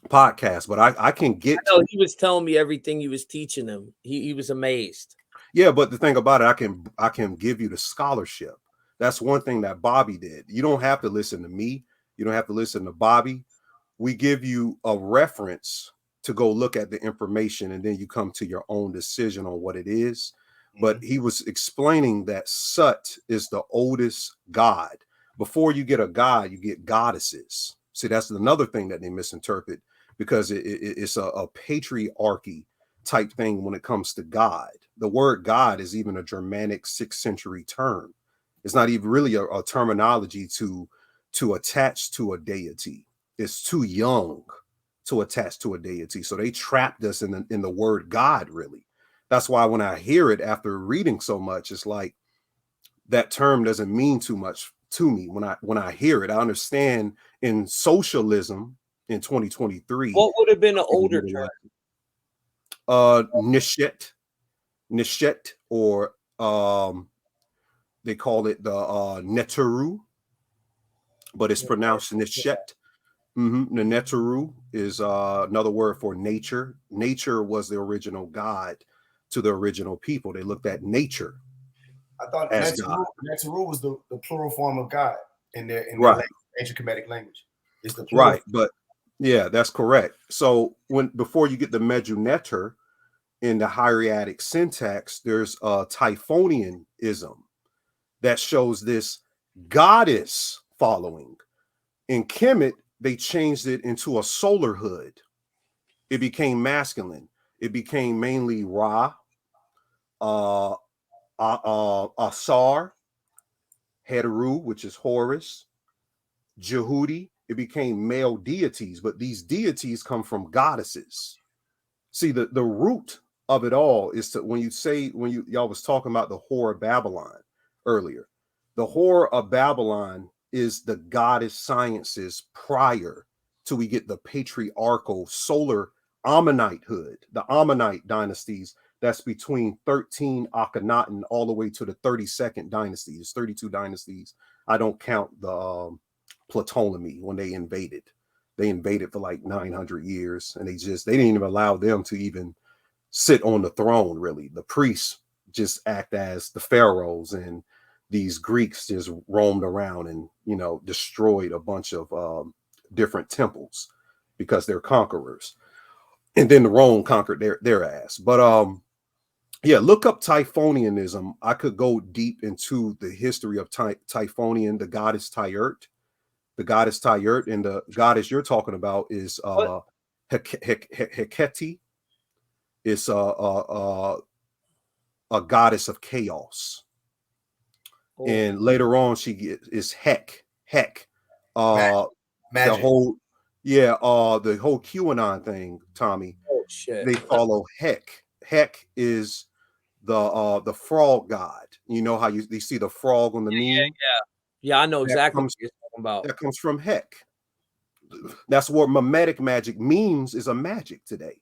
podcast, but I can get. I know he was telling me everything you was teaching him. He was amazed. Yeah, but the thing about it, I can give you the scholarship. That's one thing that Bobby did. You don't have to listen to me. You don't have to listen to Bobby. We give you a reference to go look at the information, and then you come to your own decision on what it is. But he was explaining that Sut is the oldest god. Before you get a god, you get goddesses. See, that's another thing that they misinterpret. because it's a patriarchy type thing when it comes to God. The word God is even a Germanic 6th century term. It's not even really a terminology to attach to a deity. It's too young to attach to a deity. So they trapped us in the word God, really. That's why when I hear it after reading so much, it's like that term doesn't mean too much to me. When I hear it, I understand in socialism in 2023. What would have been an older term? Nishet, or they call it the Neteru, but it's pronounced Nishet. The Neteru is another word for nature. Nature was the original God to the original people. They looked at nature. I thought Neteru was the plural form of God in their right. ancient Kemetic language. It's the plural. Right, but yeah, that's correct. So before you get the Mejuneter in the hieratic syntax, there's a Typhonianism that shows this goddess following. In Kemet, they changed it into a solar hood. It became masculine. It became mainly Ra, Asar, Heteru, which is Horus, Jehudi. It became male deities, but these deities come from goddesses. See, the root of it all is to when y'all was talking about the whore of Babylon earlier. The whore of Babylon is the goddess sciences prior to we get the patriarchal solar Ammonitehood, the Ammonite dynasties. That's between 13 Akhenaten all the way to the 32nd dynasty. There's 32 dynasties. I don't count the Ptolemy when they invaded. They invaded for like 900 years, and they didn't even allow them to even sit on the throne, really. The priests just act as the pharaohs, and these Greeks just roamed around and, destroyed a bunch of different temples because they're conquerors. And then Rome conquered their ass. But yeah, look up Typhonianism. I could go deep into the history of Typhonian, the goddess Tyrt. The goddess Tyrt, and the goddess you're talking about is Hecate. It's a goddess of chaos. Oh. And later on, she is Heck. The whole QAnon thing, Tommy. Oh shit! They follow Heck. Heck is the frog god. You know how you see the frog on the meme? Yeah, I know exactly what you're talking about. That comes from Heck. That's what mimetic magic means, is a magic today.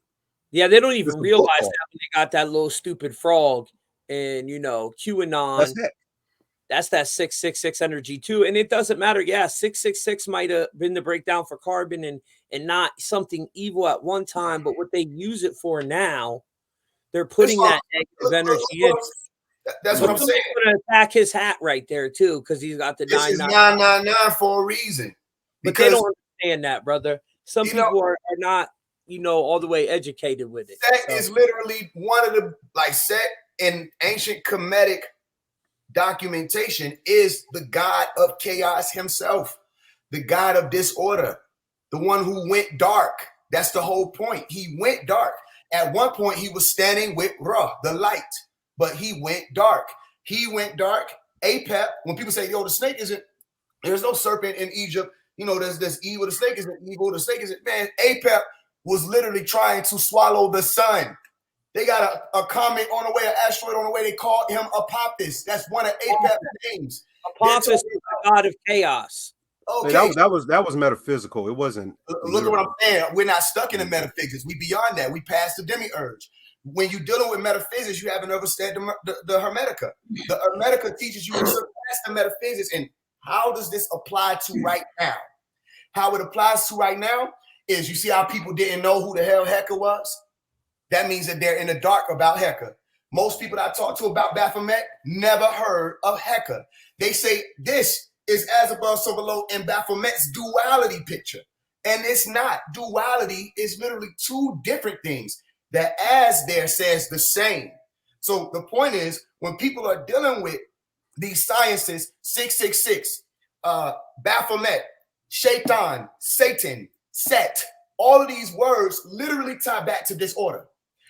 Yeah, they don't even realize that when they got that little stupid frog and QAnon. That's that 666 energy too. And it doesn't matter. Yeah, 666 might have been the breakdown for carbon and not something evil at one time, but what they use it for now, they're putting that negative energy in. That's what I'm saying. Going to attack his hat right there too, because he's got the 999 for a reason. But they don't understand that, brother. Some people are not, all the way educated with it. Set is literally one of the Set in ancient Kemetic documentation is the god of chaos himself, the god of disorder, the one who went dark. That's the whole point. He went dark. At one point, he was standing with Ra, the light, but he went dark. He went dark. Apep, when people say, the snake isn't, there's no serpent in Egypt, there's this evil, the snake isn't evil, the snake isn't, man, Apep was literally trying to swallow the sun. They got a comet on the way, an asteroid on the way. They called him Apophis. That's one of Apep's names. Apophis is the god of chaos. Okay, that was metaphysical. It wasn't. Look at what I'm saying. We're not stuck in the metaphysics. We beyond that. We passed the demiurge. When you're dealing with metaphysics, you haven't understood the Hermetica. The Hermetica teaches you to surpass the metaphysics. And how does this apply to right now? How it applies to right now is, you see how people didn't know who the hell Hecate was? That means that they're in the dark about Hecate. Most people that I talk to about Baphomet never heard of Hecate. They say this is as above, so below in Baphomet's duality picture. And it's not. Duality is literally two different things that as there says the same. So the point is, when people are dealing with these sciences, 666, Baphomet, Shaitan, Satan, Set, all of these words literally tie back to disorder.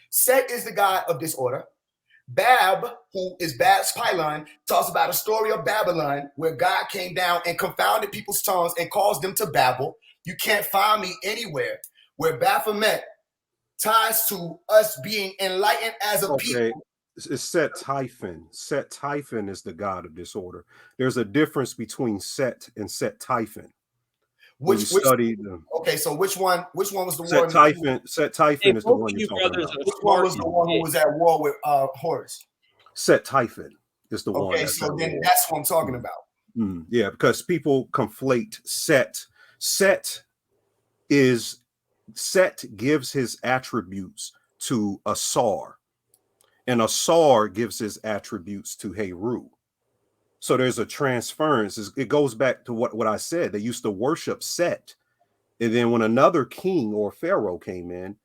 Set is the god of disorder. Bab, who is Bab's pylon, talks about a story of Babylon where God came down and confounded people's tongues and caused them to babble. You can't find me anywhere where Baphomet ties to us being enlightened as a people. It's Set Typhon. Set Typhon is the god of disorder. There's a difference between Set and Set Typhon. Study them. Okay, so which one was the Set war? Typhon. Set Typhon is the one you're talking about. Which one was the one who was at war with Horus? Set Typhon is the one. Okay, so then that's what I'm talking about. Yeah, because people conflate Set. Set gives his attributes to Asar, and Asar gives his attributes to Heru. So there's a transference. It goes back to what I said. They used to worship Set. And then when another king or pharaoh came in,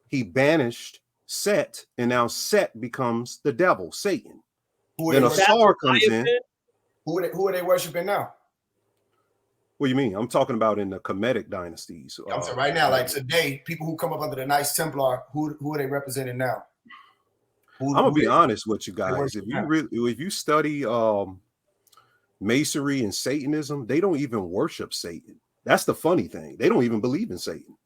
he banished Set. And now Set becomes the devil, Satan. Then Asar comes in. Who are they worshiping now? What do you mean? I'm talking about in the Kemetic dynasties. I'm saying right now, like today, people who come up under the Knights Templar, who are they representing now? I'm gonna be honest with you guys. If you study Masonry and Satanism, they don't even worship Satan. That's the funny thing. They don't even believe in Satan.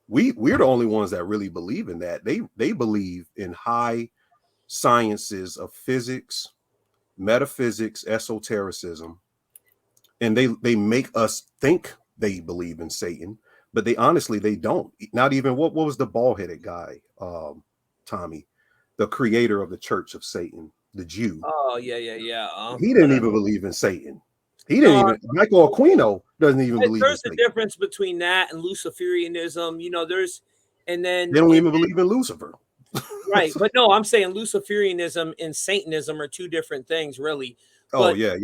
We're the only ones that really believe in that. They believe in high sciences of physics, metaphysics, esotericism, and they make us think they believe in Satan, but they don't. Not even what was the bald-headed guy, Tommy, the creator of the Church of Satan, the Jew. Oh yeah. He didn't even believe in Satan. He didn't even. Michael Aquino doesn't even believe. There's a difference between that and Luciferianism. And then they don't even believe in Lucifer. Right, but no, I'm saying Luciferianism and Satanism are two different things, really. Oh yeah.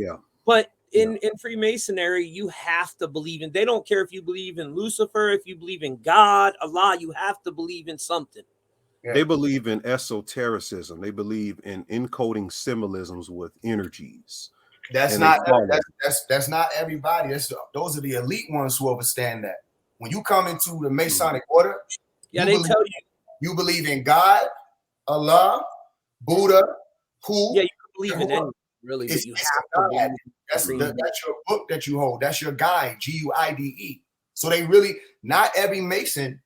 But in Freemasonry, you have to believe in. They don't care if you believe in Lucifer, if you believe in God, Allah. You have to believe in something. They believe in esotericism. They believe in encoding symbolisms with energies. That's not everybody. Those are the elite ones who understand that. When you come into the Masonic order, they tell you believe in God, Allah, Buddha, who. Yeah, you can believe in anything, really. It's God. That's your book that you hold. That's your guide, Guide. So not every Mason.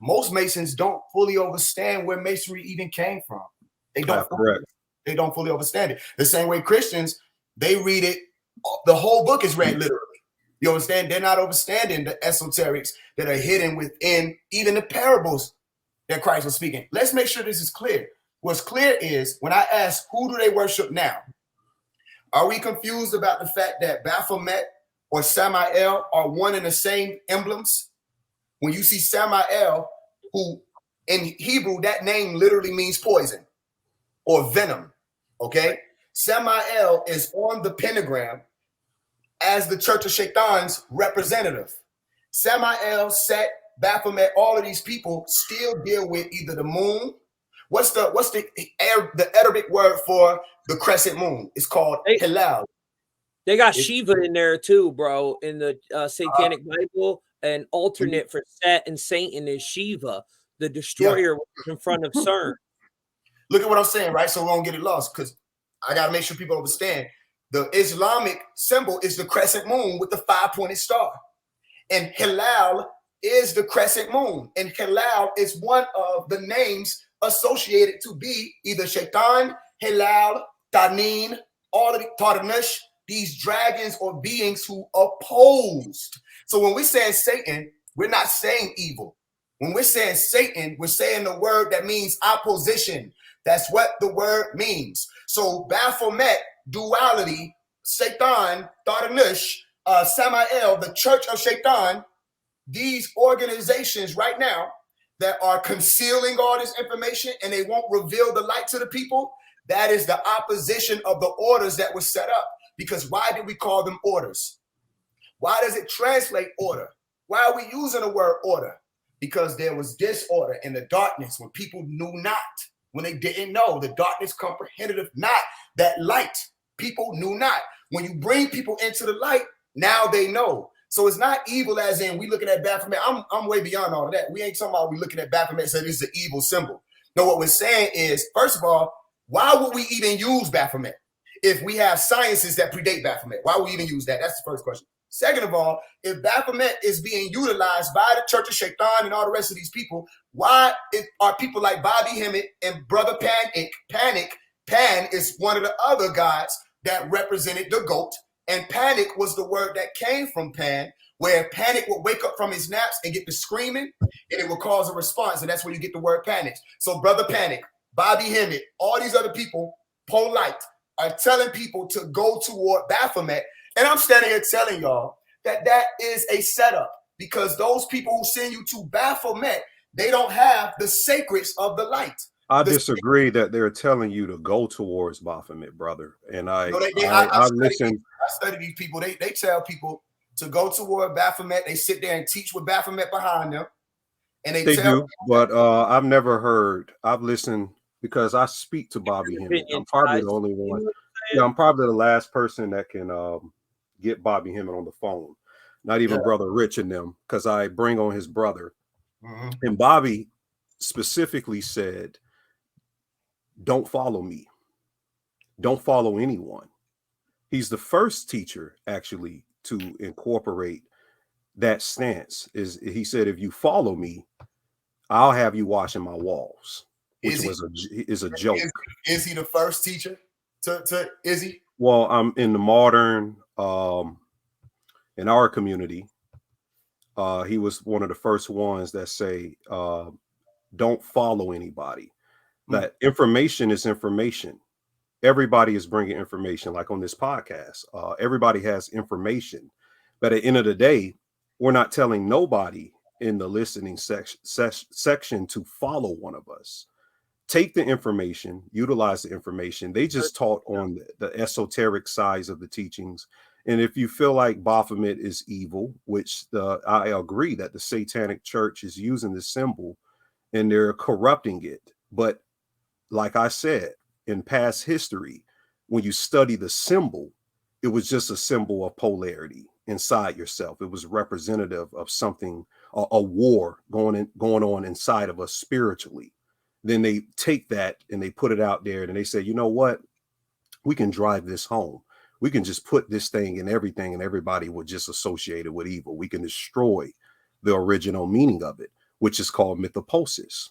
Most Masons don't fully understand where Masonry even came from. They don't fully understand it. The same way Christians, they read it. The whole book is read literally. You understand? They're not understanding the esoterics that are hidden within even the parables that Christ was speaking. Let's make sure this is clear. What's clear is when I ask, who do they worship now? Are we confused about the fact that Baphomet or Samael are one and the same emblems? When you see Samael, who in Hebrew, that name literally means poison or venom, okay? Samael is on the pentagram as the Church of Shaitan's representative. Samael, Set, Baphomet, all of these people still deal with either the moon. What's the Arabic word for the crescent moon? It's called Hilal. They got Shiva in there too, bro, in the Satanic Bible. An alternate for Set and Satan is Shiva, the destroyer in front of CERN. Look at what I'm saying, right? So we don't get it lost, because I got to make sure people understand. The Islamic symbol is the crescent moon with the 5-pointed star. And Hilal is the crescent moon. And Hilal is one of the names associated to be either Shaitan, Hilal, Tanin, all of the Tarnash, these dragons or beings who opposed. So when we say Satan, we're not saying evil. When we're saying Satan, we're saying the word that means opposition. That's what the word means. So Baphomet, duality, Satan, Tarnash, Samael, the Church of Shaitan, these organizations right now that are concealing all this information and they won't reveal the light to the people, that is the opposition of the orders that were set up. Because why did we call them orders? Why does it translate order? Why are we using the word order? Because there was disorder in the darkness when people knew not, when they didn't know. The darkness comprehended not that light. People knew not. When you bring people into the light, now they know. So it's not evil as in we looking at Baphomet. I'm way beyond all of that. We ain't talking about we looking at Baphomet and saying this is an evil symbol. No, what we're saying is, first of all, why would we even use Baphomet if we have sciences that predate Baphomet? Why would we even use that? That's the first question. Second of all, if Baphomet is being utilized by the Church of Shaitan and all the rest of these people, why are people like Bobby Hemmett and Brother Panic? Pan is one of the other gods that represented the goat, and panic was the word that came from Pan, where Panic would wake up from his naps and get to screaming, and it would cause a response, and that's where you get the word panic. So Brother Panic, Bobby Hemmett, all these other people, polite, are telling people to go toward Baphomet. And I'm standing here telling y'all that that is a setup, because those people who send you to Baphomet, they don't have the sacreds of the light. I disagree that they're telling you to go towards Baphomet, brother. And I study these people. They tell people to go toward Baphomet. They sit there and teach with Baphomet behind them. And they tell do, but I've never heard. I've listened because I speak to Bobby Hemmett. I'm probably the only one. Yeah, I'm probably the last person that can get Bobby Hemmett on the phone. Not even Brother Rich and them, because I bring on his brother. And Bobby specifically said, don't follow me. Don't follow anyone. He's the first teacher actually to incorporate that stance. He said, if you follow me, I'll have you washing my walls, which is a joke. Is he the first teacher? Is he? Well, I'm in the modern in our community. He was one of the first ones that say, don't follow anybody. That information is information. Everybody is bringing information, like on this podcast. Everybody has information, but at the end of the day, we're not telling nobody in the listening section to follow one of us. Take the information, utilize the information. They just taught on the esoteric sides of the teachings. And if you feel like Baphomet is evil, which I agree that the Satanic Church is using this symbol and they're corrupting it. But like I said, in past history, when you study the symbol, it was just a symbol of polarity inside yourself. It was representative of something, a war going on inside of us spiritually. Then they take that and they put it out there and they say, you know what? We can drive this home. We can just put this thing in everything and everybody will just associate it with evil. We can destroy the original meaning of it, which is called mythoposis.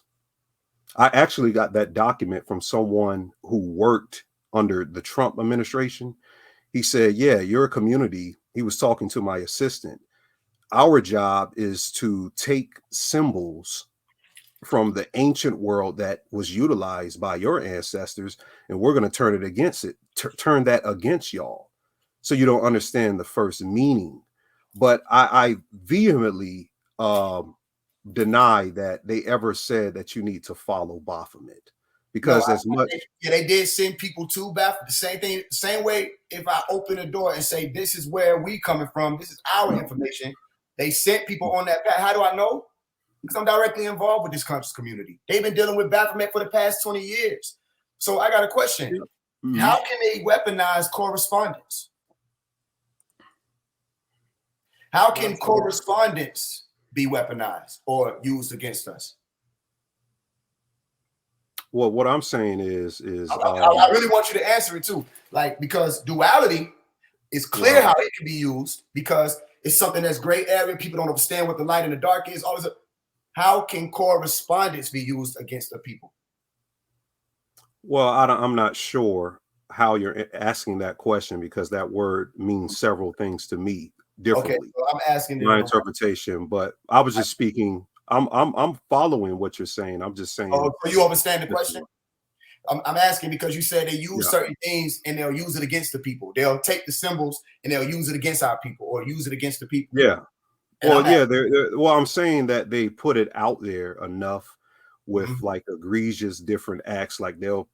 I actually got that document from someone who worked under the Trump administration. He said, yeah, your community. He was talking to my assistant. Our job is to take symbols from the ancient world that was utilized by your ancestors, and we're going to turn it against it, turn that against y'all. So you don't understand the first meaning. But I vehemently deny that they ever said that you need to follow Baphomet, because they did send people to Baphomet. The same thing, same way. If I open a door and say this is where we coming from, this is our information, they sent people on that path. How do I know? Because I'm directly involved with this conscious community. They've been dealing with Baphomet for the past 20 years. So I got a question. How can they weaponize correspondence? How can correspondence be weaponized or used against us? Well, what I'm saying is I really want you to answer it too, like, because duality is clear how it can be used, because it's something that's gray area. People don't understand what the light and the dark is. All this. How can correspondence be used against the people? Well, I'm not sure how you're asking that question, because that word means several things to me differently. Okay, so I'm asking my interpretation, but I was just speaking. I'm following what you're saying. I'm just saying. Oh, so you understand the question? I'm asking because you said they use certain things and they'll use it against the people. They'll take the symbols and they'll use it against our people, or use it against the people. Yeah. Well, well, I'm saying that they put it out there enough with like egregious different acts. Like they'll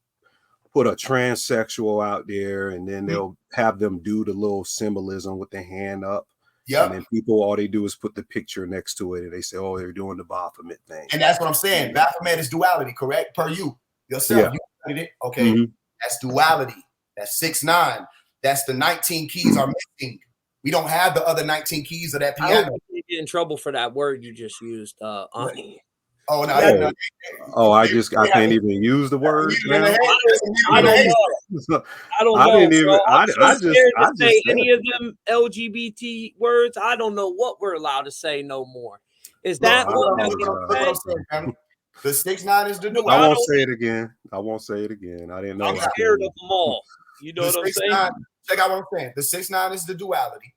put a transsexual out there and then they'll have them do the little symbolism with their hand up. Yeah. And then people, all they do is put the picture next to it and they say, oh, they're doing the Baphomet thing. And that's what I'm saying. Baphomet is duality, correct? Per you yourself. Yeah. You studied it. Okay. That's duality. That's 6-9. That's the 19 keys are missing. We don't have the other 19 keys of that I piano. hope you get in trouble for that word you just used, Ani. Oh no! Oh, I can't even use the word now. I don't know. I don't know. didn't even. I'm so scared to say said any of them LGBT words. I don't know what we're allowed to say no more. Is that one that we can say? The 6-9 is the duality. I won't say it again. I won't say it again. I didn't know. I'm scared of them all. You know what I'm saying? Check out what I'm saying. The 6-9 is the duality.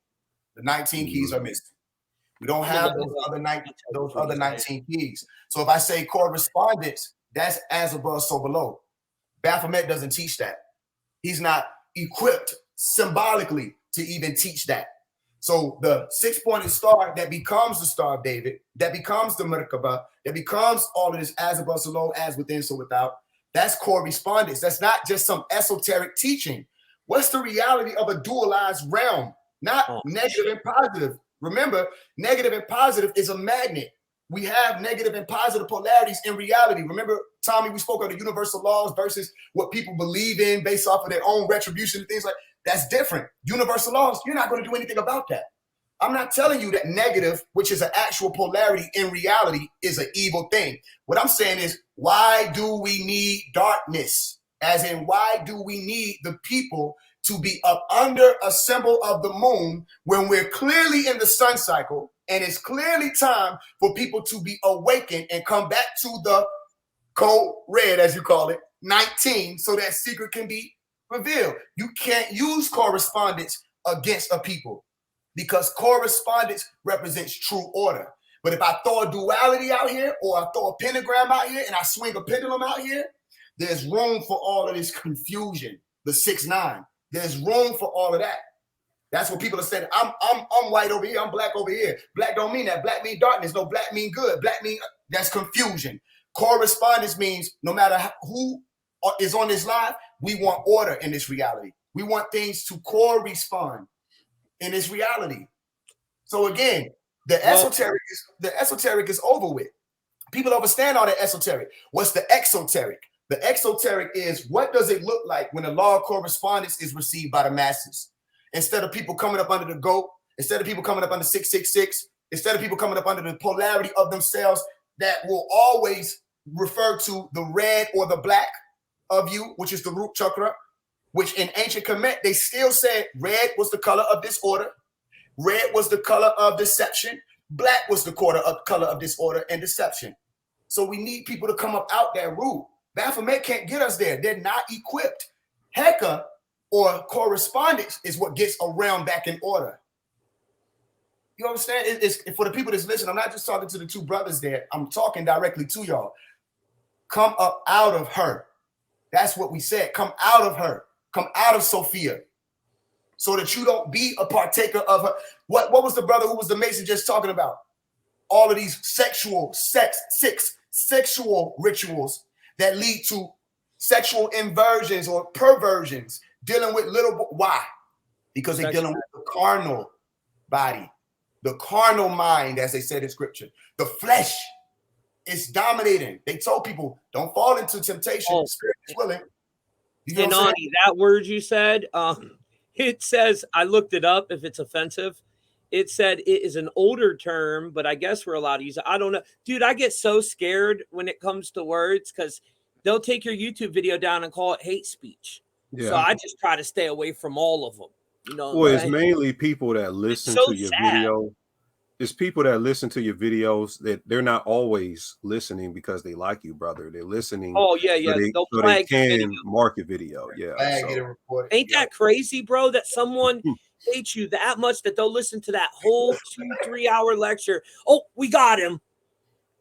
The 19 keys are missing. We don't have those other 19 keys. So if I say correspondence, that's as above, so below. Baphomet doesn't teach that. He's not equipped symbolically to even teach that. So the 6-pointed star that becomes the Star of David, that becomes the Merkaba, that becomes all of this as above, so below, as within, so without, that's correspondence. That's not just some esoteric teaching. What's the reality of a dualized realm? Not negative and positive. Remember, negative and positive is a magnet. We have negative and positive polarities in reality. Remember, Tommy, we spoke of the universal laws versus what people believe in based off of their own retribution and things like that. That's different. Universal laws, you're not going to do anything about that. I'm not telling you that negative, which is an actual polarity in reality, is an evil thing. What I'm saying is, why do we need darkness? As in, why do we need the people to be up under a symbol of the moon when we're clearly in the sun cycle, and it's clearly time for people to be awakened and come back to the code red, as you call it, 19, so that secret can be revealed. You can't use correspondence against a people because correspondence represents true order. But if I throw a duality out here, or I throw a pentagram out here, and I swing a pendulum out here, there's room for all of this confusion. The 6-9. There's room for all of that. That's what people are saying. I'm white over here. I'm black over here. Black don't mean that. Black mean darkness. No, black mean good. Black mean that's confusion. Correspondence means no matter who is on this live, we want order in this reality. We want things to correspond in this reality. So again, the esoteric is over with. People understand all the esoteric. What's the exoteric? The exoteric is, what does it look like when the law of correspondence is received by the masses? Instead of people coming up under the GOAT, instead of people coming up under 666, instead of people coming up under the polarity of themselves that will always refer to the red or the black of you, which is the root chakra, which in ancient Kemet, they still said red was the color of disorder, red was the color of deception, black was the color of disorder and deception. So we need people to come up out that root. Baphomet can't get us there. They're not equipped. Heka or correspondence is what gets a realm back in order. You understand? It's for the people that's listening. I'm not just talking to the two brothers there. I'm talking directly to y'all. Come up out of her. That's what we said. Come out of her. Come out of Sophia. So that you don't be a partaker of her. What was the brother who was the Mason just talking about? All of these sexual rituals that lead to sexual inversions or perversions, dealing with why? Because they're dealing with the carnal body, the carnal mind, as they said in scripture. The flesh is dominating. They told people, don't fall into temptation. Spirit is willing. You know, Nani, that word you said, it says, I looked it up if it's offensive. It said it is an older term, but I guess we're allowed to use it. I don't know. Dude, I get so scared when it comes to words because they'll take your YouTube video down and call it hate speech. Yeah. So I just try to stay away from all of them. You know, well, it's mainly people that listen to your video. It's people that listen to your videos that they're not always listening because they like you, brother. They're listening. Oh, yeah. So they can market video. Yeah. Ain't that crazy, bro, that someone hates you that much that they'll listen to that whole 2-3 hour lecture? Oh, we got him.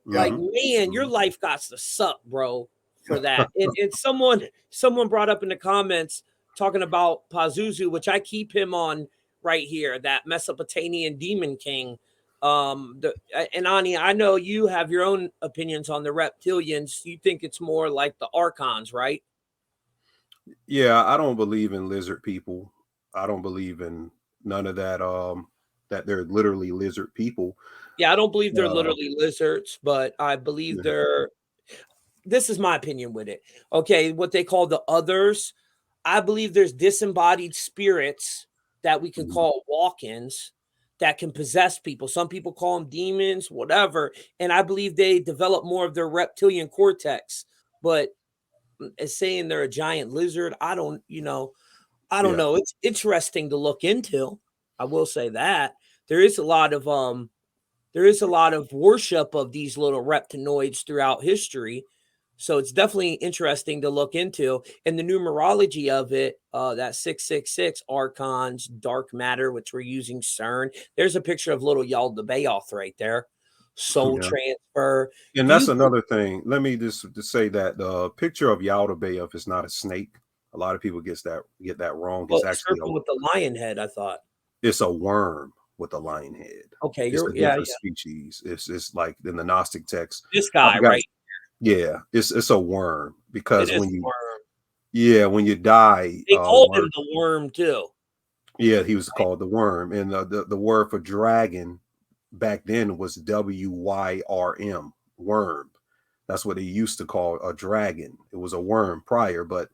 Like, man, your life got to suck, bro, for that. And someone brought up in the comments talking about Pazuzu, which I keep him on right here, that Mesopotamian demon king. And Ani, I know you have your own opinions on the reptilians. You think it's more like the archons, right? Yeah, I don't believe in lizard people. I don't believe in none of that. That they're literally lizard people. Yeah, I don't believe they're literally lizards, but I believe they're. This is my opinion with it. Okay, what they call the others. I believe there's disembodied spirits that we can call walk-ins that can possess people. Some people call them demons, whatever. And I believe they develop more of their reptilian cortex. But as saying they're a giant lizard, I don't know. It's interesting to look into. I will say that there is a lot of worship of these little reptinoids throughout history. So it's definitely interesting to look into. And the numerology of it, that 666 archons, dark matter, which we're using CERN. There's a picture of little Yaldabaoth right there. Soul transfer. And that's another thing. Let me just say that the picture of Yaldabaoth is not a snake. A lot of people get that wrong. Well, It's actually with the lion head, I thought. It's a worm with a lion head. Okay, it's a different species. It's like in the Gnostic text. This guy, right? Yeah, it's a worm because when you die, they called him the worm too. Yeah, he was called the worm, and the word for dragon back then was WYRM, worm. That's what they used to call a dragon. It was a worm prior, but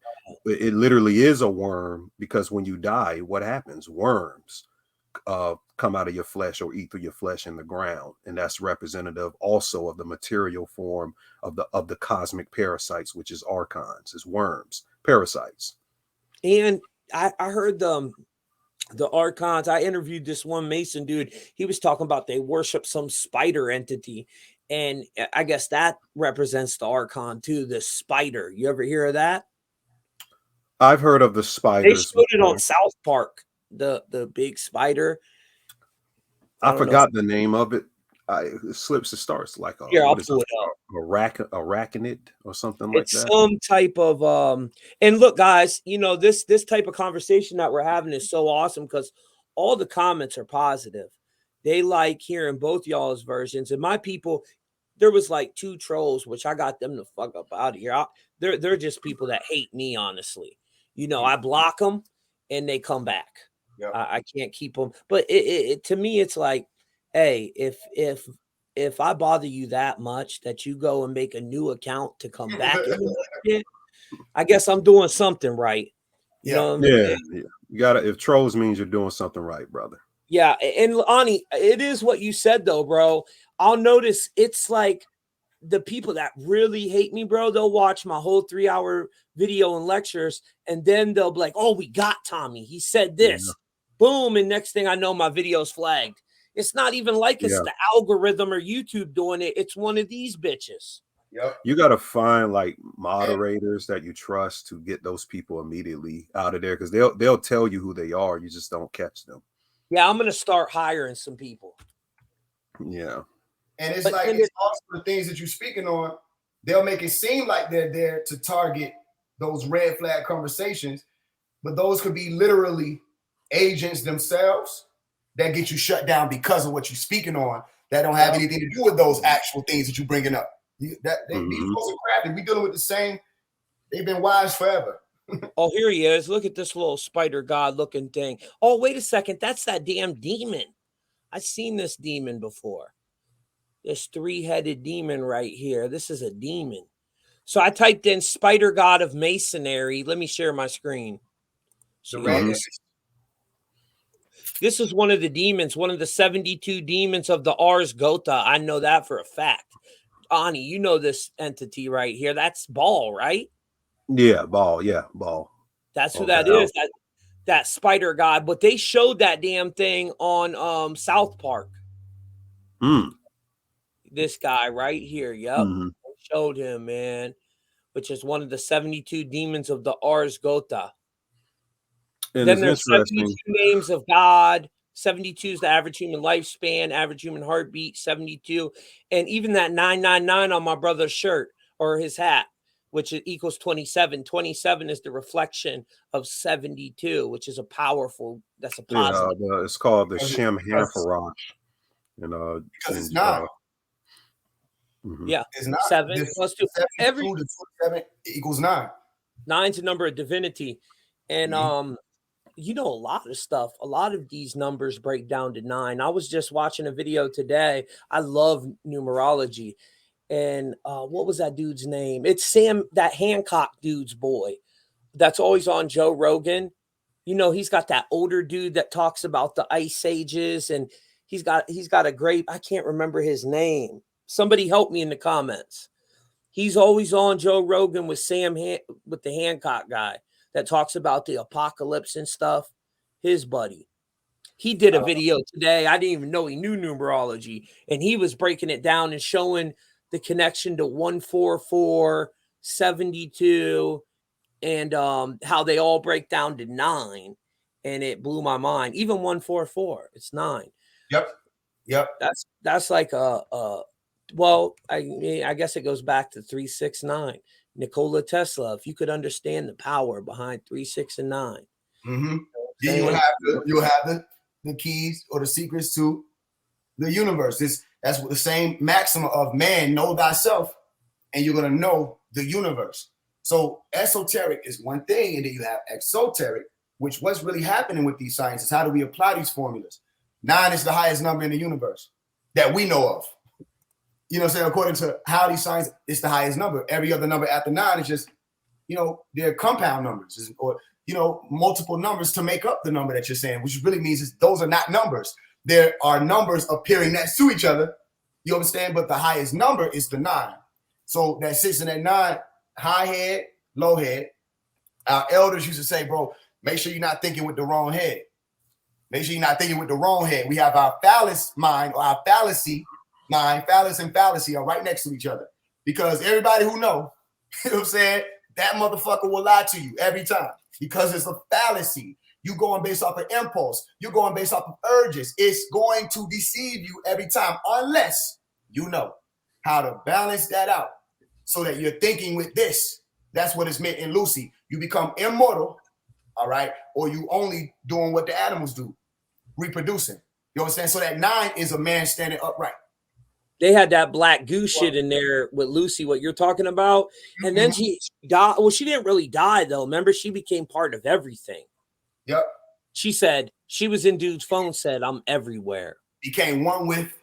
it literally is a worm because when you die, what happens? Worms come out of your flesh or eat through your flesh in the ground, and that's representative also of the material form of the cosmic parasites, which is archons, is worms, parasites. And I heard the archons. I interviewed this one Mason dude. He was talking about they worship some spider entity, and I guess that represents the archon too. The spider. You ever hear of that? I've heard of the spiders. They showed it on South Park. The big spider. I forgot the name of it. It slips. It starts like a arachnid or something like that. It's some type of and look, guys, this type of conversation that we're having is so awesome because all the comments are positive. They like hearing both y'all's versions. And my people, there was like 2 trolls, which I got them to fuck up out of here. They're just people that hate me, honestly. I block them and they come back. Yep. I can't keep them. But it to me, it's like, hey, if I bother you that much that you go and make a new account to come back, I guess I'm doing something right. You know what I mean? Yeah. You gotta. If trolls means you're doing something right, brother. Yeah, and Ani, it is what you said though, bro. I'll notice it's like the people that really hate me, bro, they'll watch my whole 3-hour video and lectures, and then they'll be like, "Oh, we got Tommy. He said this." Yeah. Boom, and next thing I know, my video's flagged. It's not even like it's the algorithm or YouTube doing it. It's one of these bitches. Yep. You got to find like moderators that you trust to get those people immediately out of there because they'll tell you who they are. You just don't catch them. Yeah, I'm gonna start hiring some people. Yeah. And it's it's also the things that you're speaking on. They'll make it seem like they're there to target those red flag conversations, but those could be literally agents themselves that get you shut down because of what you're speaking on. That don't have anything to do with those actual things that you're bringing up. These folks are crafty. We dealing with the same. They've been wise forever. Oh, here he is. Look at this little spider god looking thing. Oh, wait a second. That's that damn demon. I've seen this demon before. This 3-headed demon right here. This is a demon. So I typed in spider god of masonry. Let me share my screen. This is one of the demons, one of the 72 demons of the Ars Goethe. I know that for a fact. Ani, you know this entity right here. That's Baal, right? Yeah, Baal. Yeah, Baal. That's who that is. That spider god. But they showed that damn thing on South Park. This guy right here. Yep. Showed him, man. Which is one of the 72 demons of the Ars Goethe. And then there's 72 names of God. 72 is the average human lifespan, average human heartbeat, 72. And even that 999 on my brother's shirt or his hat, which equals 27. 27 is the reflection of 72, which is that's a positive. Yeah, it's called the Shem Hampharosh. Because it's not. Yeah, it's not. 7 plus 2. 72 to 27 equals 9. 9's a number of divinity. And a lot of stuff. A lot of these numbers break down to 9. I was just watching a video today. I love numerology. And what was that dude's name? It's Sam, that Hancock dude's boy. That's always on Joe Rogan. you know, he's got that older dude that talks about the ice ages, and he's got a great, I can't remember his name. Somebody help me in the comments. He's always on Joe Rogan with with the Hancock guy that talks about the apocalypse and stuff. His buddy. He did a video today. I didn't even know he knew numerology, and he was breaking it down and showing the connection to 144, 72, and how they all break down to 9, and it blew my mind. Even 144, it's 9. Yep. That's like well, I guess it goes back to 3, 6, 9. Nikola Tesla. If you could understand the power behind 3, 6, and 9, mm-hmm. Then you'll have the keys or the secrets to the universe. That's what the same maximum of man, know thyself, and you're gonna know the universe. So esoteric is one thing, and then you have exoteric, which what's really happening with these sciences. How do we apply these formulas? 9 is the highest number in the universe that we know of. You know what I'm saying? According to how these science, it's the highest number. Every other number after 9 is just, you know, they're compound numbers, or, you know, multiple numbers to make up the number that you're saying, which really means those are not numbers. There are numbers appearing next to each other. You understand? But the highest number is the 9. So that 6 and that 9, high head, low head. Our elders used to say, bro, make sure you're not thinking with the wrong head. Make sure you're not thinking with the wrong head. We have our phallus mind, or our fallacy mind. Phallus and fallacy are right next to each other, because everybody who know, you know what I'm saying, that motherfucker will lie to you every time, because it's a fallacy. You going based off of impulse. You're going based off of urges. It's going to deceive you every time, unless you know how to balance that out so that you're thinking with this. That's what it's meant in Lucy. You become immortal, all right? Or you only doing what the animals do, reproducing. You understand? So that 9 is a man standing upright. They had that black goo shit in there with Lucy, what you're talking about. And then she died. Well, she didn't really die, though. Remember, she became part of everything. Yep. She said, she was in dude's phone, said, I'm everywhere. Became one with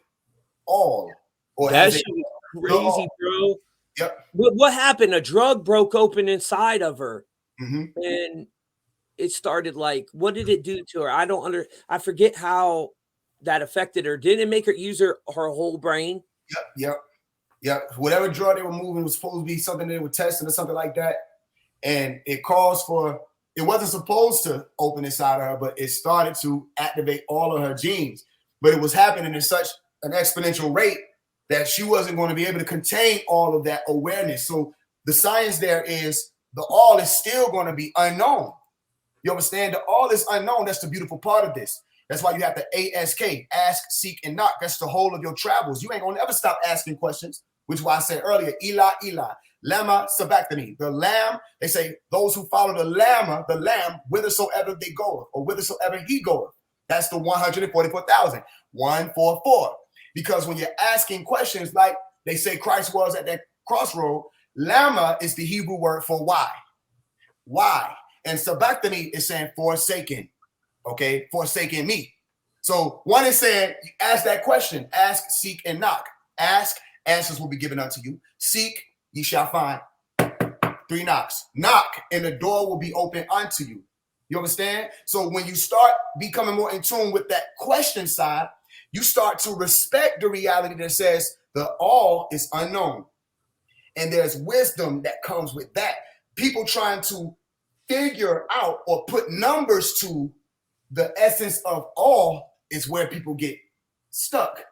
all. Or that shit was crazy, bro. Yep. What happened? A drug broke open inside of her. Mm-hmm. And it started like, what did it do to her? I forget how that affected her. Didn't it make her use her whole brain? Yep. Whatever drug they were moving was supposed to be something they were testing or something like that. And it caused for, it wasn't supposed to open inside of her, but it started to activate all of her genes. But it was happening at such an exponential rate that she wasn't going to be able to contain all of that awareness. So the science there is the all is still going to be unknown. You understand? The all is unknown. That's the beautiful part of this. That's why you have the ASK, ask, seek, and knock. That's the whole of your travels. You ain't going to ever stop asking questions, which is why I said earlier, Eli, Lama, Sabachthani. The lamb, they say, those who follow the lamb, whithersoever they go, or whithersoever he goeth. That's the 144,000, 144. Because when you're asking questions, like they say Christ was at that crossroad, Lama is the Hebrew word for why. Why? And Sabachthani is saying forsaken. Okay, forsaking me. So one is saying, ask that question, ask, seek, and knock. Ask, answers will be given unto you. Seek, ye shall find. 3 knocks. Knock, and the door will be open unto you. You understand? So when you start becoming more in tune with that question side, you start to respect the reality that says the all is unknown. And there's wisdom that comes with that. People trying to figure out or put numbers to the essence of all is where people get stuck.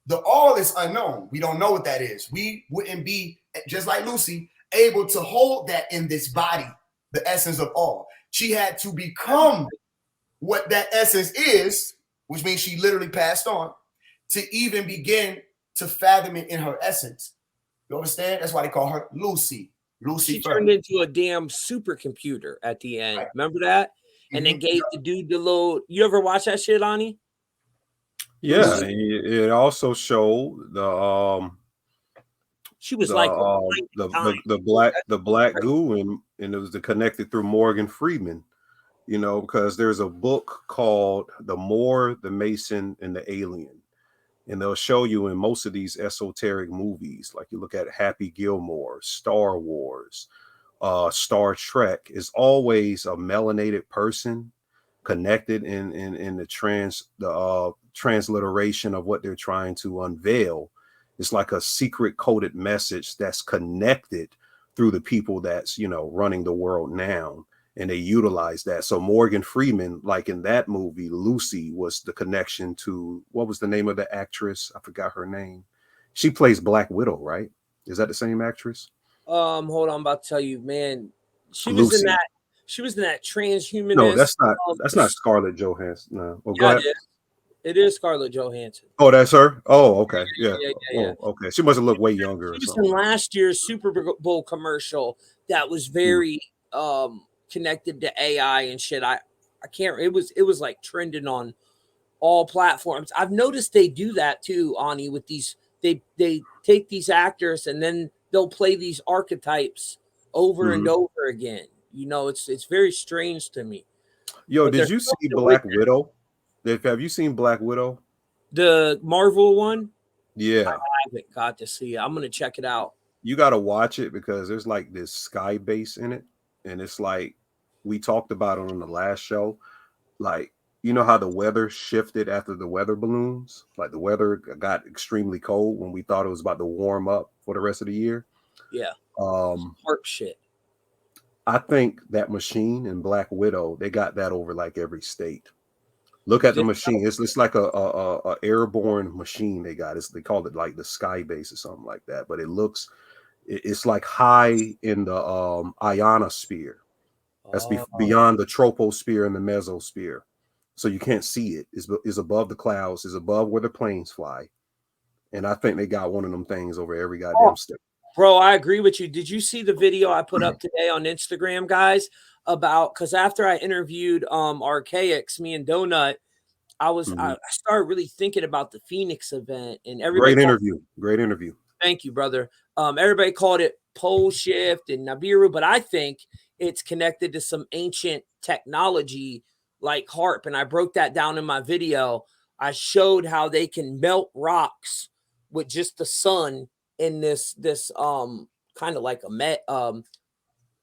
The all is unknown. We don't know what that is. We wouldn't be, just like Lucy, able to hold that in this body, the essence of all. She had to become what that essence is, which means she literally passed on, to even begin to fathom it in her essence. You understand? That's why they call her Lucy. She turned into a damn supercomputer at the end. Right. Remember that? And then gave the dude the little. You ever watch that shit, Ani? Yeah, it also showed the she was like the black goo, and it was connected through Morgan Freeman. You know, because there's a book called The Moor, the Mason, and the Alien, and they'll show you in most of these esoteric movies, like you look at Happy Gilmore, Star Wars, Star Trek, is always a melanated person connected in the transliteration of what they're trying to unveil. It's like a secret coded message that's connected through the people that's, you know, running the world now, and they utilize that. So Morgan Freeman, like in that movie, Lucy was the connection to, what was the name of the actress? I forgot her name. She plays Black Widow, right? Is that the same actress? Hold on, I'm about to tell you, man. She was Lucy. in that. She was in that transhumanist. No, that's not Scarlett Johansson. No. Well, go Yeah, ahead. it is Scarlett Johansson. Oh, that's her. Oh, okay, yeah. Yeah. Oh, okay. She must have looked way younger. She was in last year's Super Bowl commercial that was very connected to AI and shit. I can't. It was like trending on all platforms. I've noticed they do that too, Ani, with these. They take these actors and then they'll play these archetypes over and over again. You know, it's very strange to me. Yo, But did you see Black Widow? Have you seen Black Widow? The Marvel one? Yeah. I haven't got to see it. I'm gonna check it out. You got to watch it because there's like this sky base in it, and it's like we talked about it on the last show. Like, you know how the weather shifted after the weather balloons? Like the weather got extremely cold when we thought it was about to warm up for the rest of the year. Yeah. Harp shit. I think that machine in Black Widow, they got that over like every state. Look at the machine. It's like a airborne machine they got. They call it like the sky base or something like that. But it's like high in the ionosphere. That's beyond the troposphere and the mesosphere. So you can't see it. It's above the clouds. It's above where the planes fly. And I think they got one of them things over every goddamn state. Bro, I agree with you. Did you see the video I put up today on Instagram, guys? About because after I interviewed Archaics, me and Donut, I started really thinking about the Phoenix event and everybody. Great interview. Thank you, brother. Everybody called it pole shift and Nibiru, but I think it's connected to some ancient technology like HARP. And I broke that down in my video. I showed how they can melt rocks with just the sun in this kind of like a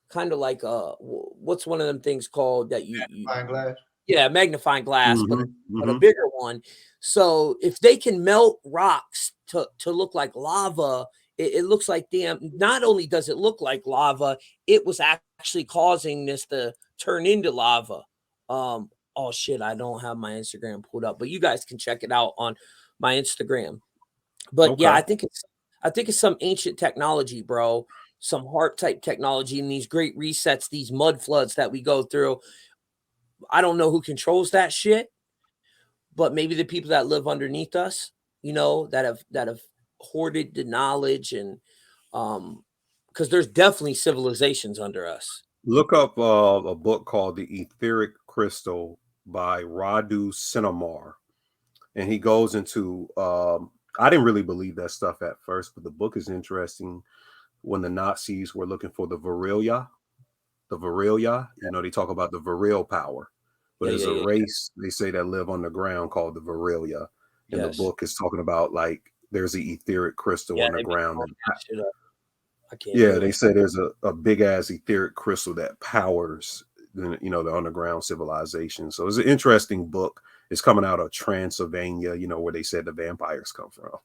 kind of like what's one of them things called that you magnifying glass? Yeah, magnifying glass, but a bigger one. So if they can melt rocks to look like lava, it looks like damn. Not only does it look like lava, it was actually causing this to turn into lava. Oh shit, I don't have my Instagram pulled up, but you guys can check it out on my Instagram. But yeah, I think it's some ancient technology, bro. Some HARP type technology and these great resets, these mud floods that we go through. I don't know who controls that shit, but maybe the people that live underneath us, you know, that have hoarded the knowledge and because there's definitely civilizations under us. Look up a book called The Etheric Crystal by Radu Sinamar. And he goes into I didn't really believe that stuff at first, but the book is interesting. When the Nazis were looking for the Virilia, you know, they talk about the Viril power, but there's a race they say that live underground called the Virilia. And the book is talking about like there's the etheric crystal underground. They say there's a big ass etheric crystal that powers the underground civilization. So it's an interesting book. It's coming out of Transylvania, you know, where they said the vampires come from.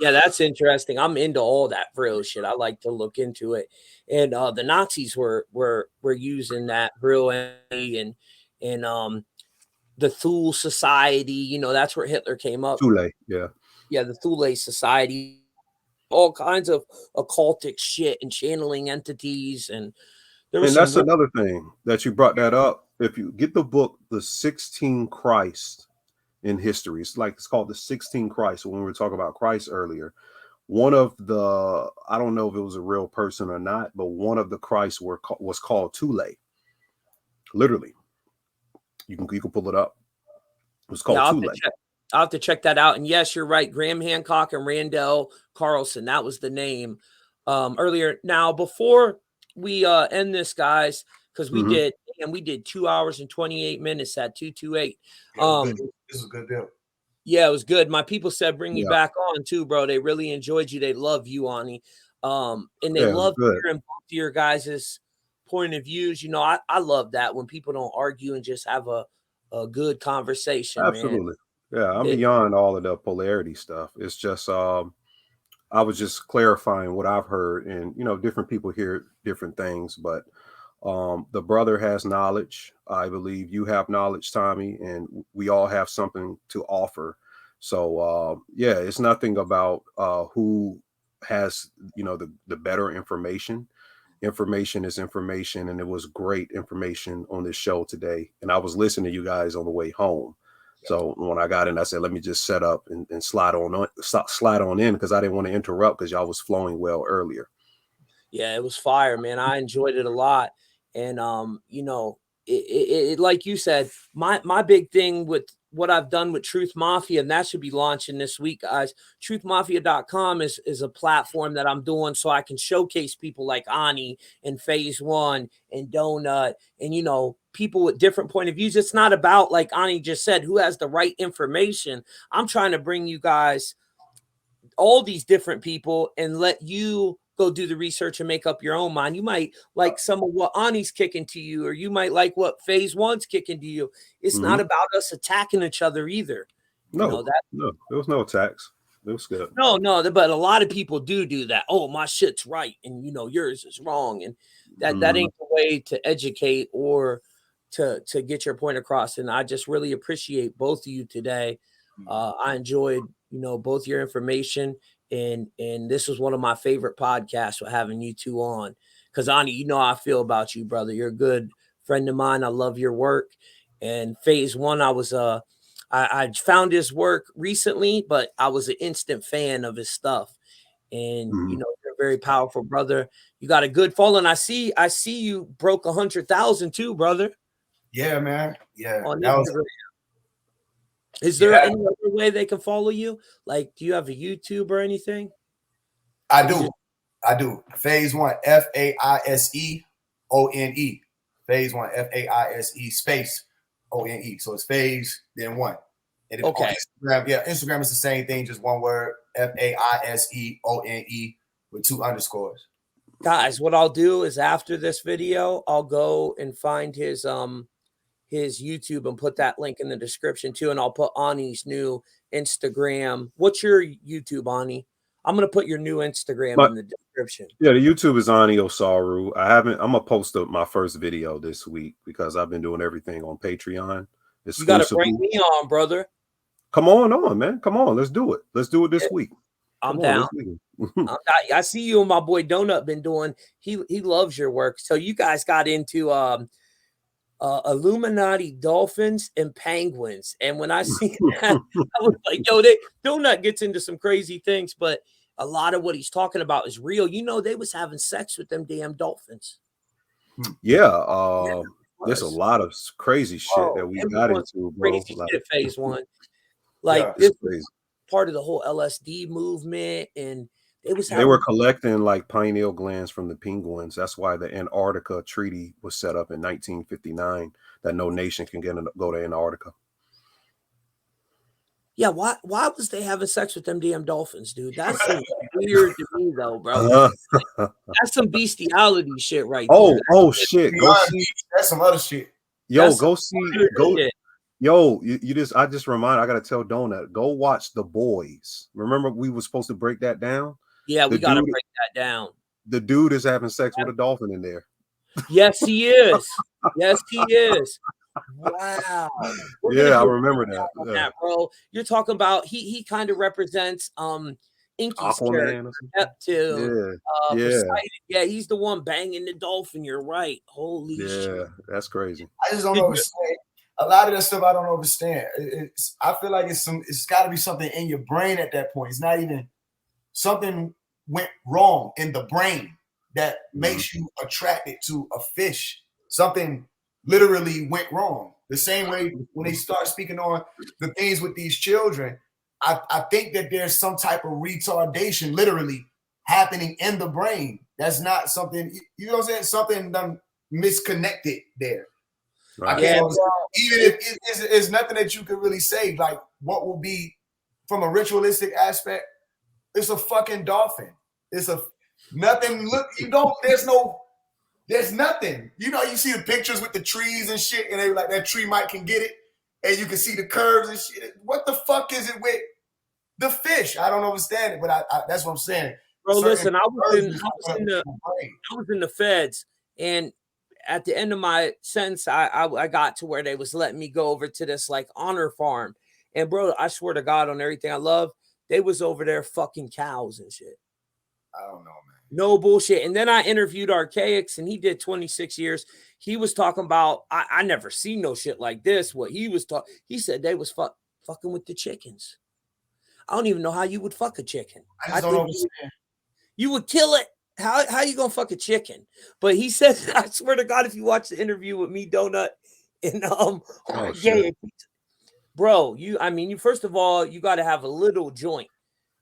Yeah, that's interesting. I'm into all that real shit. I like to look into it. And the Nazis were using that real and the Thule Society, you know, that's where Hitler came up. Thule, yeah. Yeah, the Thule Society, all kinds of occultic shit and channeling entities. And that's another thing that you brought that up. If you get the book, The 16 Christ in History, it's called The 16 Christ. When we were talking about Christ earlier, one of the, I don't know if it was a real person or not, but one of the Christ was called Thule. Literally. You can pull it up. It was called Thule. I'll have to check that out. And yes, you're right. Graham Hancock and Randall Carlson. That was the name earlier. Now, before we end this, guys, because we did 2 hours and 28 minutes at 228. This is a good deal. Yeah, it was good. My people said bring you back on too, bro. They really enjoyed you. They love you, Ani. And they love hearing both of your guys' point of views. You know, I love that when people don't argue and just have a good conversation, man. Absolutely. Yeah, I'm beyond all of the polarity stuff. It's just I was just clarifying what I've heard, and different people hear different things, but the brother has knowledge. I believe you have knowledge, Tommy, and we all have something to offer. So yeah, it's nothing about who has the better information. Information is information, and it was great information on this show today. And I was listening to you guys on the way home. So when I got in, I said, let me just set up and slide on in, because I didn't want to interrupt, because y'all was flowing well earlier. Yeah, it was fire, man. I enjoyed it a lot. And it like you said, my big thing with what I've done with Truth Mafia, and that should be launching this week, guys. Truthmafia.com is a platform that I'm doing so I can showcase people like Ani and Phase One and Donut and people with different point of views. It's not about, like Ani just said, who has the right information. I'm trying to bring you guys all these different people and let you go do the research and make up your own mind. You might like some of what Ani's kicking to you, or you might like what Phase One's kicking to you. It's not about us attacking each other either. No, there was no attacks. It was good. No, but a lot of people do that. Oh, my shit's right, and yours is wrong, and that ain't the way to educate or to get your point across. And I just really appreciate both of you today. I enjoyed both your information, and this was one of my favorite podcasts with having you two on, because Ani, how I feel about you, brother. You're a good friend of mine. I love your work. And Phase One, I found his work recently, but I was an instant fan of his stuff. And you're a very powerful brother. You got a good following. I see you broke 100,000 too, brother. Yeah, man. Yeah. On Instagram. Is there any other way they can follow you? Like, do you have a YouTube or anything? I do. Phase One, Faisone. Phase One, Faise space ONE. So it's Phase, then One. And okay. Instagram is the same thing, just one word, Faisone with 2 underscores. Guys, what I'll do is after this video, I'll go and find his YouTube and put that link in the description too. And I'll put Ani's new Instagram. What's your YouTube, Ani? I'm going to put your new Instagram in the description. Yeah, the YouTube is Ani Osaru. I'm going to post up my first video this week, because I've been doing everything on Patreon. You got to bring me on, brother. Come on, man. Come on. Let's do it. Let's do it this week. I'm down. I see you and my boy Donut been doing. He loves your work. So you guys got into Illuminati dolphins and penguins, and when I see that, I was like, yo, Donut gets into some crazy things, but a lot of what he's talking about is real. They was having sex with them damn dolphins. There's a lot of crazy shit that we got into, bro. Crazy shit, Phase One. Like, this was part of the whole LSD movement, and they were collecting like pineal glands from the penguins. That's why the Antarctica Treaty was set up in 1959, that no nation can go to Antarctica. Yeah, why was they having sex with them damn dolphins, dude? That's weird to me, though, bro. That's some bestiality shit right there. Oh shit. That's some other shit. Yo, I just I gotta tell Donut, go watch The Boys. Remember we were supposed to break that down? Yeah, we gotta break that down. The dude is having sex with a dolphin in there. Yes, he is. Yes, he is. Wow. Yeah, I remember that. Bro. You're talking about he kind of represents Inky's character, Neptune. Yeah, he's the one banging the dolphin. You're right. Holy shit. Yeah, that's crazy. I just don't understand. A lot of that stuff I don't understand. I feel like it's got to be something in your brain at that point. It's not even something went wrong in the brain that makes you attracted to a fish. Something literally went wrong. The same way when they start speaking on the things with these children, I think that there's some type of retardation literally happening in the brain. That's not something, you know what I'm saying? Something misconnected there. Right. Even if it's nothing that you could really say, like what will be from a ritualistic aspect, it's a fucking dolphin. It's a nothing. Look, there's There's nothing. You know, you see the pictures with the trees and shit, and they were like, that tree might can get it, and you can see the curves and shit. What the fuck is it with the fish? I don't understand it, but I that's what I'm saying. Bro, listen, I was in the feds, and at the end of my sentence, I got to where they was letting me go over to this like honor farm. And bro, I swear to God on everything I love, they was over there fucking cows and shit. I don't know, man. No bullshit. And then I interviewed Archaics, and he did 26 years. He was talking about, I never seen no shit like this. What he was talking, he said they was fucking with the chickens. I don't even know how you would fuck a chicken. I just don't understand. You would kill it. How you gonna fuck a chicken? But he said, I swear to God, if you watch the interview with me, Donut, and bro, you first of all, you got to have a little joint,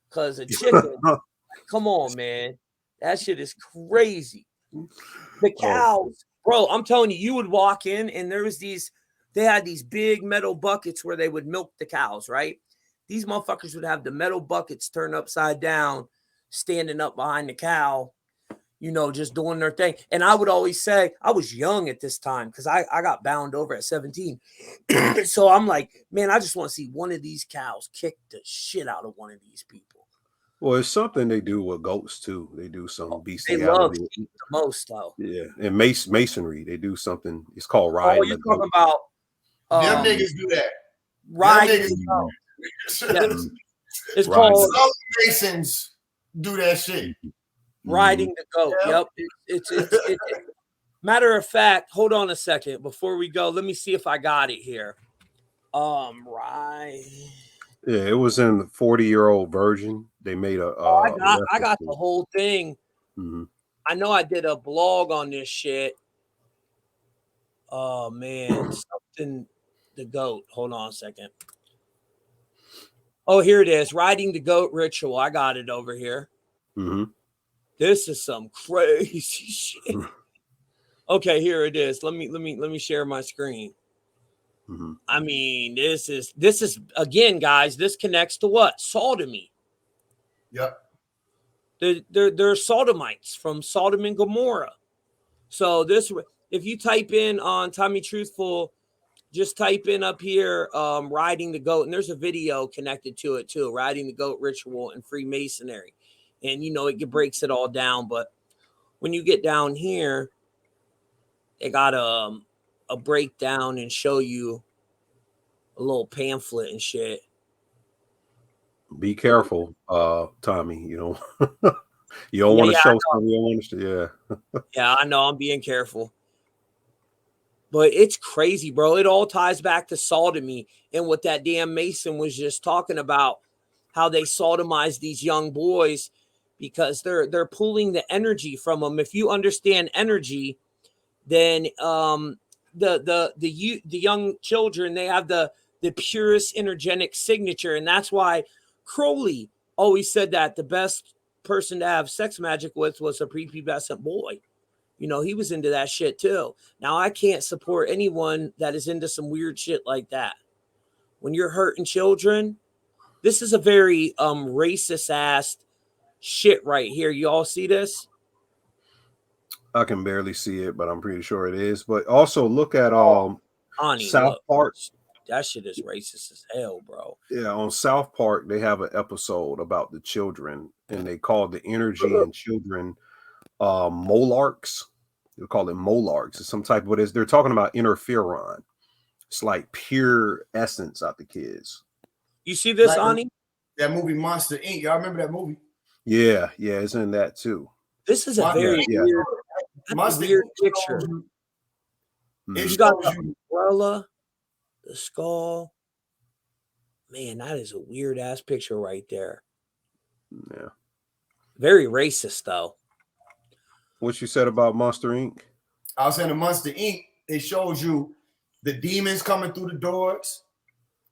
because a chicken, come on, man, that shit is crazy. The cows, bro, I'm telling you, you would walk in and there was they had these big metal buckets where they would milk the cows, right? These motherfuckers would have the metal buckets turned upside down, standing up behind the cow, just doing their thing. And I would always say, I was young at this time because I got bound over at 17. So I'm like, man, I just want to see one of these cows kick the shit out of one of these people. Well, it's something they do with goats too. They do some bestiality. They love the most though. Yeah, and masonry, they do something. It's called riding. Oh, you're talking about them niggas do that. Riding. It's called some Masons do that shit. Riding the goat. Yep. It's matter of fact, hold on a second before we go. Let me see if I got it here. Right. Yeah, it was in the 40-year-old version. They made I got the whole thing. Mm-hmm. I know I did a blog on this shit. Oh man, something the goat. Hold on a second. Oh, here it is. Riding the goat ritual. I got it over here. Mm-hmm. This is some crazy shit. Okay, here it is. Let me share my screen. Mm-hmm. I mean, this is again, guys. This connects to what? Sodomy. Yep. They're sodomites from Sodom and Gomorrah. So this, if you type in on Tommy Truthful, just type in up here, riding the goat, and there's a video connected to it too, riding the goat ritual and Freemasonry, and it breaks it all down. But when you get down here, they got a breakdown and show you a little pamphlet and shit. Be careful, Tommy. You don't want to show something you don't want to. Yeah. Yeah, I know. I'm being careful. But it's crazy, bro. It all ties back to sodomy and what that damn Mason was just talking about, how they sodomize these young boys because they're pulling the energy from them. If you understand energy, then the young children, they have the purest energetic signature, and that's why Crowley always said that the best person to have sex magic with was a prepubescent boy. He was into that shit too. Now, I can't support anyone that is into some weird shit like that. When you're hurting children, this is a very racist ass shit right here. You all see this? I can barely see it, but I'm pretty sure it is. But also look at South Park. That shit is racist as hell, bro. Yeah, on South Park, they have an episode about the children, and they call the energy in children molarks. They call it molarks. It's some type of what is they're talking about interferon. It's like pure essence out the kids. You see this, Ani? That movie Monster Inc. Y'all remember that movie? Yeah, it's in that too. This is a very weird, weird picture. You got the umbrella, the skull. Man, that is a weird ass picture right there. Yeah. Very racist, though. What you said about Monster Inc? I was saying the Monster Inc. It shows you the demons coming through the doors,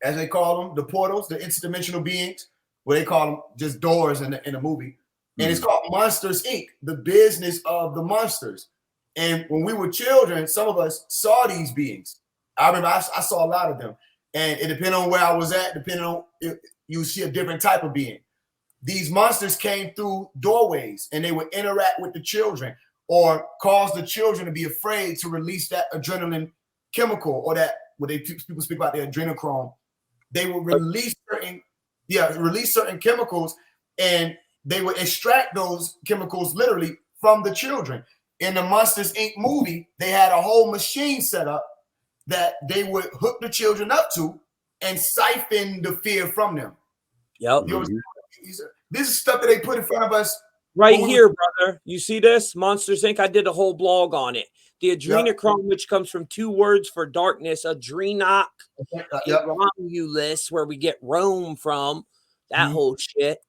as they call them, the portals, the interdimensional beings, where they call them just doors in the movie. And it's called Monsters Inc., the business of the monsters. And when we were children, some of us saw these beings. I remember I saw a lot of them. And it depended on where I was at, depending on you see a different type of being. These monsters came through doorways and they would interact with the children. or cause the children to be afraid to release that adrenaline chemical, or that what people speak about the adrenochrome. They will release certain chemicals, and they would extract those chemicals literally from the children. In the Monsters Inc. movie, they had a whole machine set up that they would hook the children up to and siphon the fear from them. Yep. This is stuff that they put in front of us. Right here, brother. You see this? Monsters Inc. I did a whole blog on it. The adrenochrome, which comes from two words for darkness, adrenoc and Romulus, where we get Rome from, that whole shit.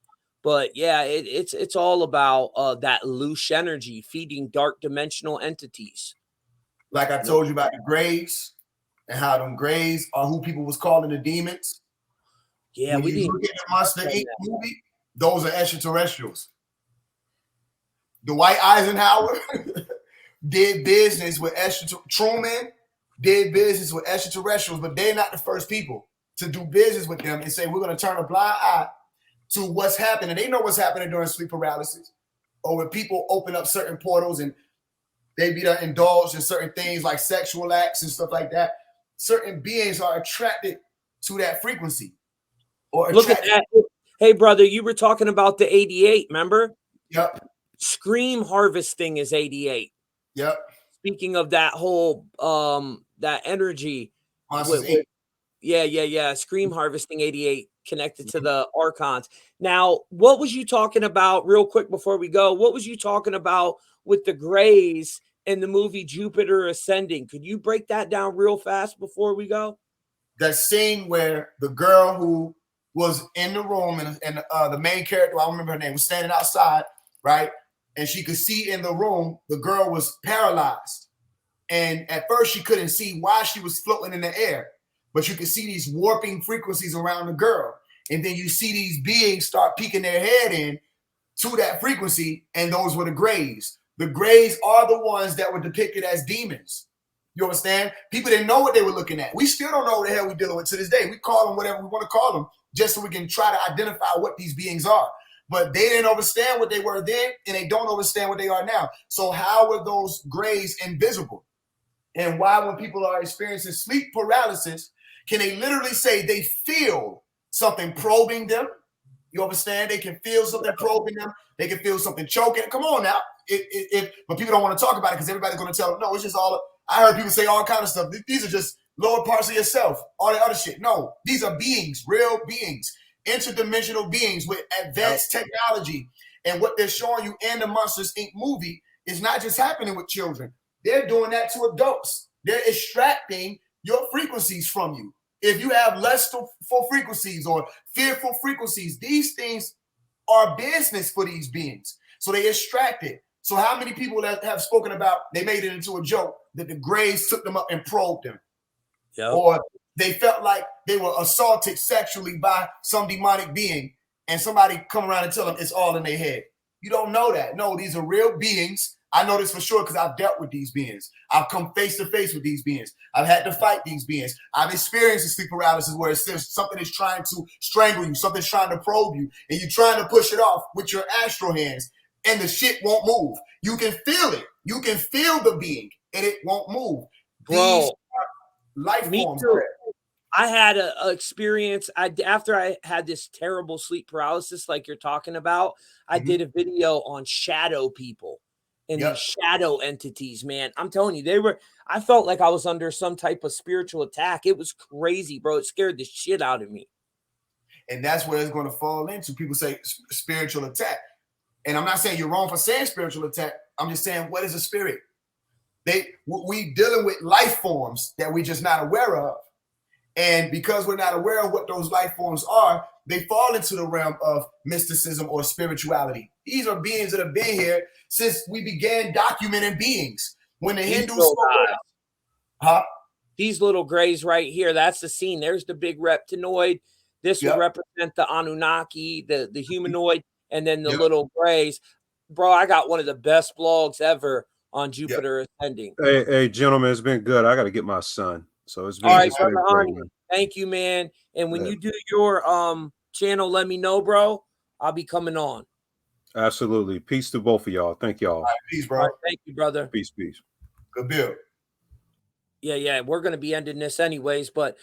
But yeah, it's all about that loose energy feeding dark dimensional entities. Like I told you about the grays, and how them grays are who people was calling the demons. Yeah, when you look at the Monster Inc. movie, those are extraterrestrials. Dwight Eisenhower did business with Truman did business with extraterrestrials, but they're not the first people to do business with them and say we're going to turn a blind eye to what's happening. They know what's happening during sleep paralysis, or when people open up certain portals and they be indulged in certain things like sexual acts and stuff like that. Certain beings are attracted to that frequency. Or look at that. Hey, brother, you were talking about the 88, remember? Yep. Scream harvesting is 88. Yep. Speaking of that whole that energy. Yeah. Scream harvesting 88 connected to the archons. Now, what was you talking about real quick before we go? What was you talking about with the grays in the movie Jupiter Ascending? Could you break that down real fast before we go? That scene where the girl who was in the room and the main character, I don't remember her name, was standing outside, right? And she could see in the room, the girl was paralyzed. And at first she couldn't see why she was floating in the air, but you could see these warping frequencies around the girl. And then you see these beings start peeking their head in to that frequency, and those were the grays. The grays are the ones that were depicted as demons. You understand? People didn't know what they were looking at. We still don't know what the hell we're dealing with to this day. We call them whatever we want to call them, just so we can try to identify what these beings are. But they didn't understand what they were then, and they don't understand what they are now. So how were those grays invisible? And why, when people are experiencing sleep paralysis, can they literally say they feel something probing them? You understand? They can feel something probing them. They can feel something choking. Come on now. But people don't want to talk about it because everybody's going to tell them, no, it's just all. I heard people say all kind of stuff. These are just lower parts of yourself, all the other shit. No, these are beings, real beings, interdimensional beings with advanced technology. And what they're showing you in the Monsters Inc. movie is not just happening with children. They're doing that to adults. They're extracting your frequencies from you. If you have lustful frequencies or fearful frequencies, these things are business for these beings. So they extract it. So how many people that have spoken about, they made it into a joke that the grays took them up and probed them. Yep. Or they felt like they were assaulted sexually by some demonic being, and somebody come around and tell them it's all in their head. You don't know that. No, these are real beings. I know this for sure because I've dealt with these beings. I've come face to face with these beings. I've had to fight these beings. I've experienced the sleep paralysis where it's just something is trying to strangle you, something's trying to probe you, and you're trying to push it off with your astral hands, and the shit won't move. You can feel it. You can feel the being, and it won't move. Bro, these are life forms. I had a experience. After I had this terrible sleep paralysis, like you're talking about, I did a video on shadow people and these shadow entities. Man, I'm telling you, I felt like I was under some type of spiritual attack. It was crazy, bro. It scared the shit out of me. And that's where it's going to fall into. People say spiritual attack, and I'm not saying you're wrong for saying spiritual attack. I'm just saying, what is a spirit? We dealing with life forms that we're just not aware of. And because we're not aware of what those life forms are, they fall into the realm of mysticism or spirituality. These are beings that have been here since we began documenting beings. When the Hindus spoke, these little grays right here, that's the scene. There's the big reptinoid. This will represent the Anunnaki, the humanoid, and then the little grays. Bro, I got one of the best blogs ever on Jupiter Ascending. Hey, gentlemen, it's been good. I got to get my son. So it's been all right, brother. Thank you, man. And when you do your channel, let me know, bro. I'll be coming on. Absolutely. Peace to both of y'all. Thank y'all. All right, peace, bro. All right, thank you, brother. Peace, peace. Good build. Yeah, we're gonna be ending this anyways, but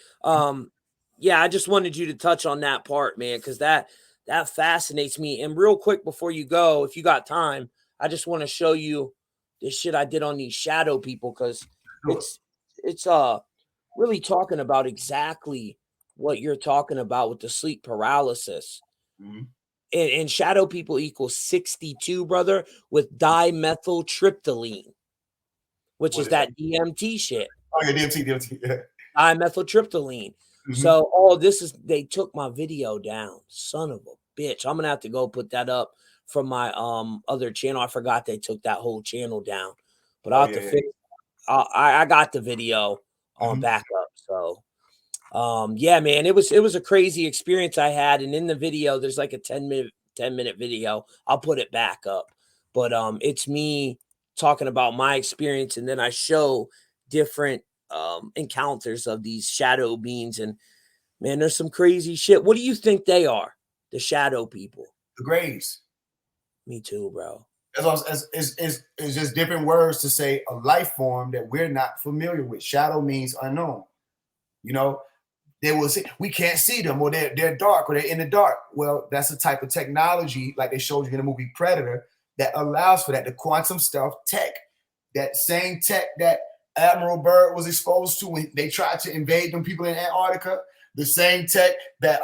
yeah, I just wanted you to touch on that part, man, because that fascinates me. And real quick before you go, if you got time, I just want to show you this shit I did on these shadow people, because it's really talking about exactly what you're talking about with the sleep paralysis. And shadow people equals 62, brother, with dimethyltryptamine, which is that DMT shit. Oh, yeah, DMT, yeah. Dimethyltryptamine. So all this is, they took my video down. Son of a bitch. I'm gonna have to go put that up from my other channel. I forgot they took that whole channel down. But I'll have to fix I got the video on backup. So yeah, man, it was a crazy experience I had. And in the video, there's like a 10-minute video. I'll put it back up. But it's me talking about my experience, and then I show different encounters of these shadow beings. And man, there's some crazy shit. What do you think they are, the shadow people? The Greys. Me too, bro. It's just different words to say a life form that we're not familiar with. Shadow means unknown. You know, they will say we can't see them, or they're dark, or they're in the dark. Well, that's a type of technology, like they showed you in the movie Predator, that allows for that. The quantum stealth tech, that same tech that Admiral Byrd was exposed to when they tried to invade them people in Antarctica. The same tech that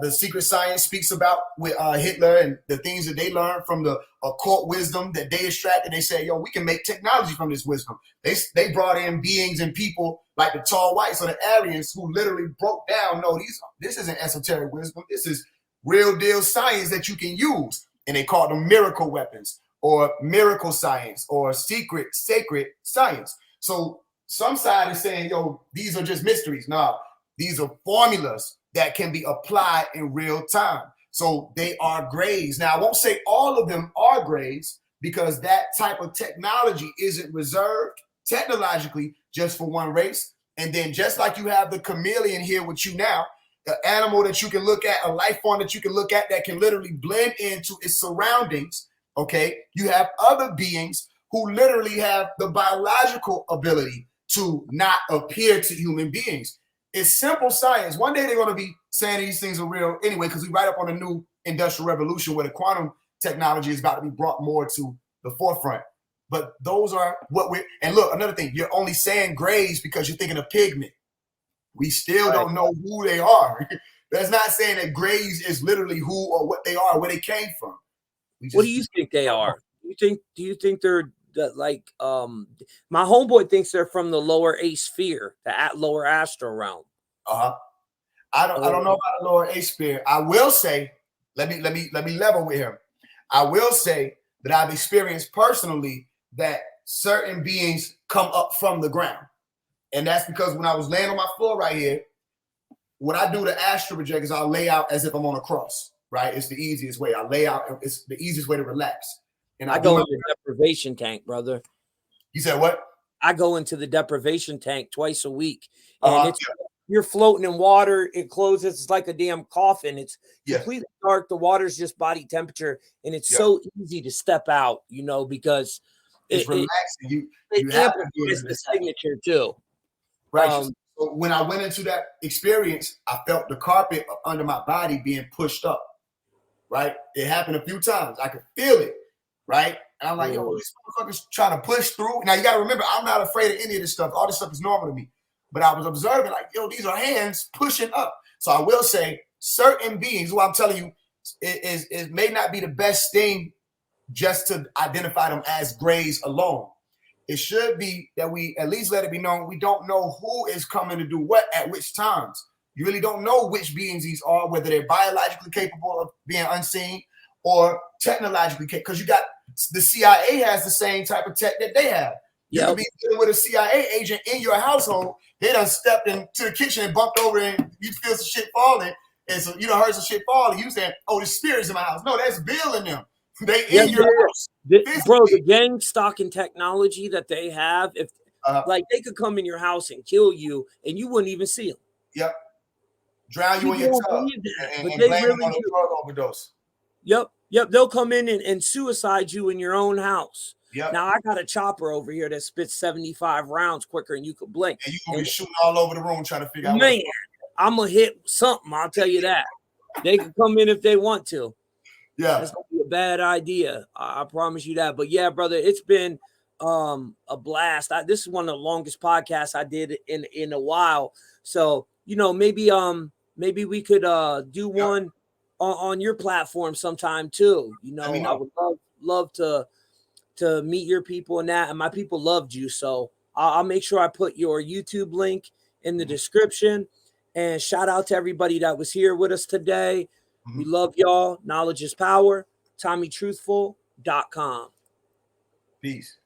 the secret science speaks about with Hitler, and the things that they learned from the occult wisdom that they extracted. They said, yo, we can make technology from this wisdom. They brought in beings and people like the tall whites or the Aryans who literally broke down, no, this isn't esoteric wisdom. This is real deal science that you can use. And they called them miracle weapons, or miracle science, or secret, sacred science. So some side is saying, yo, these are just mysteries. No. These are formulas that can be applied in real time. So they are Greys. Now, I won't say all of them are Greys, because that type of technology isn't reserved technologically just for one race. And then just like you have the chameleon here with you now, the animal that you can look at, a life form that you can look at that can literally blend into its surroundings, okay? You have other beings who literally have the biological ability to not appear to human beings. It's simple science. One day they're going to be saying these things are real anyway, because we right up on a new industrial revolution where the quantum technology is about to be brought more to the forefront. But those are what and look, another thing, you're only saying Greys because you're thinking of pigment. We still don't know who they are. That's not saying that Greys is literally who or what they are, where they came from. What do you think they are? Do you think they're like my homeboy thinks they're from the lower A sphere, the lower astral realm. I don't know about the lower A sphere. I will say, let me level with him. I will say that I've experienced personally that certain beings come up from the ground. And that's because when I was laying on my floor right here, when I do the astral project is I'll lay out as if I'm on a cross, right? It's the easiest way. I lay out, it's the easiest way to relax. And I go into the deprivation tank, brother. You said what? I go into the deprivation tank twice a week. And you're floating in water. It closes. It's like a damn coffin. It's completely dark. The water's just body temperature. And it's so easy to step out, you know, because it's relaxing. It amplifies the signature too. Right. So when I went into that experience, I felt the carpet under my body being pushed up. Right. It happened a few times. I could feel it. Right. And I'm like, yo, this motherfucker's trying to push through. Now you got to remember, I'm not afraid of any of this stuff. All this stuff is normal to me. But I was observing like, yo, these are hands pushing up. So I will say certain beings, what I'm telling you, it may not be the best thing just to identify them as Greys alone. It should be that we at least let it be known we don't know who is coming to do what at which times. You really don't know which beings these are, whether they're biologically capable of being unseen or technologically capable. Because you got the CIA has the same type of tech that they have. You could be dealing with a CIA agent in your household. They done stepped into the kitchen and bumped over and you feel some shit falling. And so you done heard some shit falling. You saying, oh, the spirits in my house. No, that's Bill in them. They in your house. Bro, the gang stalking technology that they have, if like they could come in your house and kill you and you wouldn't even see them. Yep. Drown you in your tub and blame them on a drug overdose. Yep. Yep, they'll come in and suicide you in your own house. Yep. Now I got a chopper over here that spits 75 rounds quicker than you could blink. And you gonna be shooting all over the room trying to figure out. Man, I'm gonna hit something. I'll tell you that. They can come in if they want to. Yeah, that's gonna be a bad idea. I promise you that. But yeah, brother, it's been a blast. This is one of the longest podcasts I did in a while. So maybe we could do one on your platform sometime too. I would love to meet your people and that, and my people loved you. So I'll make sure I put your YouTube link in the description. And shout out to everybody that was here with us today. We love y'all. Knowledge is power. TommyTruthful.com. Peace.